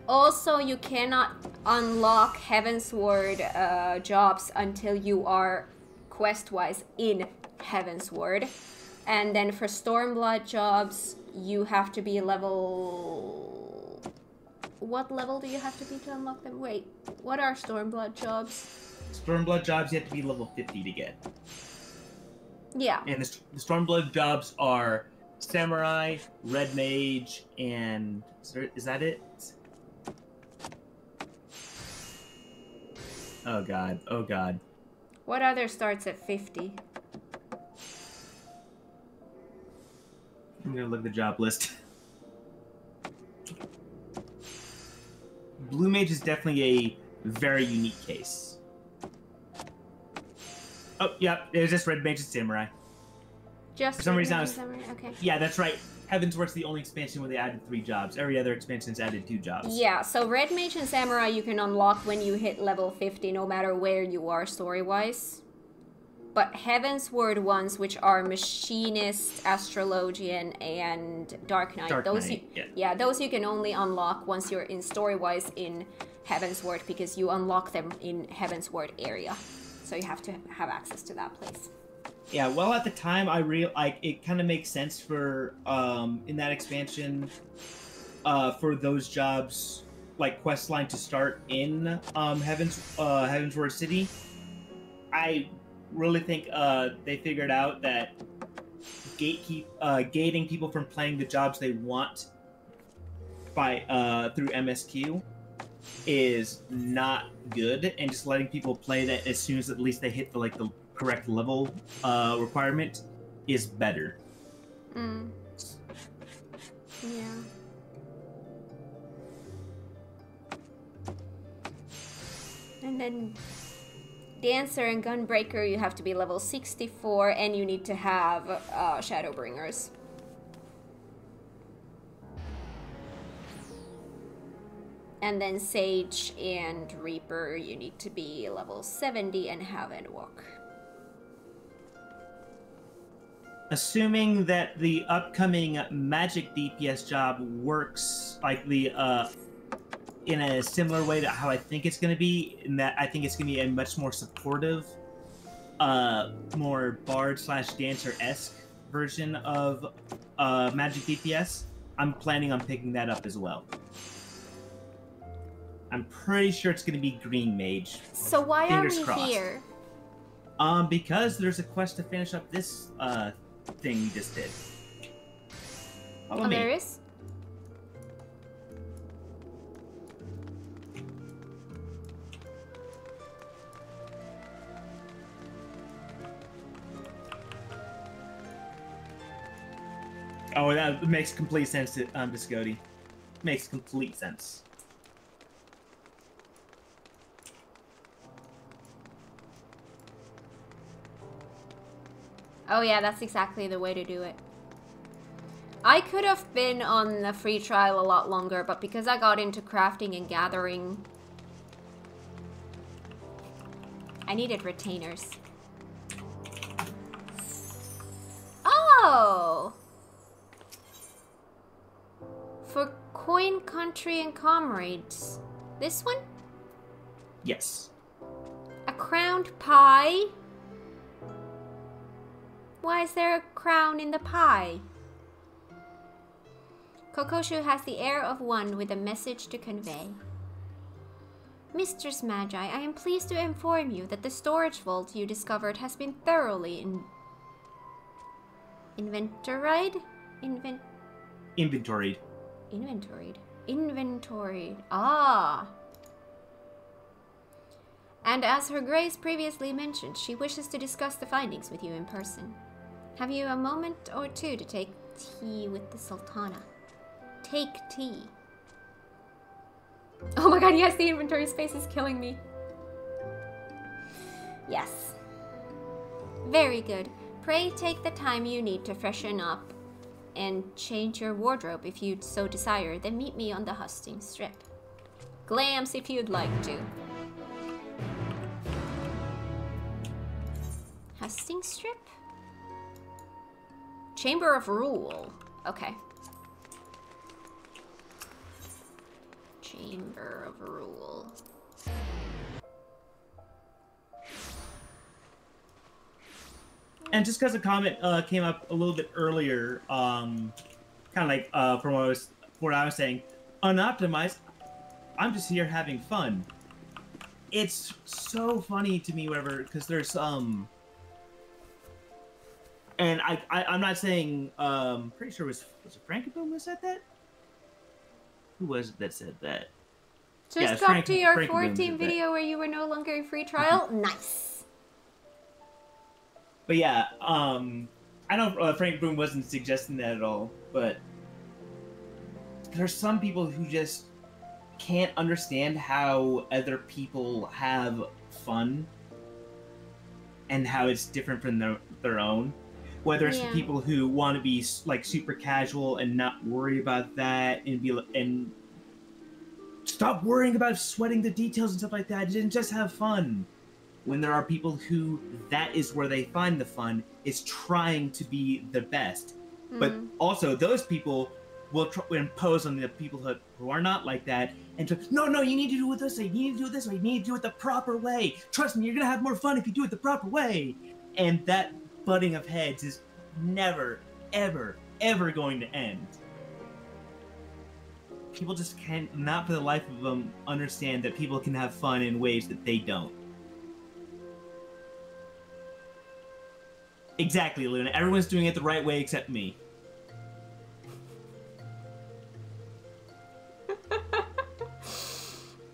Also, you cannot unlock Heavensward jobs until you are quest-wise in Heavensward. And then for Stormblood jobs, you have to be level... What level do you have to be to unlock them? Wait, what are Stormblood jobs? Stormblood jobs you have to be level 50 to get. Yeah. And the Stormblood jobs are Samurai, Red Mage, and... Is that it? Oh god, oh god. What other starts at 50? I'm gonna look at the job list. Blue Mage is definitely a very unique case. Oh, yeah, there's just Red Mage and Samurai. Just for some reason Samurai? Okay. Yeah, that's right. Heavensward's the only expansion where they added 3 jobs. Every other expansion's added 2 jobs. Yeah, so Red Mage and Samurai you can unlock when you hit level 50, no matter where you are story-wise. But Heavensward ones, which are Machinist, Astrologian, and Dark Knight, those you can only unlock once you're in story-wise in Heavensward, because you unlock them in Heavensward area. So you have to have access to that place. Yeah, well, at the time, it kind of makes sense for in that expansion for those jobs, like questline, to start in Heavensward City. I really think they figured out that gating people from playing the jobs they want by through MSQ is not good, and just letting people play that as soon as at least they hit the correct level requirement is better. Yeah. And then Dancer and Gunbreaker, you have to be level 64, and you need to have Shadowbringers. And then Sage and Reaper, you need to be level 70 and have Endwalk. Assuming that the upcoming magic DPS job works like the in a similar way to how I think it's going to be, in that I think it's going to be a much more supportive, more bard/dancer-esque version of magic DPS, I'm planning on picking that up as well. I'm pretty sure it's going to be Green Mage. So why Fingers are we crossed. here? Because there's a quest to finish up this thing we just did. Follow me. There is? Oh, that makes complete sense to Scody. Makes complete sense. Oh yeah, that's exactly the way to do it. I could have been on the free trial a lot longer, but because I got into crafting and gathering, I needed retainers. Oh! For Coin, Country, and Comrades. This one? Yes. A crowned pie? Why is there a crown in the pie? Kokoshu has the air of one with a message to convey. Mistress Magi, I am pleased to inform you that the storage vault you discovered has been thoroughly inventoried. Ah. And as Her Grace previously mentioned, she wishes to discuss the findings with you in person. Have you a moment or two to take tea with the Sultana? Take tea. Oh my god, yes, the inventory space is killing me. Yes. Very good. Pray take the time you need to freshen up and change your wardrobe if you so desire, then meet me on the hustings strip. Glams if you'd like to. Hustings strip? Chamber of Rule. Okay. Chamber of Rule. And just because a comment came up a little bit earlier, kind of like from what I was saying, unoptimized, I'm just here having fun. It's so funny to me, whatever, because there's and I'm not saying pretty sure was it Frankie Boom who said that? Who was it that said that? Just go to your 14 video where you were no longer in free trial. Nice. But yeah, I know Frank Boom wasn't suggesting that at all, but there's some people who just can't understand how other people have fun and how it's different from their own. Whether it's the people who want to be like super casual and not worry about that and stop worrying about sweating the details and stuff like that, and just have fun. When there are people who that is where they find the fun, is trying to be the best. Mm-hmm. But also those people will impose on the people who are not like that and to, no, you need to do it this way, you need to do it this way, you need to do it the proper way. Trust me, you're gonna have more fun if you do it the proper way. And that butting of heads is never, ever, ever going to end. People just can't, not for the life of them, understand that people can have fun in ways that they don't. Exactly, Luna. Everyone's doing it the right way except me.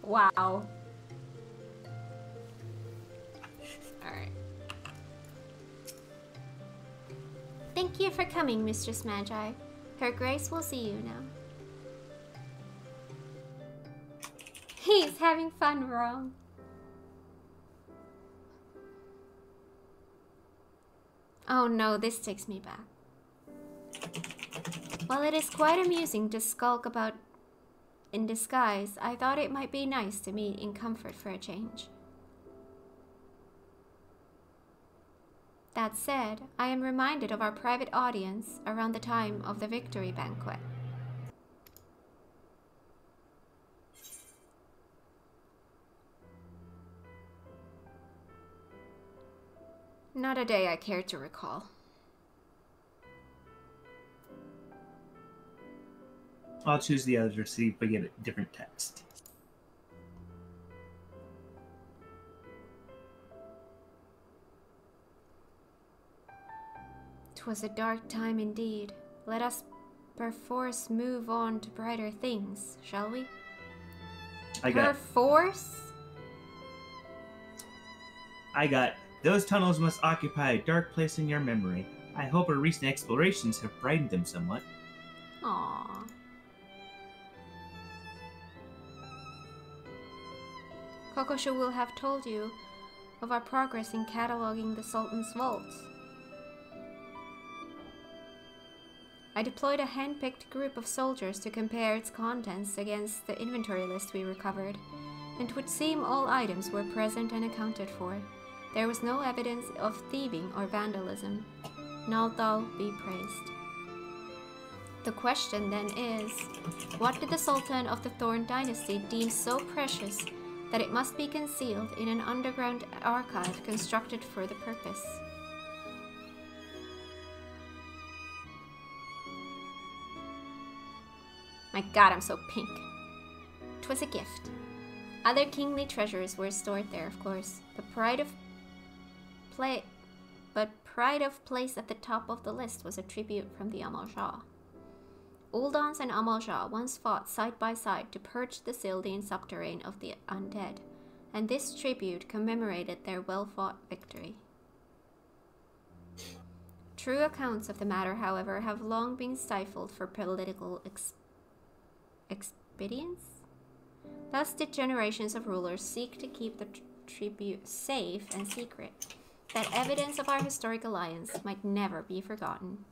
Wow. Alright. Thank you for coming, Mistress Magi. Her Grace will see you now. He's having fun, wrong. Oh no, this takes me back. While it is quite amusing to skulk about in disguise, I thought it might be nice to meet in comfort for a change. That said, I am reminded of our private audience around the time of the victory banquet. Not a day I care to recall. I'll choose the other to see if I get a different text. 'Twas a dark time indeed. Let us perforce move on to brighter things, shall we? Perforce? I got, those tunnels must occupy a dark place in your memory. I hope our recent explorations have brightened them somewhat. Aww. Kokosho will have told you of our progress in cataloging the Sultan's vaults. I deployed a hand-picked group of soldiers to compare its contents against the inventory list we recovered, and it would seem all items were present and accounted for. There was no evidence of thieving or vandalism. Naldal be praised. The question then is, what did the Sultan of the Thorn Dynasty deem so precious that it must be concealed in an underground archive constructed for the purpose? My god, I'm so pink. 'Twas a gift. Other kingly treasures were stored there, of course. Pride of place at the top of the list was a tribute from the Amal Shah. Uldans and Amal Shah once fought side by side to purge the Sildian subterrane of the undead, and this tribute commemorated their well-fought victory. True accounts of the matter, however, have long been stifled for political expedience. Thus did generations of rulers seek to keep the tribute safe and secret, that evidence of our historic alliance might never be forgotten.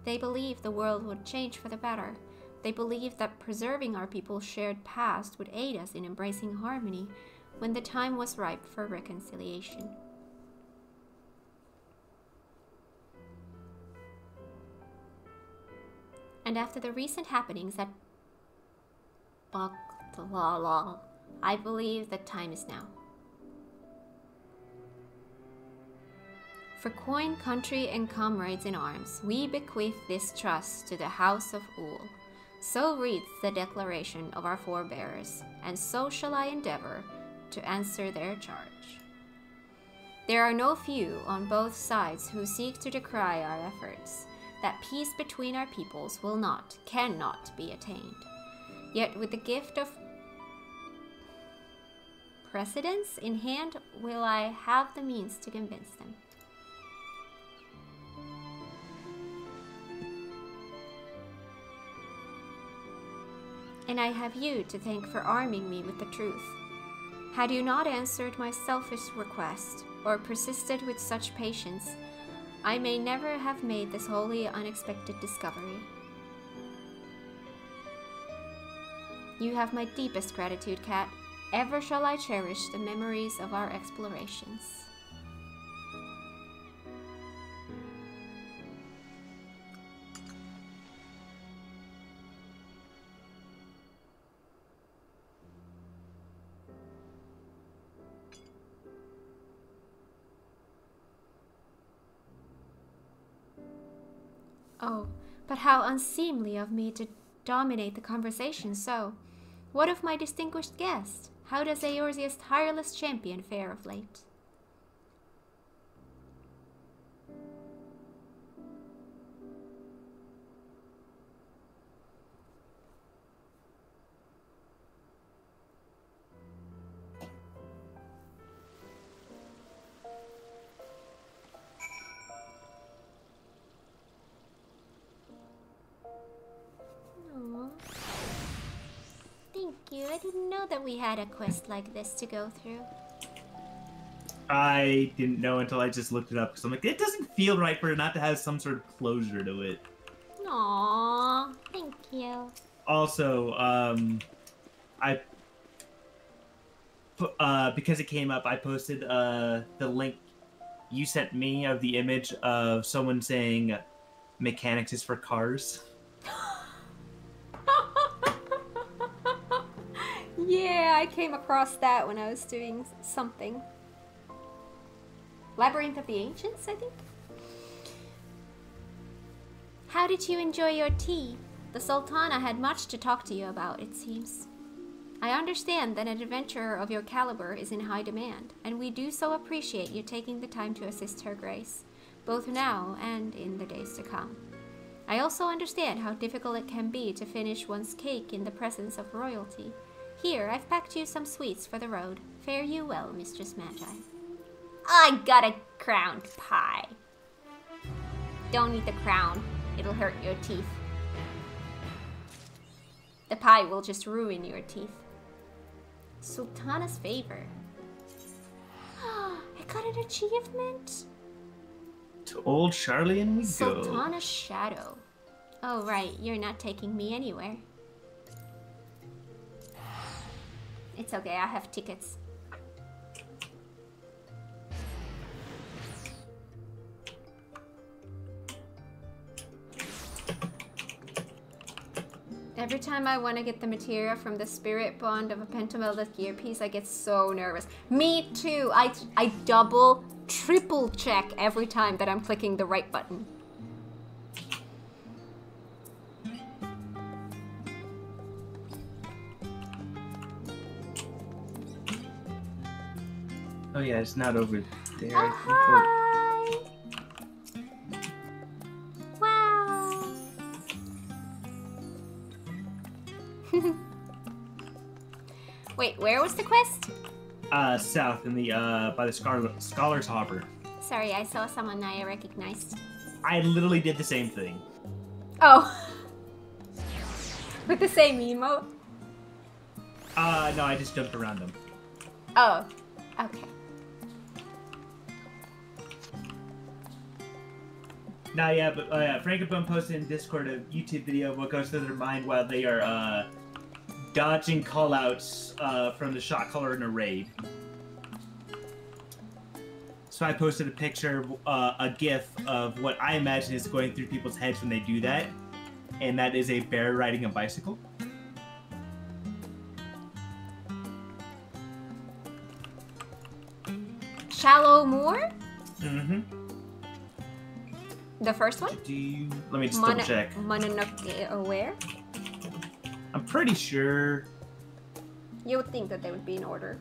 They believed the world would change for the better. They believed that preserving our people's shared past would aid us in embracing harmony when the time was ripe for reconciliation. And after the recent happenings at Baktalala, I believe that time is now. For coin, country, and comrades in arms, we bequeath this trust to the House of Ul. So reads the declaration of our forebears, and so shall I endeavor to answer their charge. There are no few on both sides who seek to decry our efforts. That peace between our peoples will not, cannot be attained. Yet with the gift of precedence in hand, will I have the means to convince them. And I have you to thank for arming me with the truth. Had you not answered my selfish request, or persisted with such patience, I may never have made this wholly unexpected discovery. You have my deepest gratitude, Kat. Ever shall I cherish the memories of our explorations. Oh, but how unseemly of me to dominate the conversation so. What of my distinguished guest? How does Eorzea's tireless champion fare of late? Thank you. I didn't know that we had a quest like this to go through. I didn't know until I just looked it up because I'm like, it doesn't feel right for it not to have some sort of closure to it. Aww, thank you. Also, because it came up, I posted the link you sent me of the image of someone saying mechanics is for cars. Yeah, I came across that when I was doing something. Labyrinth of the Ancients, I think? How did you enjoy your tea? The Sultana had much to talk to you about, it seems. I understand that an adventurer of your caliber is in high demand, and we do so appreciate you taking the time to assist Her Grace, both now and in the days to come. I also understand how difficult it can be to finish one's cake in the presence of royalty. Here, I've packed you some sweets for the road. Fare you well, Mistress Magi. I got a crowned pie. Don't eat the crown. It'll hurt your teeth. The pie will just ruin your teeth. Sultana's favor. I got an achievement. To old Charlie and we go. Sultana's shadow. Oh right, you're not taking me anywhere. It's okay, I have tickets. Every time I want to get the materia from the spirit bond of a pentamelded gear piece, I get so nervous. Me too! I double, triple check every time that I'm clicking the right button. Oh yeah, it's not over there. Hi! Wow! Wait, where was the quest? South in the by the Scholar's Hopper. Sorry, I saw someone I recognized. I literally did the same thing. Oh. With the same emote? No, I just jumped around them. Oh, okay. Nah, yeah, but Frankenbone posted in Discord a YouTube video of what goes through their mind while they are dodging callouts from the shot caller in a raid. So I posted a picture, a GIF of what I imagine is going through people's heads when they do that, and that is a bear riding a bicycle. Shallow Moor? Mm-hmm. The first one? Let me just double check. Mononoke Aware? I'm pretty sure. You would think that they would be in order.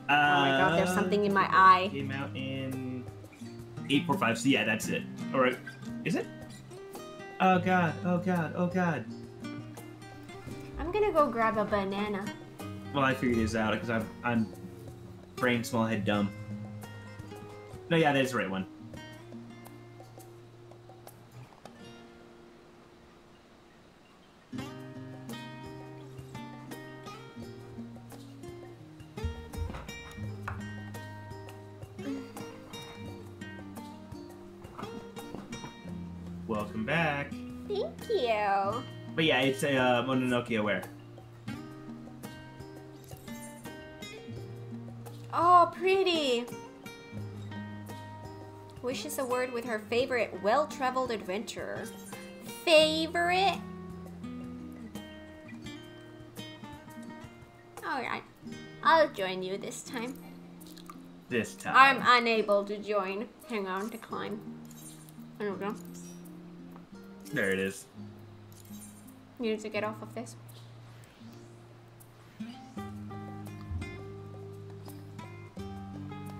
Oh my god, there's something in my eye. Came out in 845, so yeah, that's it. Or is it? Oh god, oh god, oh god. I'm gonna go grab a banana. Well, I figured this out because I'm brain small, head dumb. No, yeah, that is the right one. Welcome back. Thank you. But yeah, it's a Mononoke Aware. Oh, pretty. Wishes a word with her favorite well-traveled adventurer. Favorite? Alright. I'll join you this time. This time. I'm unable to join. Hang on, decline. I don't know. There it is. You need to get off of this.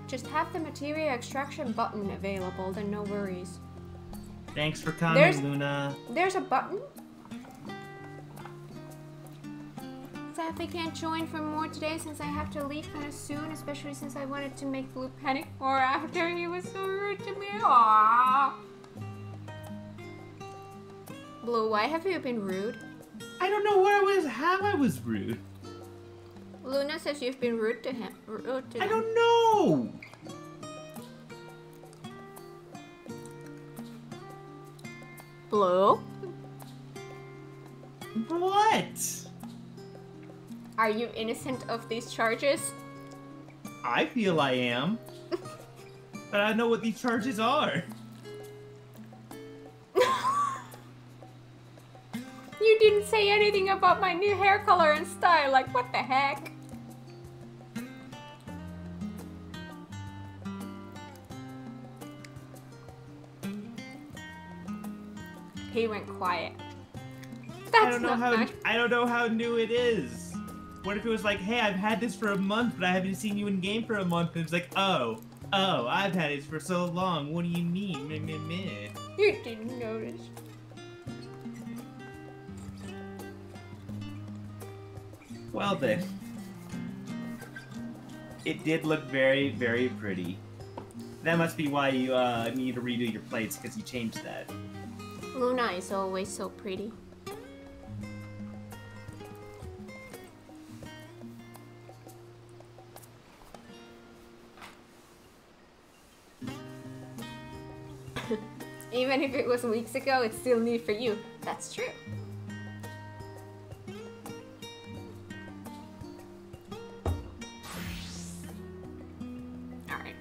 Just have the materia extraction button available, then no worries. Thanks for coming, Luna. There's a button? Sadly can't join for more today since I have to leave kind of soon, especially since I wanted to make Blue panic more after he was so rude to me. Aww. Blue, why have you been rude? I don't know where I was, how I was rude. Luna says you've been rude to him. Rude to I him. don't know. Blue? What? Are you innocent of these charges? I feel I am. But I don't know what these charges are. You didn't say anything about my new hair color and style, like what the heck? He went quiet. That's not nice. I don't know how new it is. What if it was like, hey, I've had this for a month, but I haven't seen you in game for a month, and it's like, oh, I've had it for so long. What do you mean? Meh, meh, meh. You didn't notice. Well then. It did look very, very pretty. That must be why you need to redo your plates, because you changed that. Luna is always so pretty. Even if it was weeks ago, it's still new for you. That's true. Alright.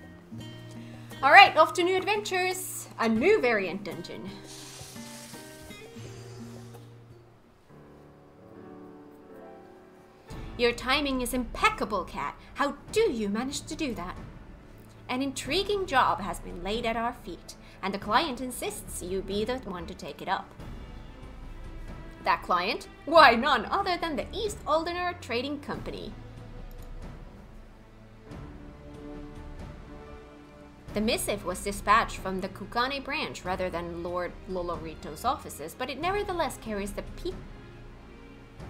Alright, off to new adventures. A new variant dungeon. Your timing is impeccable, Kat. How do you manage to do that? An intriguing job has been laid at our feet, and the client insists you be the one to take it up. That client? Why, none other than the East Aldener Trading Company. The missive was dispatched from the Kukane branch rather than Lord Lolorito's offices, but it nevertheless carries the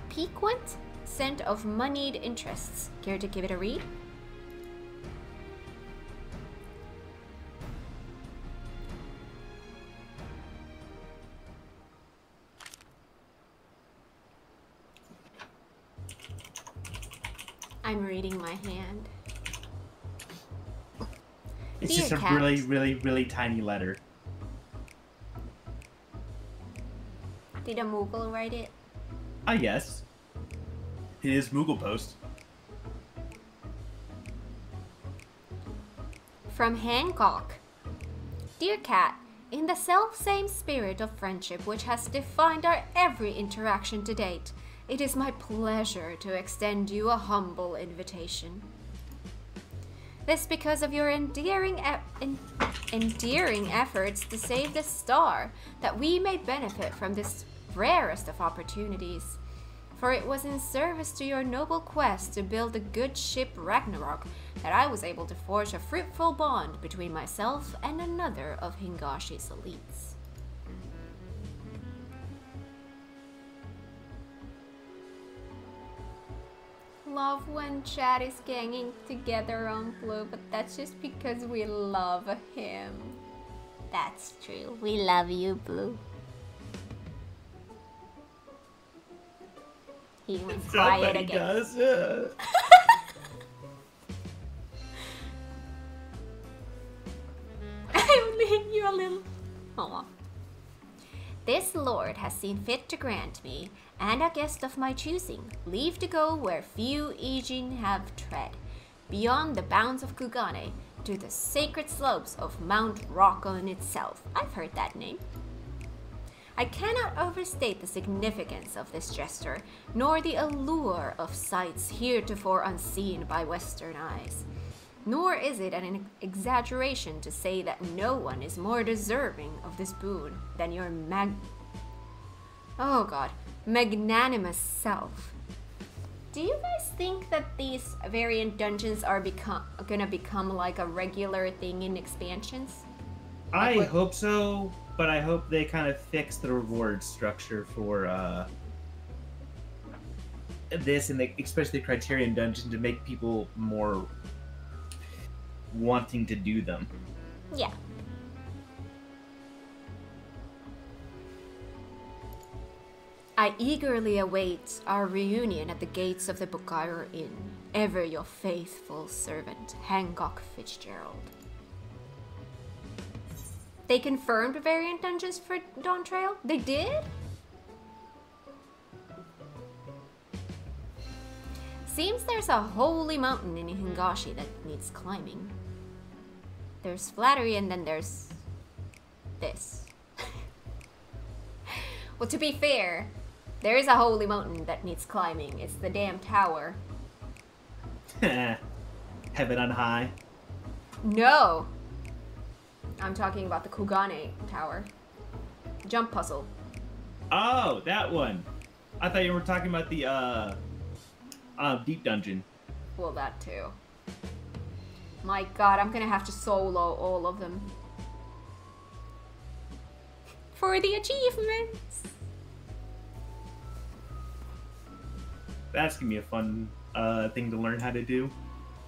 piquant scent of moneyed interests. Care to give it a read? I'm reading my hand. It's Dear just a Kat. really, really, really tiny letter. Did a Moogle write it? Ah, yes. It is Moogle Post. From Hancock. Dear Kat, in the self-same spirit of friendship which has defined our every interaction to date, it is my pleasure to extend you a humble invitation. This because of your endearing efforts to save the star, that we may benefit from this rarest of opportunities. For it was in service to your noble quest to build the good ship Ragnarok that I was able to forge a fruitful bond between myself and another of Hingashi's elites. Love when chat is ganging together on Blue, but that's just because we love him. That's true. We love you, Blue. He went quiet again. Does. I'm leaving you a little. Aw. This lord has seen fit to grant me, and a guest of my choosing, leave to go where few Ijin have tread, beyond the bounds of Kugane, to the sacred slopes of Mount Rockon itself. I've heard that name. I cannot overstate the significance of this gesture, nor the allure of sights heretofore unseen by Western eyes. Nor is it an exaggeration to say that no one is more deserving of this boon than your magnanimous self. Do you guys think that these variant dungeons are gonna become like a regular thing in expansions? I hope so, but I hope they kind of fix the reward structure for this, and especially the Criterion Dungeon, to make people more wanting to do them. Yeah. I eagerly await our reunion at the gates of the Bukairo Inn. Ever your faithful servant, Hancock Fitzgerald. They confirmed variant dungeons for Dawn Trail? They did? Seems there's a holy mountain in Hingashi that needs climbing. There's Flattery and then there's this. Well, to be fair, there is a holy mountain that needs climbing. It's the damn tower. Heaven on high. No! I'm talking about the Kugane Tower. Jump puzzle. Oh, that one. I thought you were talking about the deep dungeon. Well, that too. My god, I'm gonna have to solo all of them. For the achievements! That's gonna be a fun thing to learn how to do.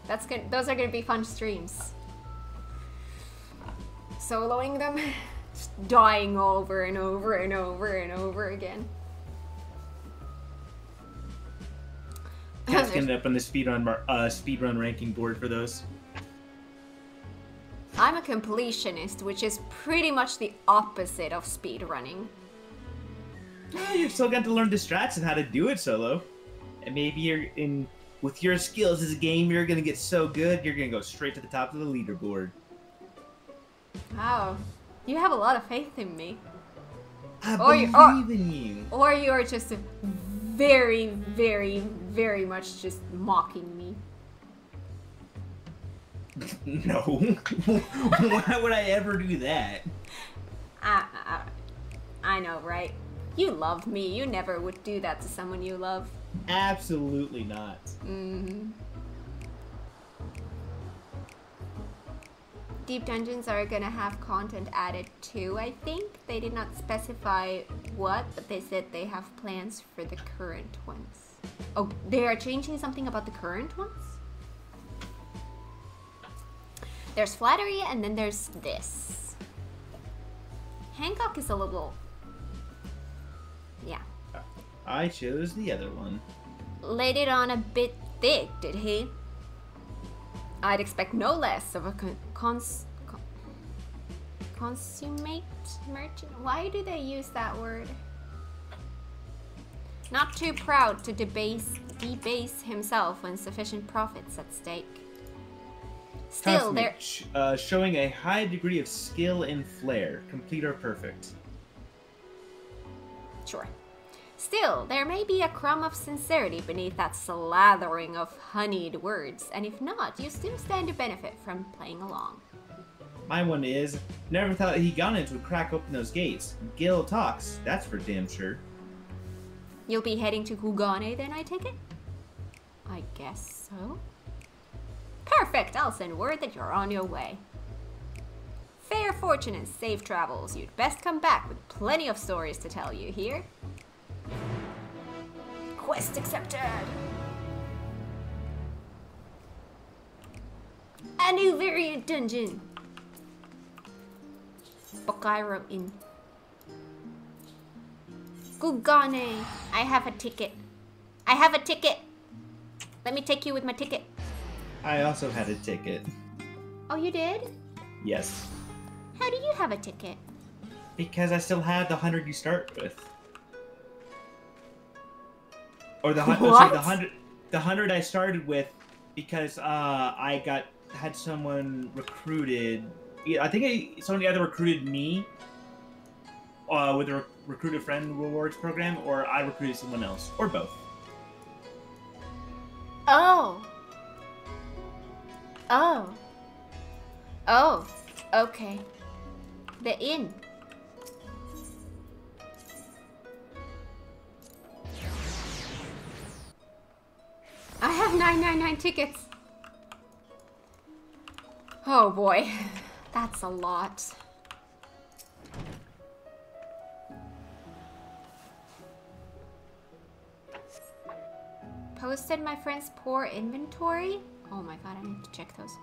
That's good. Those are gonna be fun streams. Soloing them, just dying over and over and over and over again. Cat's gonna end up on the speedrun ranking board for those. I'm a completionist, which is pretty much the opposite of speedrunning. Yeah, you've still got to learn the strats and how to do it solo. And maybe with your skills as a game, you're gonna get so good, you're gonna go straight to the top of the leaderboard. Wow, you have a lot of faith in me. I believe in you. Or you're just very, very, very much just mocking me. No. Why would I ever do that? I know, right? You love me. You never would do that to someone you love. Absolutely not. Mm-hmm. Deep dungeons are gonna have content added too, I think. They did not specify what, but they said they have plans for the current ones. Oh, they are changing something about the current ones? There's Flattery and then there's this. Hancock is a little... yeah. I chose the other one. Laid it on a bit thick, did he? I'd expect no less of a consummate merchant. Why do they use that word? Not too proud to debase himself when sufficient profits at stake. Still, they're showing a high degree of skill and flair, complete or perfect. Sure. Still, there may be a crumb of sincerity beneath that slathering of honeyed words, and if not, you still stand to benefit from playing along. My one is, never thought Higanins would crack open those gates. Gil talks, that's for damn sure. You'll be heading to Kugane then, I take it? I guess so. Perfect, I'll send word that you're on your way. Fair fortune and safe travels. You'd best come back with plenty of stories to tell you here. Quest accepted! A new variant dungeon! Bakairo Inn. Kugane! I have a ticket. I have a ticket! Let me take you with my ticket. I also had a ticket. Oh, you did? Yes. How do you have a ticket? Because I still had the 100 you start with. Or the what? Sorry, the 100 I started with because I had someone recruited. I think somebody either recruited me with a recruited friend rewards program, or I recruited someone else, or both. Oh. Oh. Oh. Okay. The inn. I have 999 tickets. Oh boy. That's a lot. Posted my friend's poor inventory? Oh my god, I need to check those.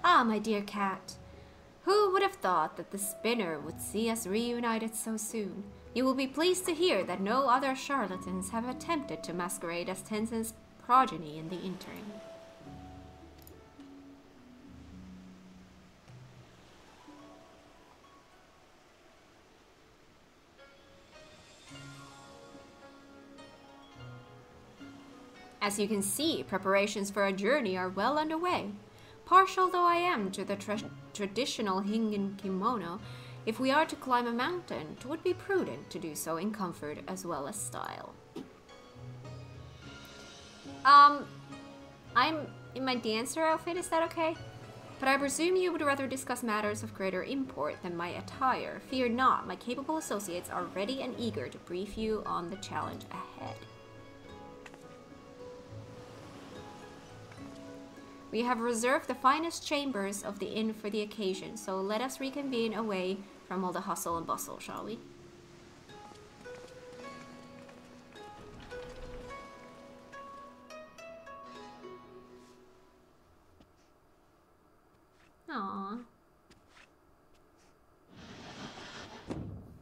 Ah, my dear cat. Who would have thought that the spinner would see us reunited so soon? You will be pleased to hear that no other charlatans have attempted to masquerade as Tenzin's progeny in the interim. As you can see, preparations for a journey are well underway. Partial though I am to the traditional Hingen kimono, if we are to climb a mountain, it would be prudent to do so in comfort as well as style. I'm in my dancer outfit, is that okay? But I presume you would rather discuss matters of greater import than my attire. Fear not, my capable associates are ready and eager to brief you on the challenge ahead. We have reserved the finest chambers of the inn for the occasion, so let us reconvene away from all the hustle and bustle, shall we? Aww.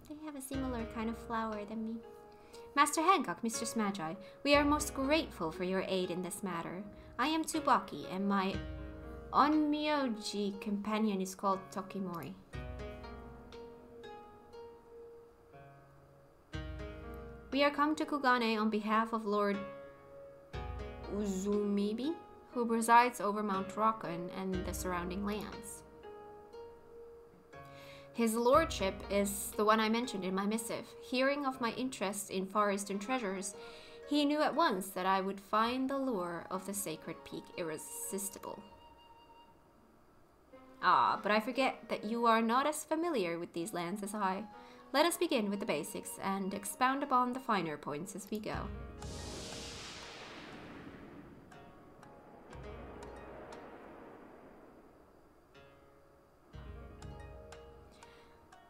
They have a similar kind of flower than me. Master Hancock, Mistress Magi, we are most grateful for your aid in this matter. I am Tsubaki, and my onmyoji companion is called Tokimori. We are come to Kugane on behalf of Lord Uzumibi, who presides over Mount Rokan and the surrounding lands. His lordship is the one I mentioned in my missive. Hearing of my interest in Far Eastern treasures, he knew at once that I would find the lure of the sacred peak irresistible. Ah, but I forget that you are not as familiar with these lands as I. Let us begin with the basics and expound upon the finer points as we go.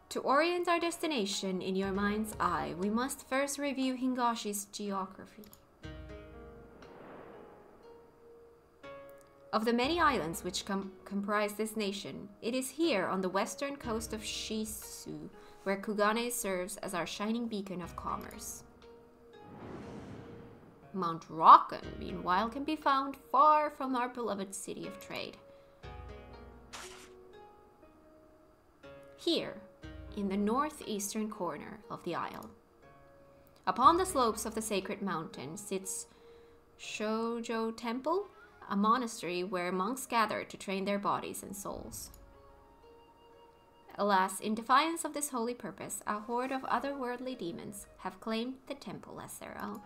To orient our destination in your mind's eye, we must first review Hingashi's geography. Of the many islands which comprise this nation, it is here on the western coast of Shisu where Kugane serves as our shining beacon of commerce. Mount Rokan, meanwhile, can be found far from our beloved city of trade. Here, in the northeastern corner of the isle, upon the slopes of the sacred mountain, sits Shoujo Temple, a monastery where monks gather to train their bodies and souls. Alas, in defiance of this holy purpose, a horde of otherworldly demons have claimed the temple as their own.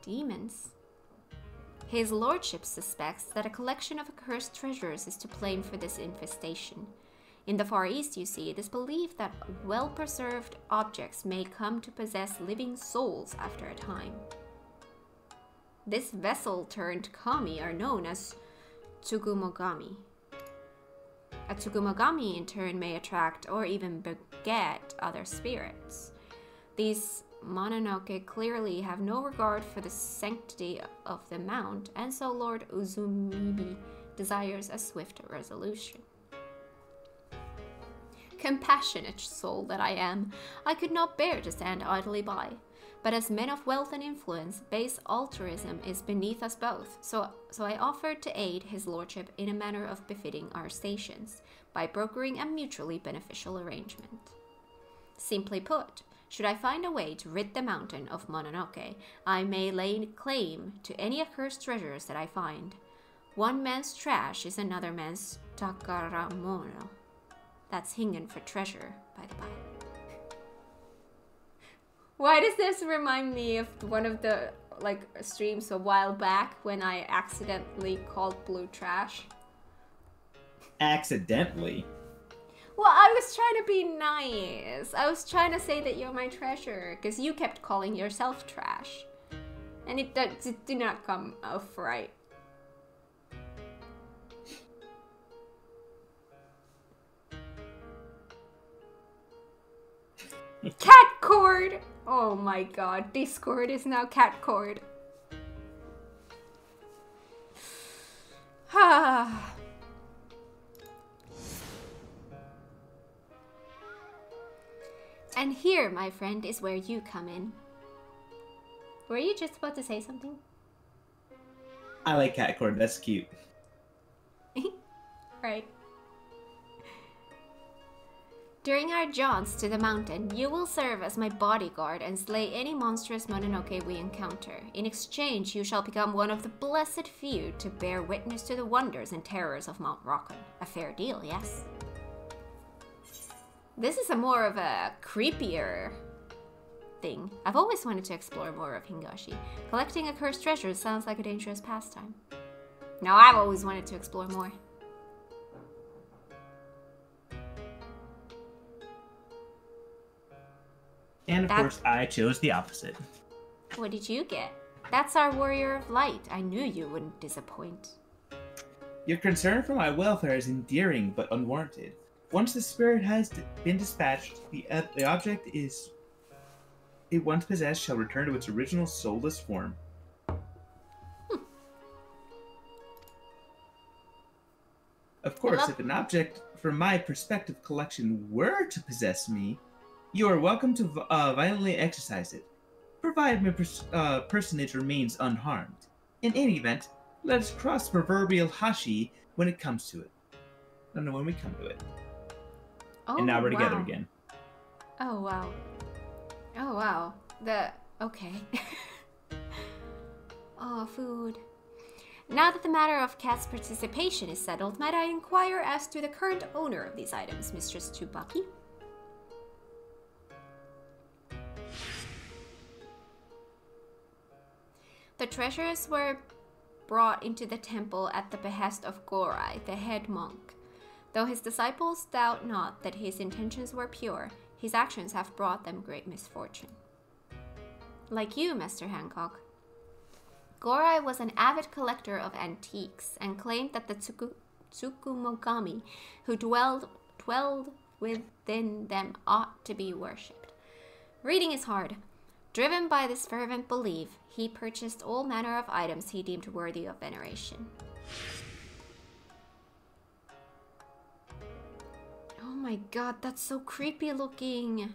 Demons? His lordship suspects that a collection of accursed treasures is to blame for this infestation. In the Far East, you see, it is believed that well-preserved objects may come to possess living souls after a time. This vessel-turned-kami are known as Tsugumogami. A Tsugumogami, in turn, may attract or even beget other spirits. These Mononoke clearly have no regard for the sanctity of the mount, and so Lord Uzumibi desires a swift resolution. Compassionate soul that I am, I could not bear to stand idly by. But as men of wealth and influence, base altruism is beneath us both, so I offered to aid his lordship in a manner of befitting our stations, by brokering a mutually beneficial arrangement. Simply put, should I find a way to rid the mountain of Mononoke, I may lay claim to any accursed treasures that I find. One man's trash is another man's takaramono. That's Hingen for treasure, by the by. Why does this remind me of one of the streams a while back when I accidentally called blue trash? Accidentally? Well, I was trying to be nice. I was trying to say that you're my treasure, because you kept calling yourself trash. And it did not come off right. Cat cord! Oh my god, Discord is now cat cord. And here, my friend, is where you come in. Were you just about to say something? I like Catcord, that's cute. Right. During our jaunts to the mountain, you will serve as my bodyguard and slay any monstrous Mononoke we encounter. In exchange, you shall become one of the blessed few to bear witness to the wonders and terrors of Mount Rockon. A fair deal, yes? This is a more of a creepier thing. I've always wanted to explore more of Hingashi. Collecting a cursed treasure sounds like a dangerous pastime. No, I've always wanted to explore more. And of course, I chose the opposite. What did you get? That's our warrior of light. I knew you wouldn't disappoint. Your concern for my welfare is endearing but unwarranted. Once the spirit has been dispatched, the object it once possessed shall return to its original soulless form. Of course, if an object from my prospective collection were to possess me, you are welcome to violently exercise it, provided my personage remains unharmed. In any event, let us cross the proverbial Hashi when it comes to it. No, when we come to it. Oh, and now we're together again. Oh, wow. Oh, wow. Okay. Oh, food. Now that the matter of Kat's participation is settled, might I inquire as to the current owner of these items, Mistress Tsubaki? The treasures were brought into the temple at the behest of Gorai, the head monk. Though his disciples doubt not that his intentions were pure, his actions have brought them great misfortune. Like you, Master Hancock, Gorai was an avid collector of antiques and claimed that the Tsukumogami who dwelled within them ought to be worshipped. Reading is hard. Driven by this fervent belief, he purchased all manner of items he deemed worthy of veneration. Oh my god, that's so creepy looking.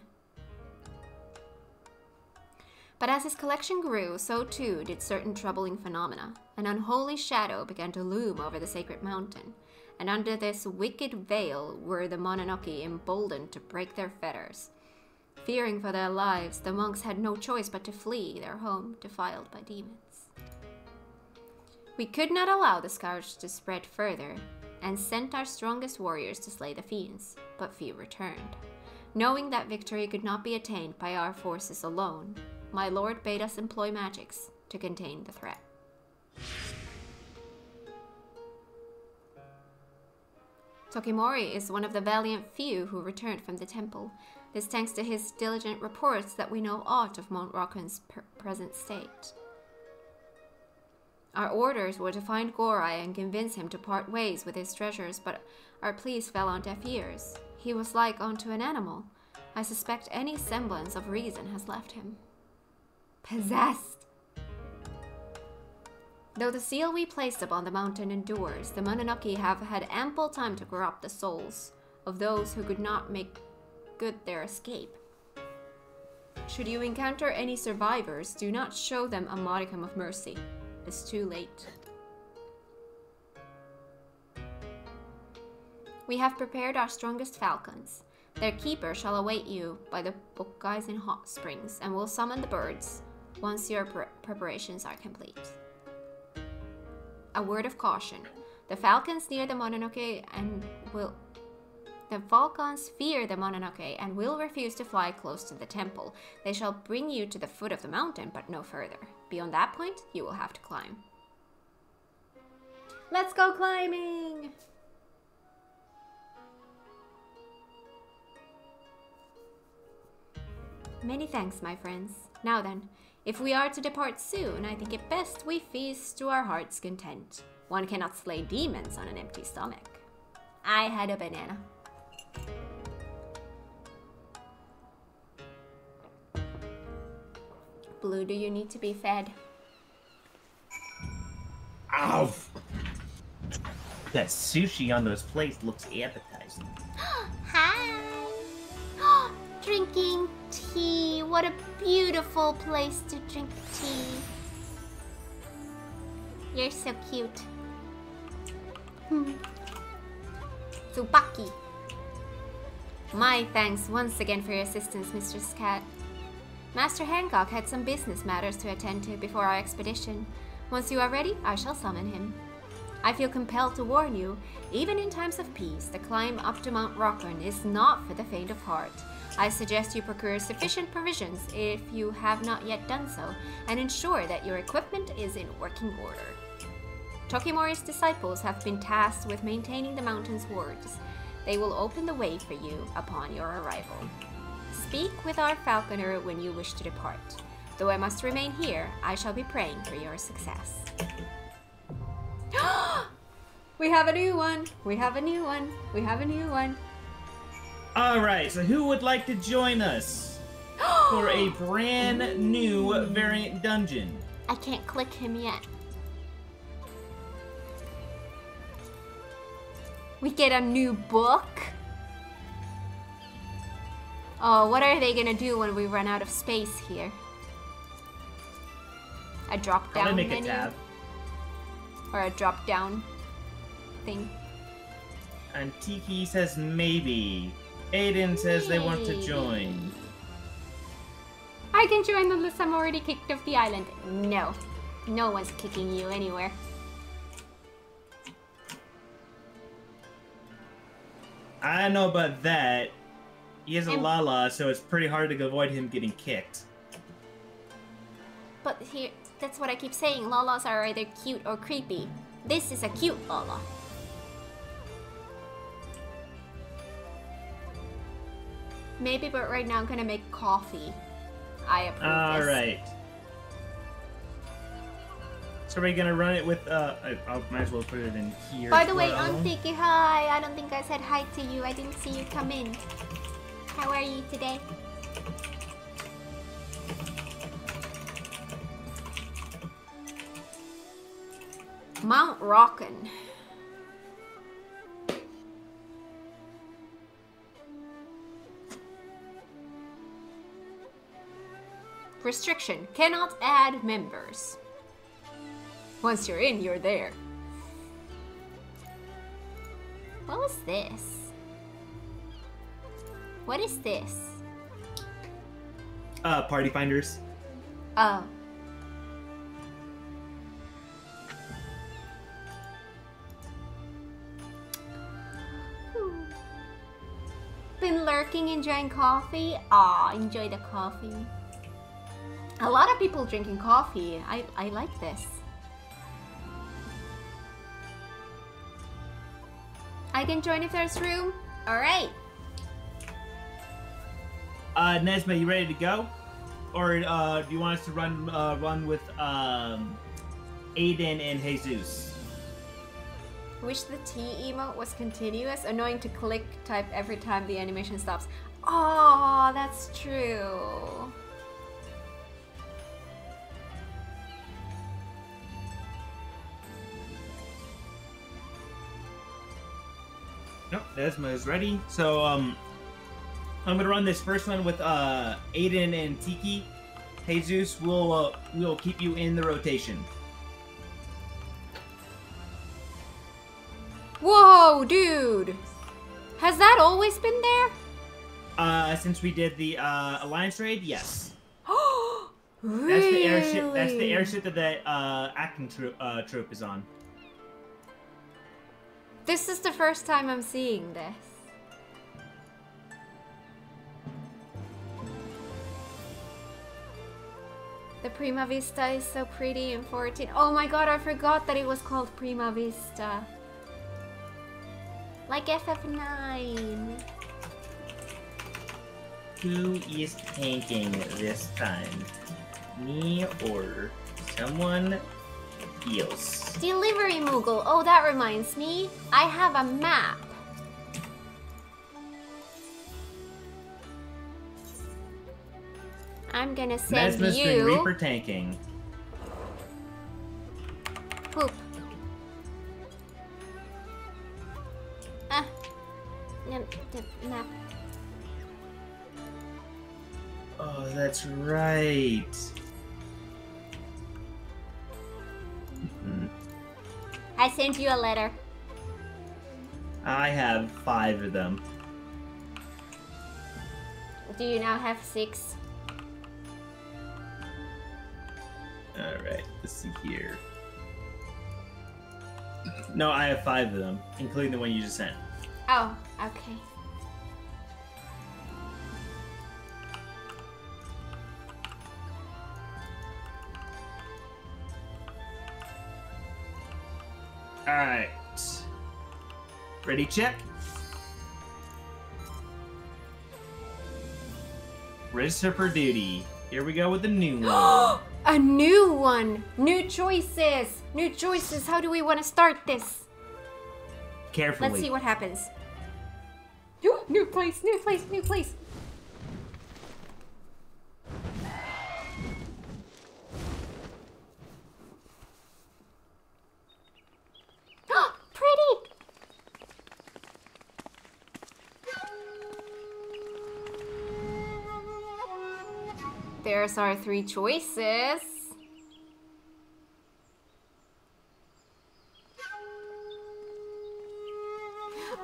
But as his collection grew, so too did certain troubling phenomena. An unholy shadow began to loom over the sacred mountain, and under this wicked veil were the Mononoke emboldened to break their fetters. Fearing for their lives, the monks had no choice but to flee their home defiled by demons. We could not allow the scourge to spread further, and sent our strongest warriors to slay the fiends, but few returned. Knowing that victory could not be attained by our forces alone, my lord bade us employ magics to contain the threat. Tokimori is one of the valiant few who returned from the temple. This thanks to his diligent reports that we know aught of Mount Rockon's present state. Our orders were to find Gorai and convince him to part ways with his treasures, but our pleas fell on deaf ears. He was like unto an animal. I suspect any semblance of reason has left him. Possessed! Though the seal we placed upon the mountain endures, the Mononoke have had ample time to corrupt the souls of those who could not make good their escape. Should you encounter any survivors, do not show them a modicum of mercy. It's too late. We have prepared our strongest falcons. Their keeper shall await you by the Bokkaizen hot springs and will summon the birds once your preparations are complete. A word of caution. The falcons fear the Mononoke and will refuse to fly close to the temple. They shall bring you to the foot of the mountain, but no further. Beyond that point, you will have to climb. Let's go climbing! Many thanks, my friends. Now then, if we are to depart soon, I think it best we feast to our heart's content. One cannot slay demons on an empty stomach. I had a banana. Blue, do you need to be fed? Ow! That sushi on those plates looks appetizing. Hi! drinking tea. What a beautiful place to drink tea. You're so cute. Tsubaki. My thanks once again for your assistance, Mistress Cat. Master Hancock had some business matters to attend to before our expedition. Once you are ready, I shall summon him. I feel compelled to warn you, even in times of peace, the climb up to Mount Rockern is not for the faint of heart. I suggest you procure sufficient provisions if you have not yet done so, and ensure that your equipment is in working order. Tokimori's disciples have been tasked with maintaining the mountain's wards. They will open the way for you upon your arrival. Speak with our falconer when you wish to depart. Though I must remain here, I shall be praying for your success. We have a new one! We have a new one! We have a new one! Alright, so who would like to join us for a brand new variant dungeon? I can't click him yet. We get a new book? Oh, what are they gonna do when we run out of space here? A drop down make menu? a tab. Or a drop down thing? And Tiki says maybe. Aiden says they want to join. I can join unless I'm already kicked off the island. No. No one's kicking you anywhere. I don't know about that. He is a Lala, so it's pretty hard to avoid him getting kicked. But here, that's what I keep saying. Lalas are either cute or creepy. This is a cute Lala. Maybe, but right now I'm gonna make coffee. I approve this. Alright. So we're gonna run it with, I might as well put it in here. By the way, Tiki, hi. I don't think I said hi to you. I didn't see you come in. How are you today? Mount Rockern. Restriction. Cannot add members. Once you're in, you're there. What was this? What is this? Party finders. Oh. Been lurking, enjoying coffee? Aw, enjoy the coffee. A lot of people drinking coffee. I like this. I can join if there's room. Alright. Nesma, you ready to go? Or do you want us to run with Aiden and Jesus? Wish the T emote was continuous. Annoying to click type every time the animation stops. Oh, that's true. Nope, Nesma is ready. So, I'm gonna run this first one with Aiden and Tiki. Jesus, we'll keep you in the rotation. Whoa, dude! Has that always been there? Since we did the Alliance raid, yes. Really? That's the airship. That's the airship that the acting troop is on. This is the first time I'm seeing this. The Prima Vista is so pretty in 14. Oh my god, I forgot that it was called Prima Vista. Like FF9. Who is tanking this time? Me or someone else? Delivery Moogle. Oh, that reminds me. I have a map. I'm gonna send Nesma's you. doing Reaper tanking. Poop. The map. Oh, that's right. I sent you a letter. I have 5 of them. Do you now have 6? Alright, let's see here. No, I have 5 of them, including the one you just sent. Oh, okay. Alright. Ready, check? Register for duty. Here we go with the new one. A new one! New choices! New choices! How do we want to start this? Carefully. Let's see what happens. New place, new place, new place. Pretty! There's our 3 choices.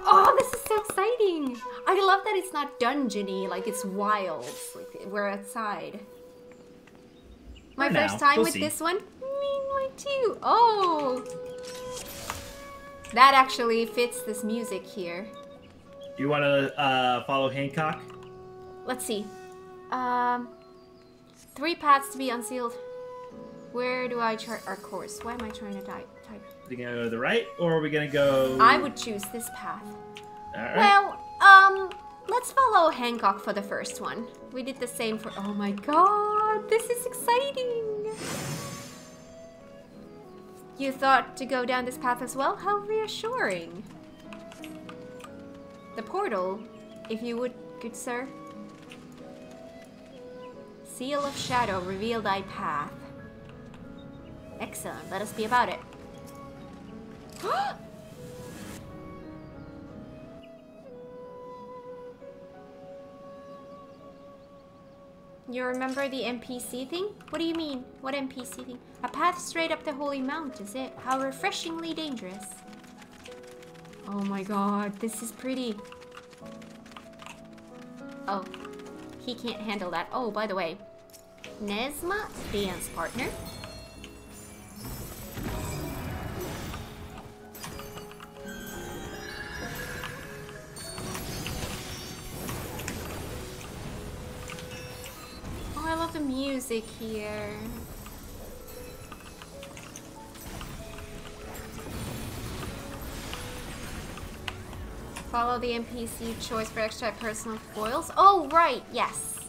Oh, this is so exciting! I love that it's not dungeony, like it's wild, like we're outside. My For first now, time we'll with see. this one? Mine too. Oh! That actually fits this music here. You want to follow Hancock? Let's see. 3 paths to be unsealed. Where do I chart our course? Why am I trying to type? Are we gonna go to the right, or are we gonna go? I would choose this path. Alright. Well, let's follow Hancock for the first one. We did the same for. Oh my god, this is exciting! You thought to go down this path as well? How reassuring. The portal, if you would, good sir. Seal of Shadow, reveal thy path. Excellent, let us be about it. You remember the NPC thing? What do you mean? What NPC thing? A path straight up the Holy Mount, is it? How refreshingly dangerous. Oh my god, this is pretty. Oh, he can't handle that. Oh, by the way, Nesma, dance partner. Oh, I love the music here. Follow the NPC choice for extra personal foils. Oh, right, yes.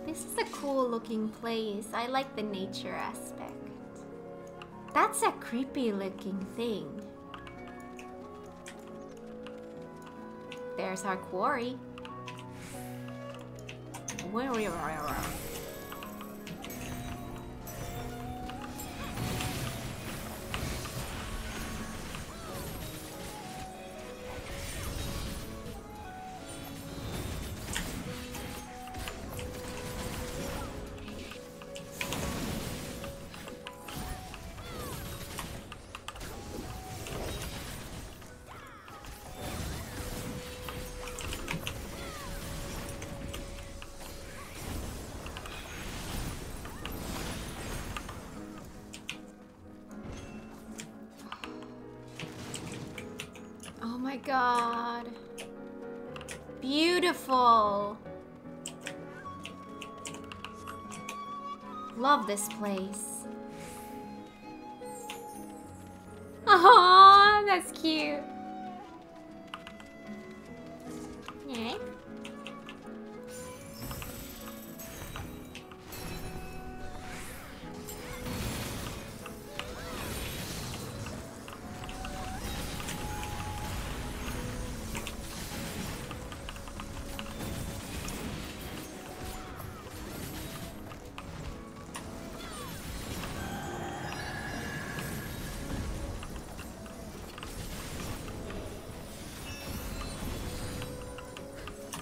This is a cool looking place. I like the nature aspect. That's a creepy looking thing. There's our quarry. Oh my god. Beautiful. Love this place. Aww, that's cute. Yeah.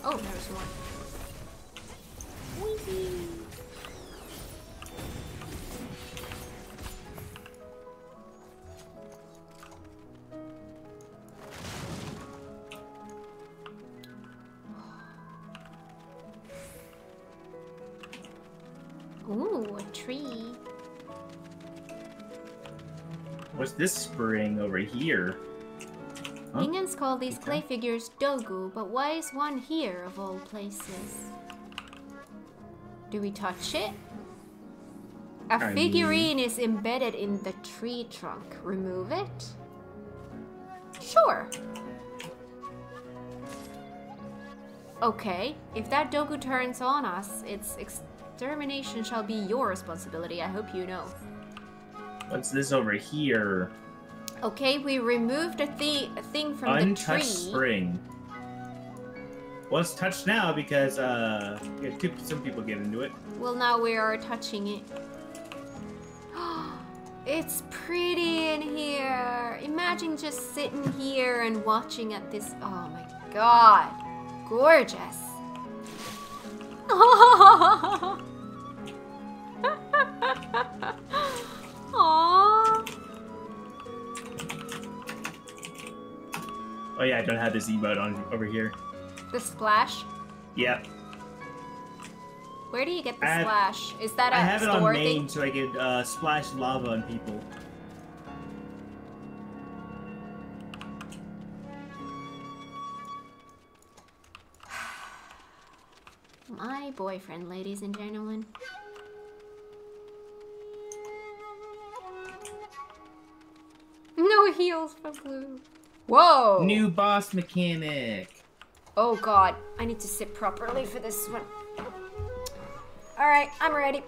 Oh, there's one. Whee! Ooh, a tree. What's this spring over here? Huh? Minions call these clay figures dogu, but why is one here of all places? Do we touch it? A figurine is embedded in the tree trunk. Remove it? Sure. Okay, if that dogu turns on us, its extermination shall be your responsibility. I hope you know. What's this over here? Okay, we removed a thing from the tree. Untouched spring. Well, it's touched now because some people get into it. Well, now we are touching it. It's pretty in here. Imagine just sitting here and watching at this. Oh my god. Gorgeous. Aww. Oh yeah, I don't have this emote on over here. The splash? Yep. Where do you get the splash? Is that a I have it on store main thing? so I can splash lava on people. My boyfriend, ladies and gentlemen. No heals for blue. Whoa! New boss mechanic. Oh god, I need to sit properly for this one. Alright, I'm ready.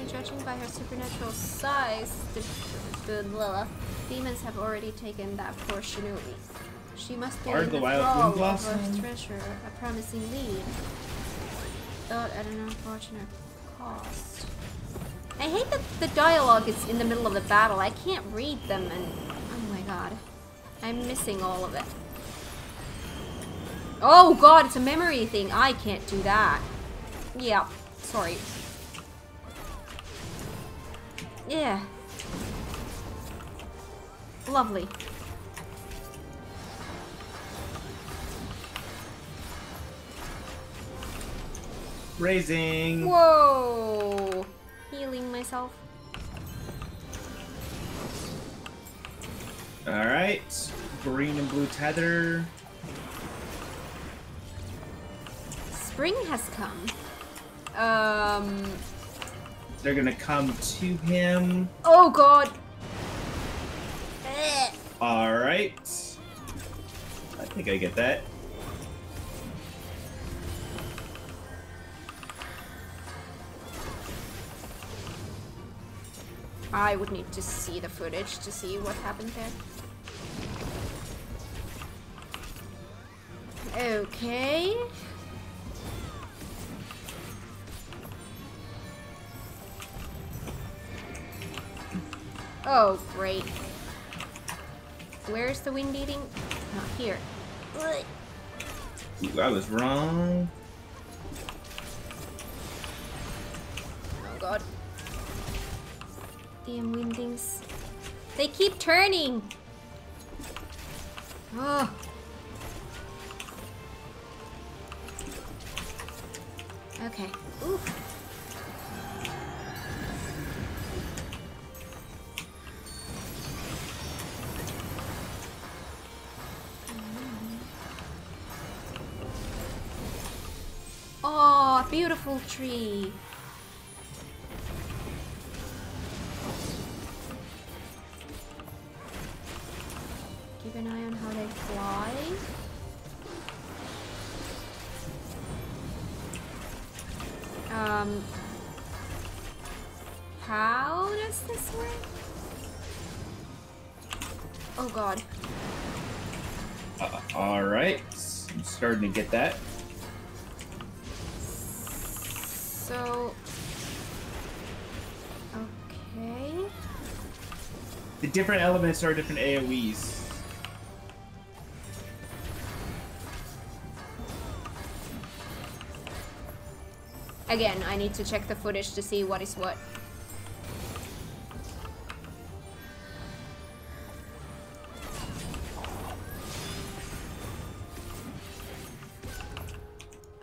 Judging by her supernatural size, the demons have already taken that portion away. She must be in the thrall of her treasure, a promising lead. Thought at an unfortunate cost. I hate that the dialogue is in the middle of the battle. I can't read them and... Oh my god. I'm missing all of it. Oh god, it's a memory thing. I can't do that. Yeah, sorry. Yeah. Lovely. Raising. Whoa. Healing myself. Alright. Green and blue tether. Spring has come. They're gonna come to him. Oh god. Alright. I think I get that. I would need to see the footage to see what happened there. Okay. Oh, great. Where's the wind eating? Not here. Ooh, I was wrong. Oh god. Damn windings. They keep turning! Oh. Okay. Ooh. Oh, beautiful tree. Keep an eye on how they fly. How does this work? Oh god. Alright. I'm starting to get that. So... Okay... The different elements are different AoEs. Again, I need to check the footage to see what is what.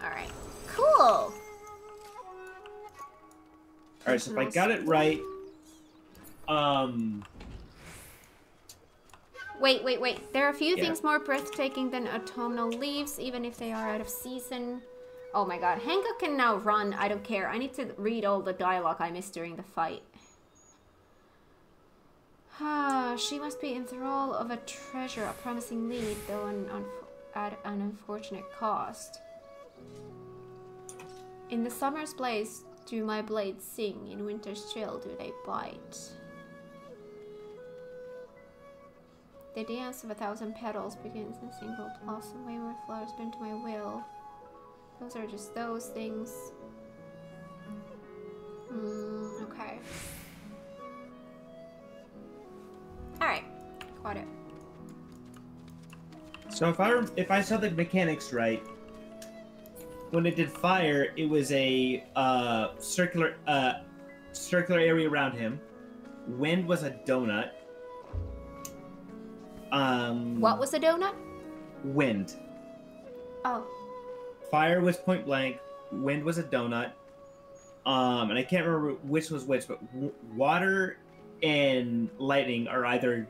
Alright. Cool! Alright, so if I got it right... Wait. There are a few things more breathtaking than autumnal leaves, even if they are out of season. Oh my god. Hanko can now run. I don't care. I need to read all the dialogue I missed during the fight. She must be in thrall of a treasure, a promising lead, though at an unfortunate cost. In the summer's blaze, do my blades sing? In winter's chill, do they bite? The dance of 1,000 petals begins in a single blossom. Wayward flowers bend to my will. Those are just those things. Okay. Alright. Got it. So if I saw the mechanics right, when it did fire, it was a circular area around him. Wind was a donut. What was a donut? Wind. Oh. Fire was point blank. Wind was a donut. And I can't remember which was which, but water and lightning are either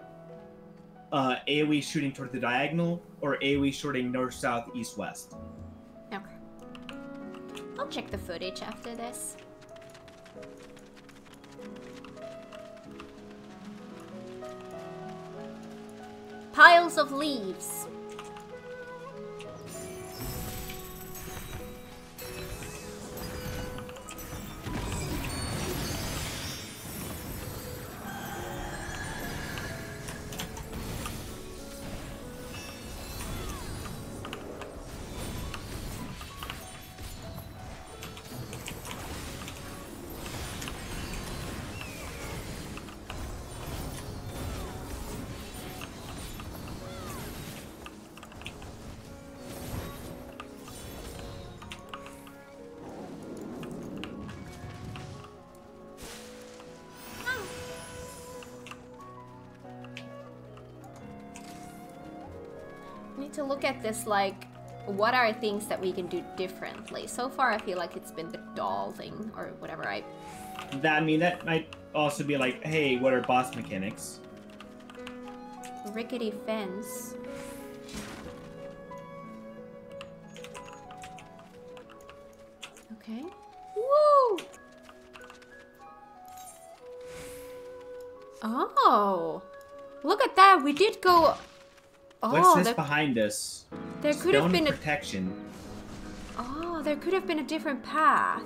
AoE shooting toward the diagonal or AoE shooting north, south, east, west. Okay. I'll check the footage after this. Piles of leaves. To look at this, like, what are things that we can do differently? So far, I feel like it's been the doll thing, or whatever I mean, that might also be like, hey, what are boss mechanics? Rickety fence. Okay. Woo! Oh! Look at that! We did go... Oh, what's this behind us? There could have been protection. Oh, there could have been a different path.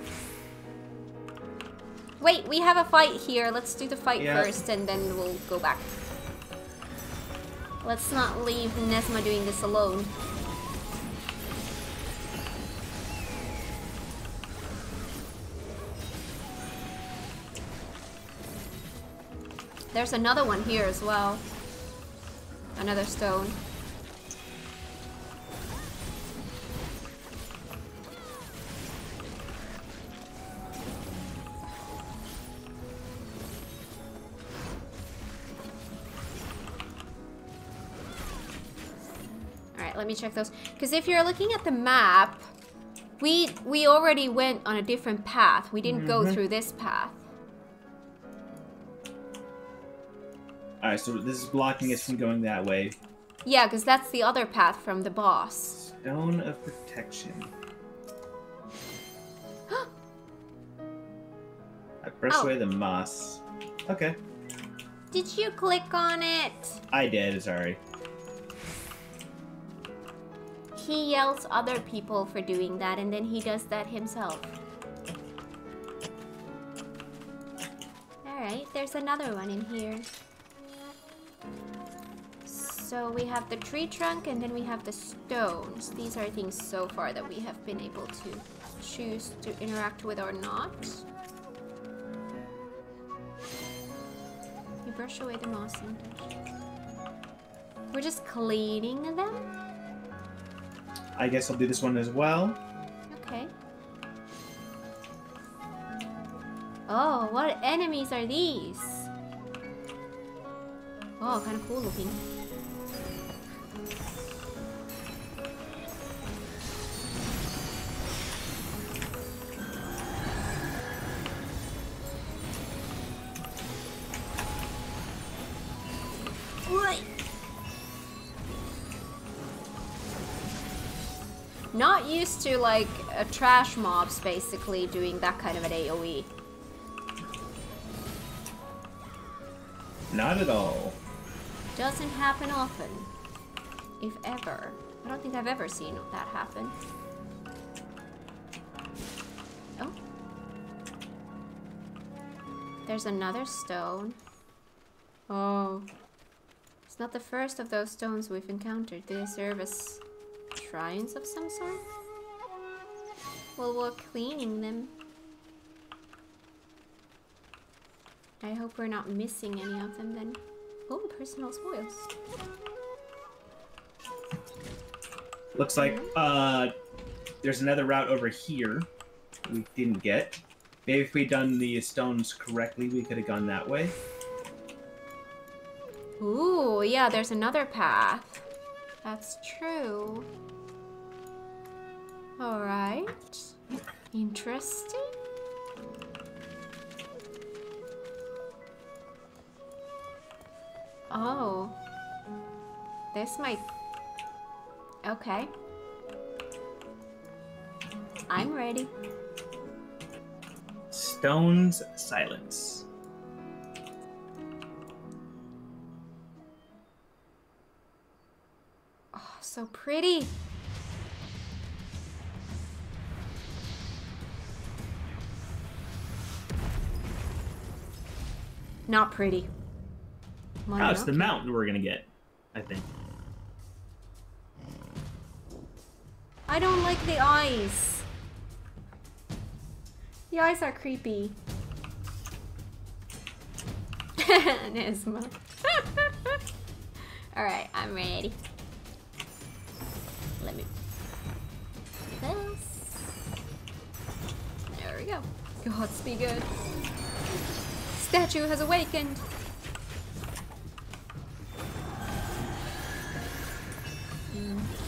Wait, we have a fight here. Let's do the fight first and then we'll go back. Let's not leave Nesma doing this alone. There's another one here as well. Another stone. Alright, let me check those. Because if you're looking at the map, we already went on a different path. We didn't go through this path. Alright, so this is blocking us from going that way. Yeah, because that's the other path from the boss. Stone of Protection. I press away the moss. Okay. Did you click on it? I did, sorry. He yells other people for doing that, and then he does that himself. Alright, there's another one in here. So we have the tree trunk and then we have the stones. These are things so far that we have been able to choose to interact with or not. You brush away the moss and we're just cleaning them? I guess I'll do this one as well. Okay. Oh, what enemies are these? Oh, kind of cool looking. Not used to like trash mobs basically doing that kind of an AoE. Not at all. Doesn't happen often. If ever. I don't think I've ever seen that happen. Oh. There's another stone. Oh. It's not the first of those stones we've encountered. They serve as shrines of some sort? Well, we're cleaning them. I hope we're not missing any of them then. Oh, personal spoils. Looks like there's another route over here we didn't get. Maybe if we'd done the stones correctly, we could have gone that way. Ooh, yeah, there's another path. That's true. Alright. Interesting. Oh. This might... Okay. I'm ready. Stone's silence. Oh, so pretty. Not pretty. Oh, it's the mountain we're gonna get, I think. I don't like the eyes. The eyes are creepy. Nesma. Alright, I'm ready. Let me do this. There we go. Gods be good. Statue has awakened.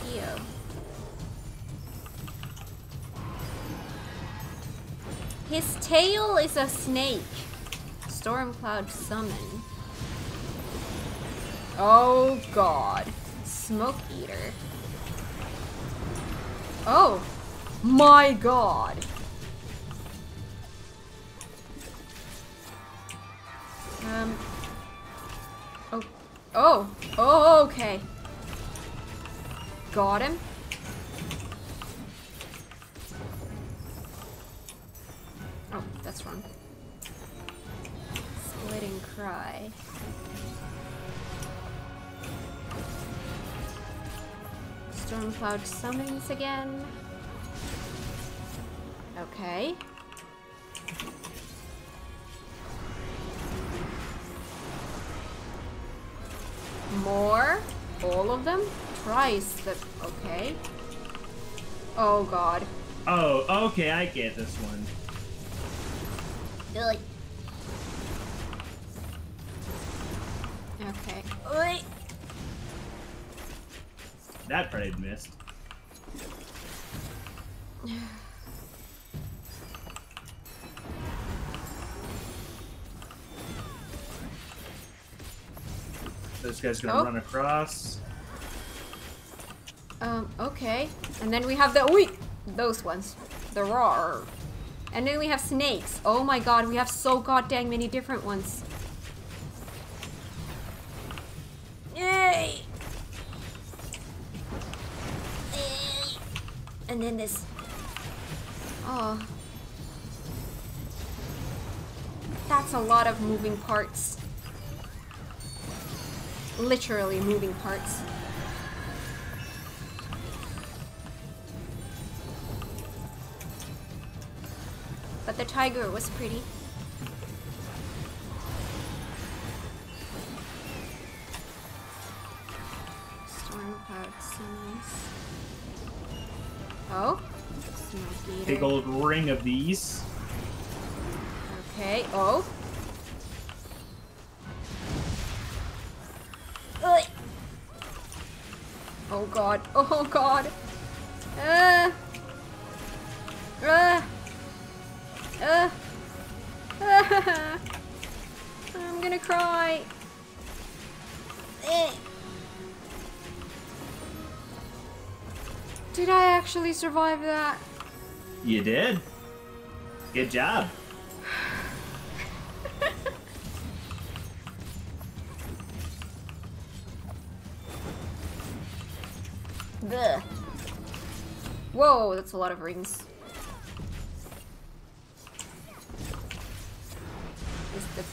Here. His tail is a snake. Stormcloud summon. Oh god. Smoke eater. Oh my god. Oh, okay. Got him. Oh, that's wrong. Splitting cry. Stormcloud summons again. Okay. More? All of them? Twice the... Okay. Oh god. Oh, okay, I get this one. Ugh. Okay. Oi. That part I missed. This guy's gonna run across. Okay. And then we have the... Oi! Those ones. The roar. And then we have snakes. Oh my god, we have so goddamn many different ones. Yay! And then this... Oh. That's a lot of moving parts. literally moving parts. But the tiger was pretty. Storm cloud summons. Oh, smoke eater. Big old ring of these. Okay. Oh. Ugh. Oh god. Oh god. Uh. I'm gonna cry. Did I actually survive that? You did. Good job. Blech. Whoa, that's a lot of rings. Is the...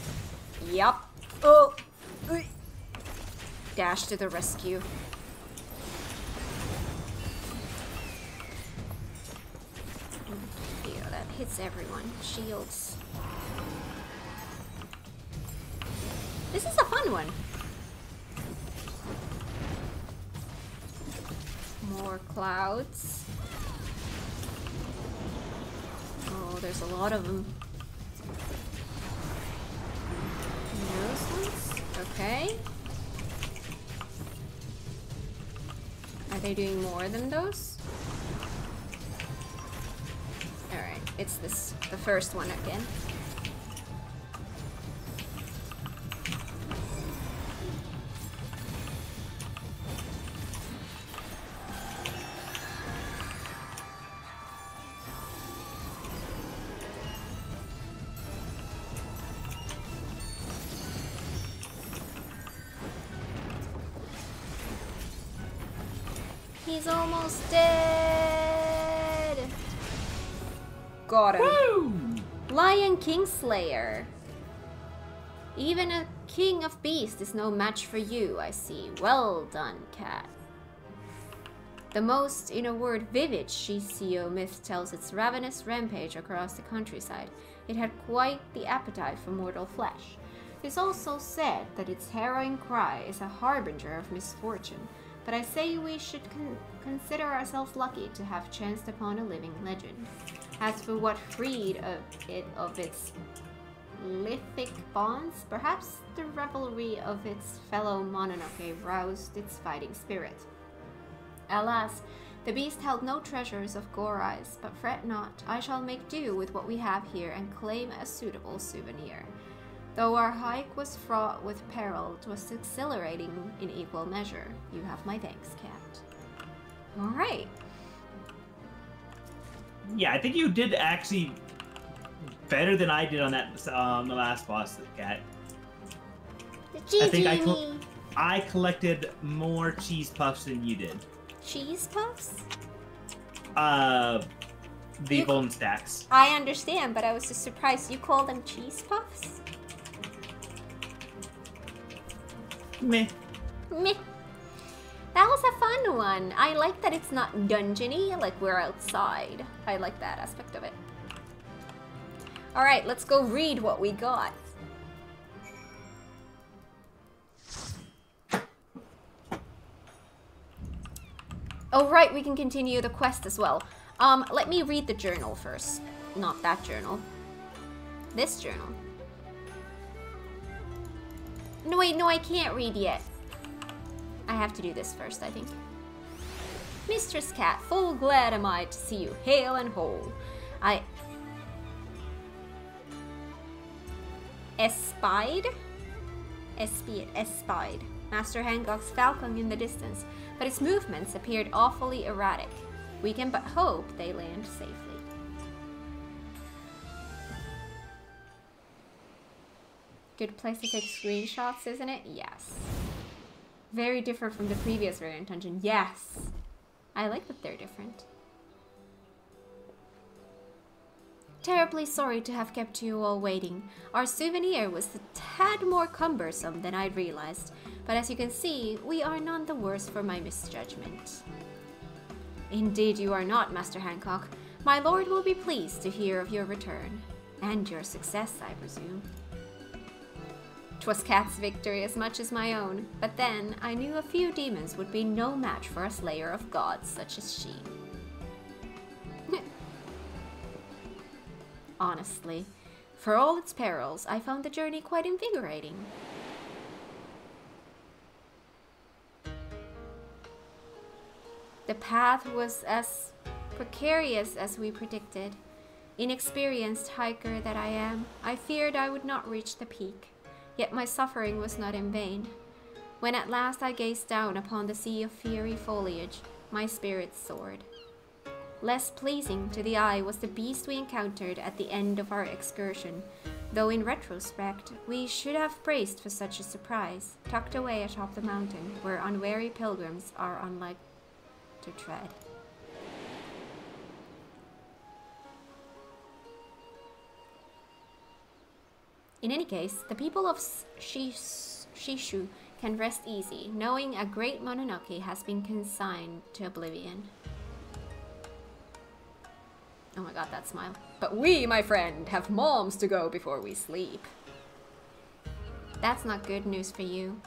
Yup. Oh! Dash to the rescue. Yeah, that hits everyone. Shields. This is a fun one. More clouds. Oh, there's a lot of them. Those ones? Okay. Are they doing more than those? Alright, it's this, the first one again. He's almost dead! Got him. Woo! Lion Kingslayer. Even a king of beasts is no match for you, I see. Well done, cat. The most, in a word, vivid Shiseo myth tells its ravenous rampage across the countryside. It had quite the appetite for mortal flesh. It is also said that its harrowing cry is a harbinger of misfortune. But I say we should consider ourselves lucky to have chanced upon a living legend. As for what freed it of its lithic bonds, perhaps the revelry of its fellow Mononoke roused its fighting spirit. Alas, the beast held no treasures of gore eyes, but fret not, I shall make do with what we have here and claim a suitable souvenir. Though our hike was fraught with peril, 'twas exhilarating in equal measure. You have my thanks, cat. Alright. Yeah, I think you did actually better than I did on that the last boss, cat. I think I collected more cheese puffs than you did. Cheese puffs? The bone stacks. I understand, but I was just surprised you call them cheese puffs? Meh. Meh. That was a fun one. I like that it's not dungeony, like we're outside. I like that aspect of it. Alright, let's go read what we got. Oh right, we can continue the quest as well. Let me read the journal first. Not that journal. This journal. No, wait, no, I can't read yet. I have to do this first, I think. Mistress Cat, full glad am I to see you hale and whole. I espied Master Hancock's falcon in the distance, but its movements appeared awfully erratic. We can but hope they land safely. Good place to take screenshots, isn't it? Yes. Very different from the previous variant dungeon. Yes. I like that they're different. Terribly sorry to have kept you all waiting. Our souvenir was a tad more cumbersome than I'd realized, but as you can see, we are none the worse for my misjudgment. Indeed you are not, Master Hancock. My lord will be pleased to hear of your return. And your success, I presume. 'Twas Kat's victory as much as my own, but then I knew a few demons would be no match for a slayer of gods such as she. Honestly, for all its perils, I found the journey quite invigorating. The path was as precarious as we predicted. Inexperienced hiker that I am, I feared I would not reach the peak, yet my suffering was not in vain. When at last I gazed down upon the sea of fiery foliage, my spirits soared. Less pleasing to the eye was the beast we encountered at the end of our excursion, though in retrospect, we should have praised for such a surprise, tucked away atop the mountain, where unwary pilgrims are unlike to tread. In any case, the people of Shishu can rest easy, knowing a great Mononoke has been consigned to oblivion. Oh my god, that smile. But we, my friend, have moms to go before we sleep. That's not good news for you.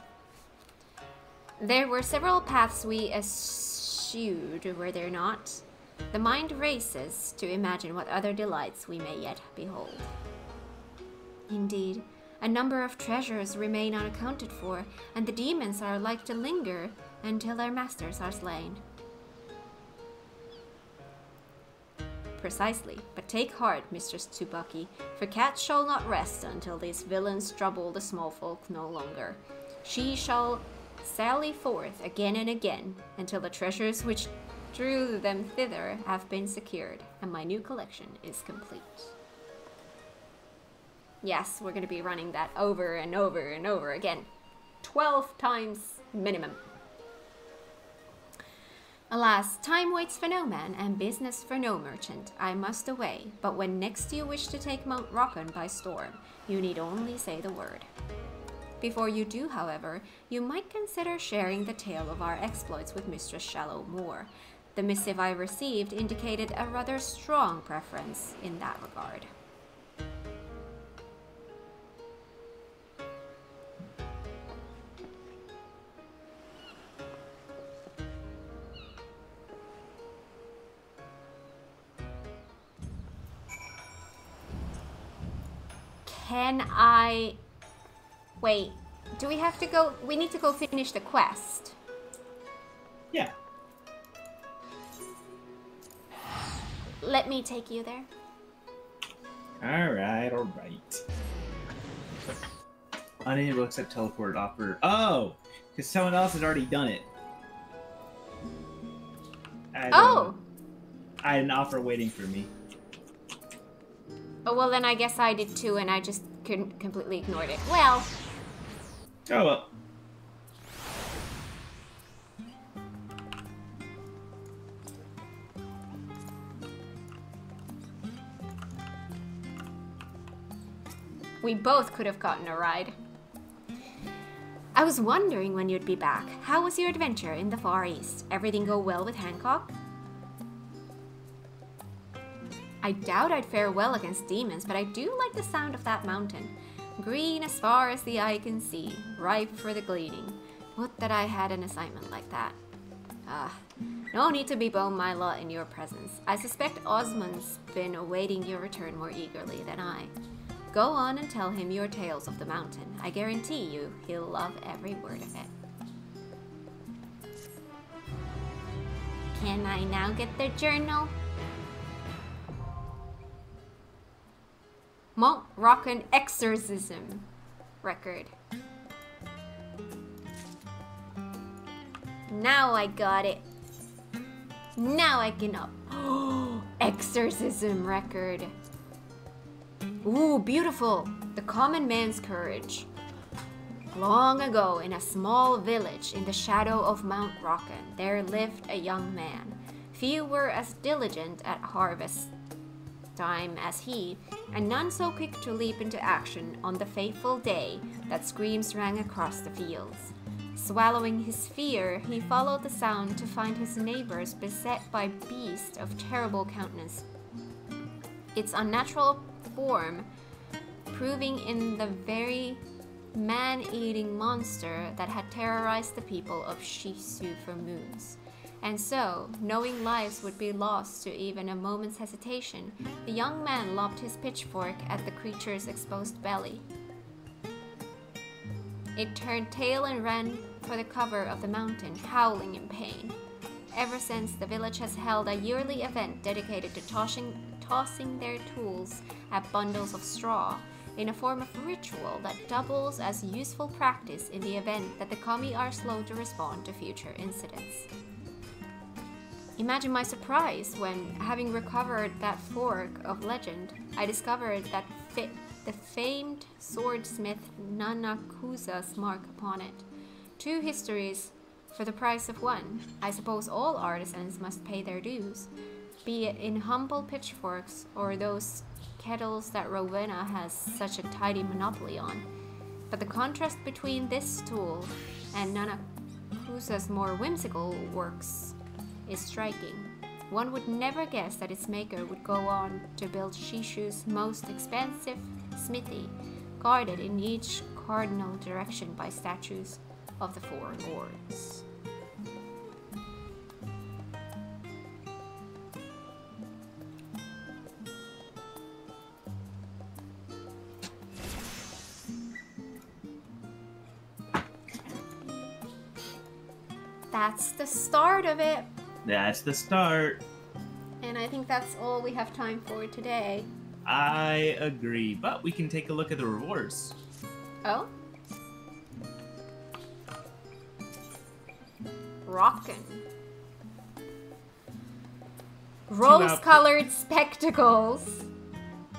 There were several paths we eschewed, were there not? The mind races to imagine what other delights we may yet behold. Indeed, a number of treasures remain unaccounted for, and the demons are like to linger until their masters are slain. Precisely, but take heart, Mistress Tsubaki, for Kat shall not rest until these villains trouble the small folk no longer. She shall sally forth again and again, until the treasures which drew them thither have been secured, and my new collection is complete. Yes, we're going to be running that over and over and over again. 12 times minimum. Alas, time waits for no man, and business for no merchant. I must away, but when next you wish to take Mount Rocken by storm, you need only say the word. Before you do, however, you might consider sharing the tale of our exploits with Mistress Shallow Moore. The missive I received indicated a rather strong preference in that regard. Can I... Wait, do we have to go... We need to go finish the quest. Yeah. Let me take you there. Alright, alright. Unable to accept teleport offer. Oh! Because someone else has already done it. I had an offer waiting for me. Oh, well then I guess I did too, and I just completely ignored it. Well. Oh well. We both could have gotten a ride. I was wondering when you'd be back. How was your adventure in the Far East? Everything go well with Hancock? I doubt I'd fare well against demons, but I do like the sound of that mountain. Green as far as the eye can see, ripe for the gleaning. Would that I had an assignment like that. No need to bemoan my lot in your presence. I suspect Osmond's been awaiting your return more eagerly than I. Go on and tell him your tales of the mountain. I guarantee you, he'll love every word of it. Can I now get their journal? Mount Rocken exorcism record. Now I got it. Now I can up. Exorcism record. Ooh, beautiful. The common man's courage. Long ago, in a small village in the shadow of Mount Rocken, there lived a young man. Few were as diligent at harvest time as he, and none so quick to leap into action on the fateful day that screams rang across the fields. Swallowing his fear, he followed the sound to find his neighbors beset by beasts of terrible countenance. Its unnatural form proving in the very man-eating monster that had terrorized the people of Shisu for moons. And so, knowing lives would be lost to even a moment's hesitation, the young man lobbed his pitchfork at the creature's exposed belly. It turned tail and ran for the cover of the mountain, howling in pain. Ever since, the village has held a yearly event dedicated to tossing their tools at bundles of straw, in a form of ritual that doubles as useful practice in the event that the kami are slow to respond to future incidents. Imagine my surprise when, having recovered that fork of legend, I discovered that the famed swordsmith Nanakusa's mark upon it. 2 histories for the price of 1. I suppose all artisans must pay their dues, be it in humble pitchforks or those kettles that Rowena has such a tidy monopoly on. But the contrast between this tool and Nanakusa's more whimsical works is striking. One would never guess that its maker would go on to build Shishu's most expansive smithy, guarded in each cardinal direction by statues of the 4 lords. That's the start of it. That's the start. And I think that's all we have time for today. I agree, but we can take a look at the rewards. Oh? Rockin'. Rose-colored spectacles.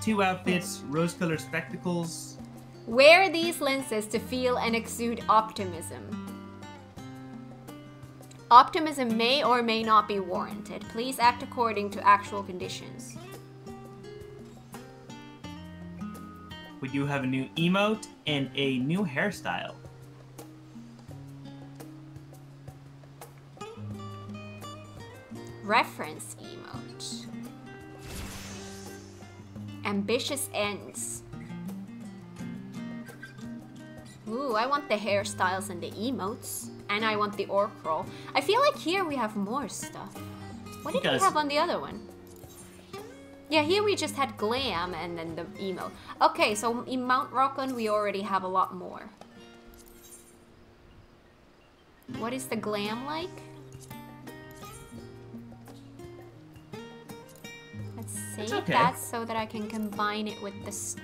2 outfits, rose-colored spectacles. Wear these lenses to feel and exude optimism. Optimism may or may not be warranted. Please act according to actual conditions. We do have a new emote and a new hairstyle. Reference emote. Ambitious ends. Ooh, I want the hairstyles and the emotes. And I want the orc roll. I feel like here we have more stuff. What did we have on the other one? Yeah, here we just had glam and then the emote. Okay, so in Mount Rockon we already have a lot more. What is the glam like? Let's save that so that I can combine it with the...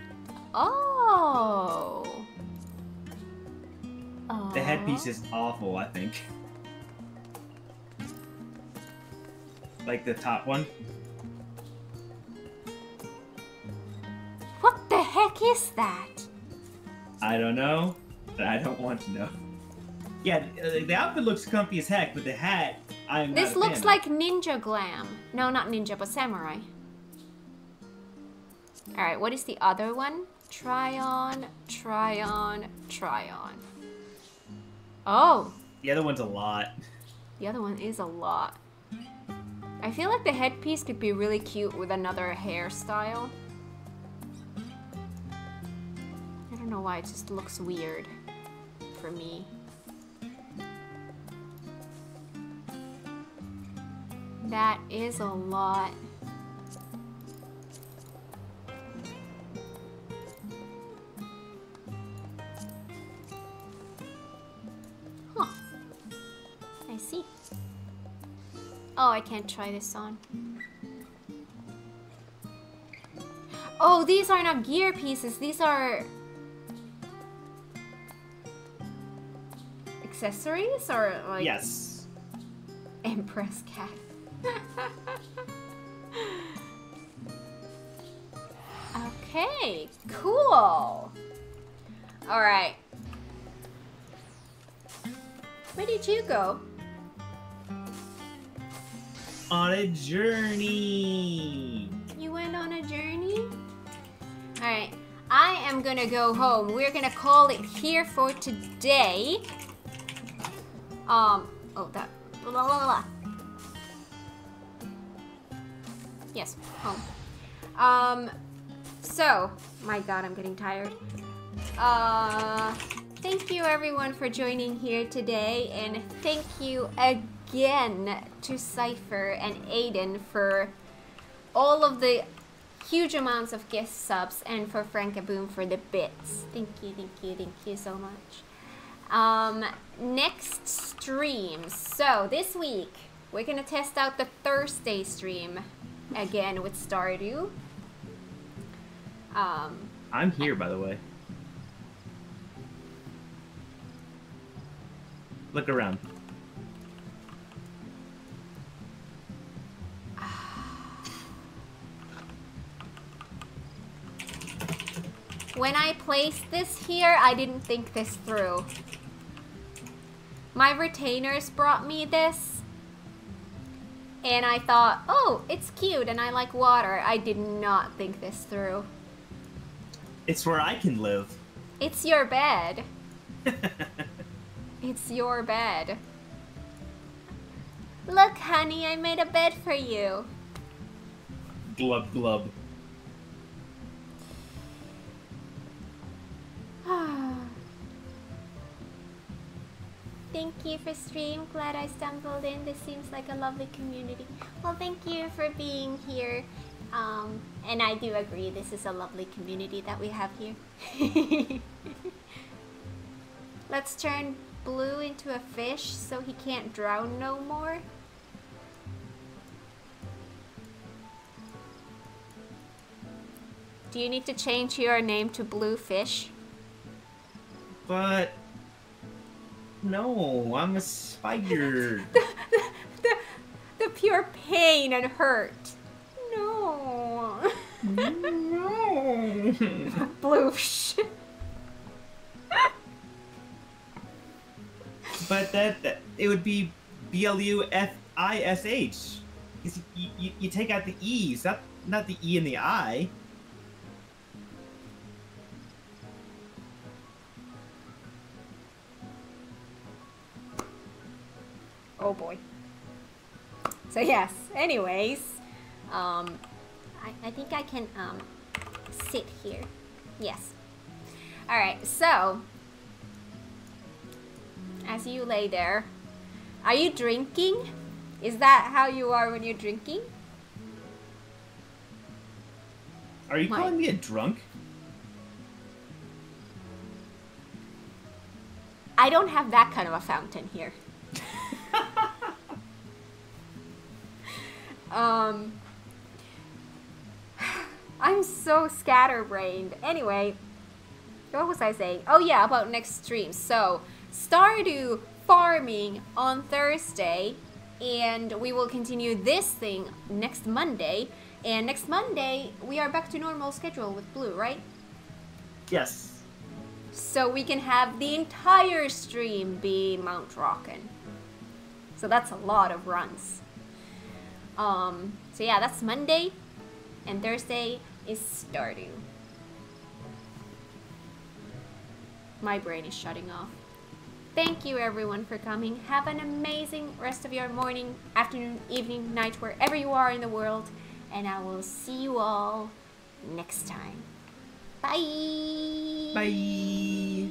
Oh! The headpiece is awful, I think. Like the top one. What the heck is that? I don't know, but I don't want to know. Yeah, the outfit looks comfy as heck, but the hat, I'm not a fan of. This looks like ninja glam. No, not ninja, but samurai. Alright, what is the other one? Try on, try on, try on. Oh! The other one's a lot. The other one is a lot. I feel like the headpiece could be really cute with another hairstyle. I don't know why, it just looks weird for me. That is a lot. Huh. I see. Oh, I can't try this on. Oh, these are not gear pieces. These are... accessories? Or like... Yes. Empress cat. Okay, cool. Alright. Where did you go? On a journey. You went on on a journey? Alright, I am gonna go home. We're gonna call it here for today. Oh, that. Blah, blah, blah. Yes, home. So, my god, I'm getting tired. Thank you everyone for joining here today, and thank you again to Cypher and Aiden for all of the huge amounts of gift subs, and for Frankaboom for the bits. Thank you so much. Next stream. So this week we're gonna test out the Thursday stream again with Stardew. I'm here, by the way. Look around. When I placed this here, I didn't think this through. My retainers brought me this, and I thought, oh, it's cute and I like water. I did not think this through. It's where I can live. It's your bed. It's your bed. Look, honey, I made a bed for you. Glub glub. Thank you for stream. Glad I stumbled in. This seems like a lovely community. Well, thank you for being here. And I do agree, this is a lovely community that we have here. Let's turn Blue into a fish so he can't drown no more. Do you need to change your name to Blue Fish? But no, I'm a spider. the pure pain and hurt. No. No. Bloosh. But that it would be BLUFISH. You take out the E's, not the E and the I. Oh boy. So yes, anyways, I think I can sit here. Yes. Alright, so as you lay there, are you drinking? Is that how you are when you're drinking? Are you calling me a drunk? I don't have that kind of a fountain here. I'm so scatterbrained. Anyway, what was I saying? Oh yeah, about next stream. So, Stardew farming on Thursday, and we will continue this thing next Monday. And next Monday, we are back to normal schedule with Blue, right? Yes. So we can have the entire stream be Mount Rockin'. So that's a lot of runs. So yeah, that's Monday, and Thursday is Stardew. My brain is shutting off. Thank you everyone for coming. Have an amazing rest of your morning, afternoon, evening, night, wherever you are in the world. And I will see you all next time. Bye! Bye!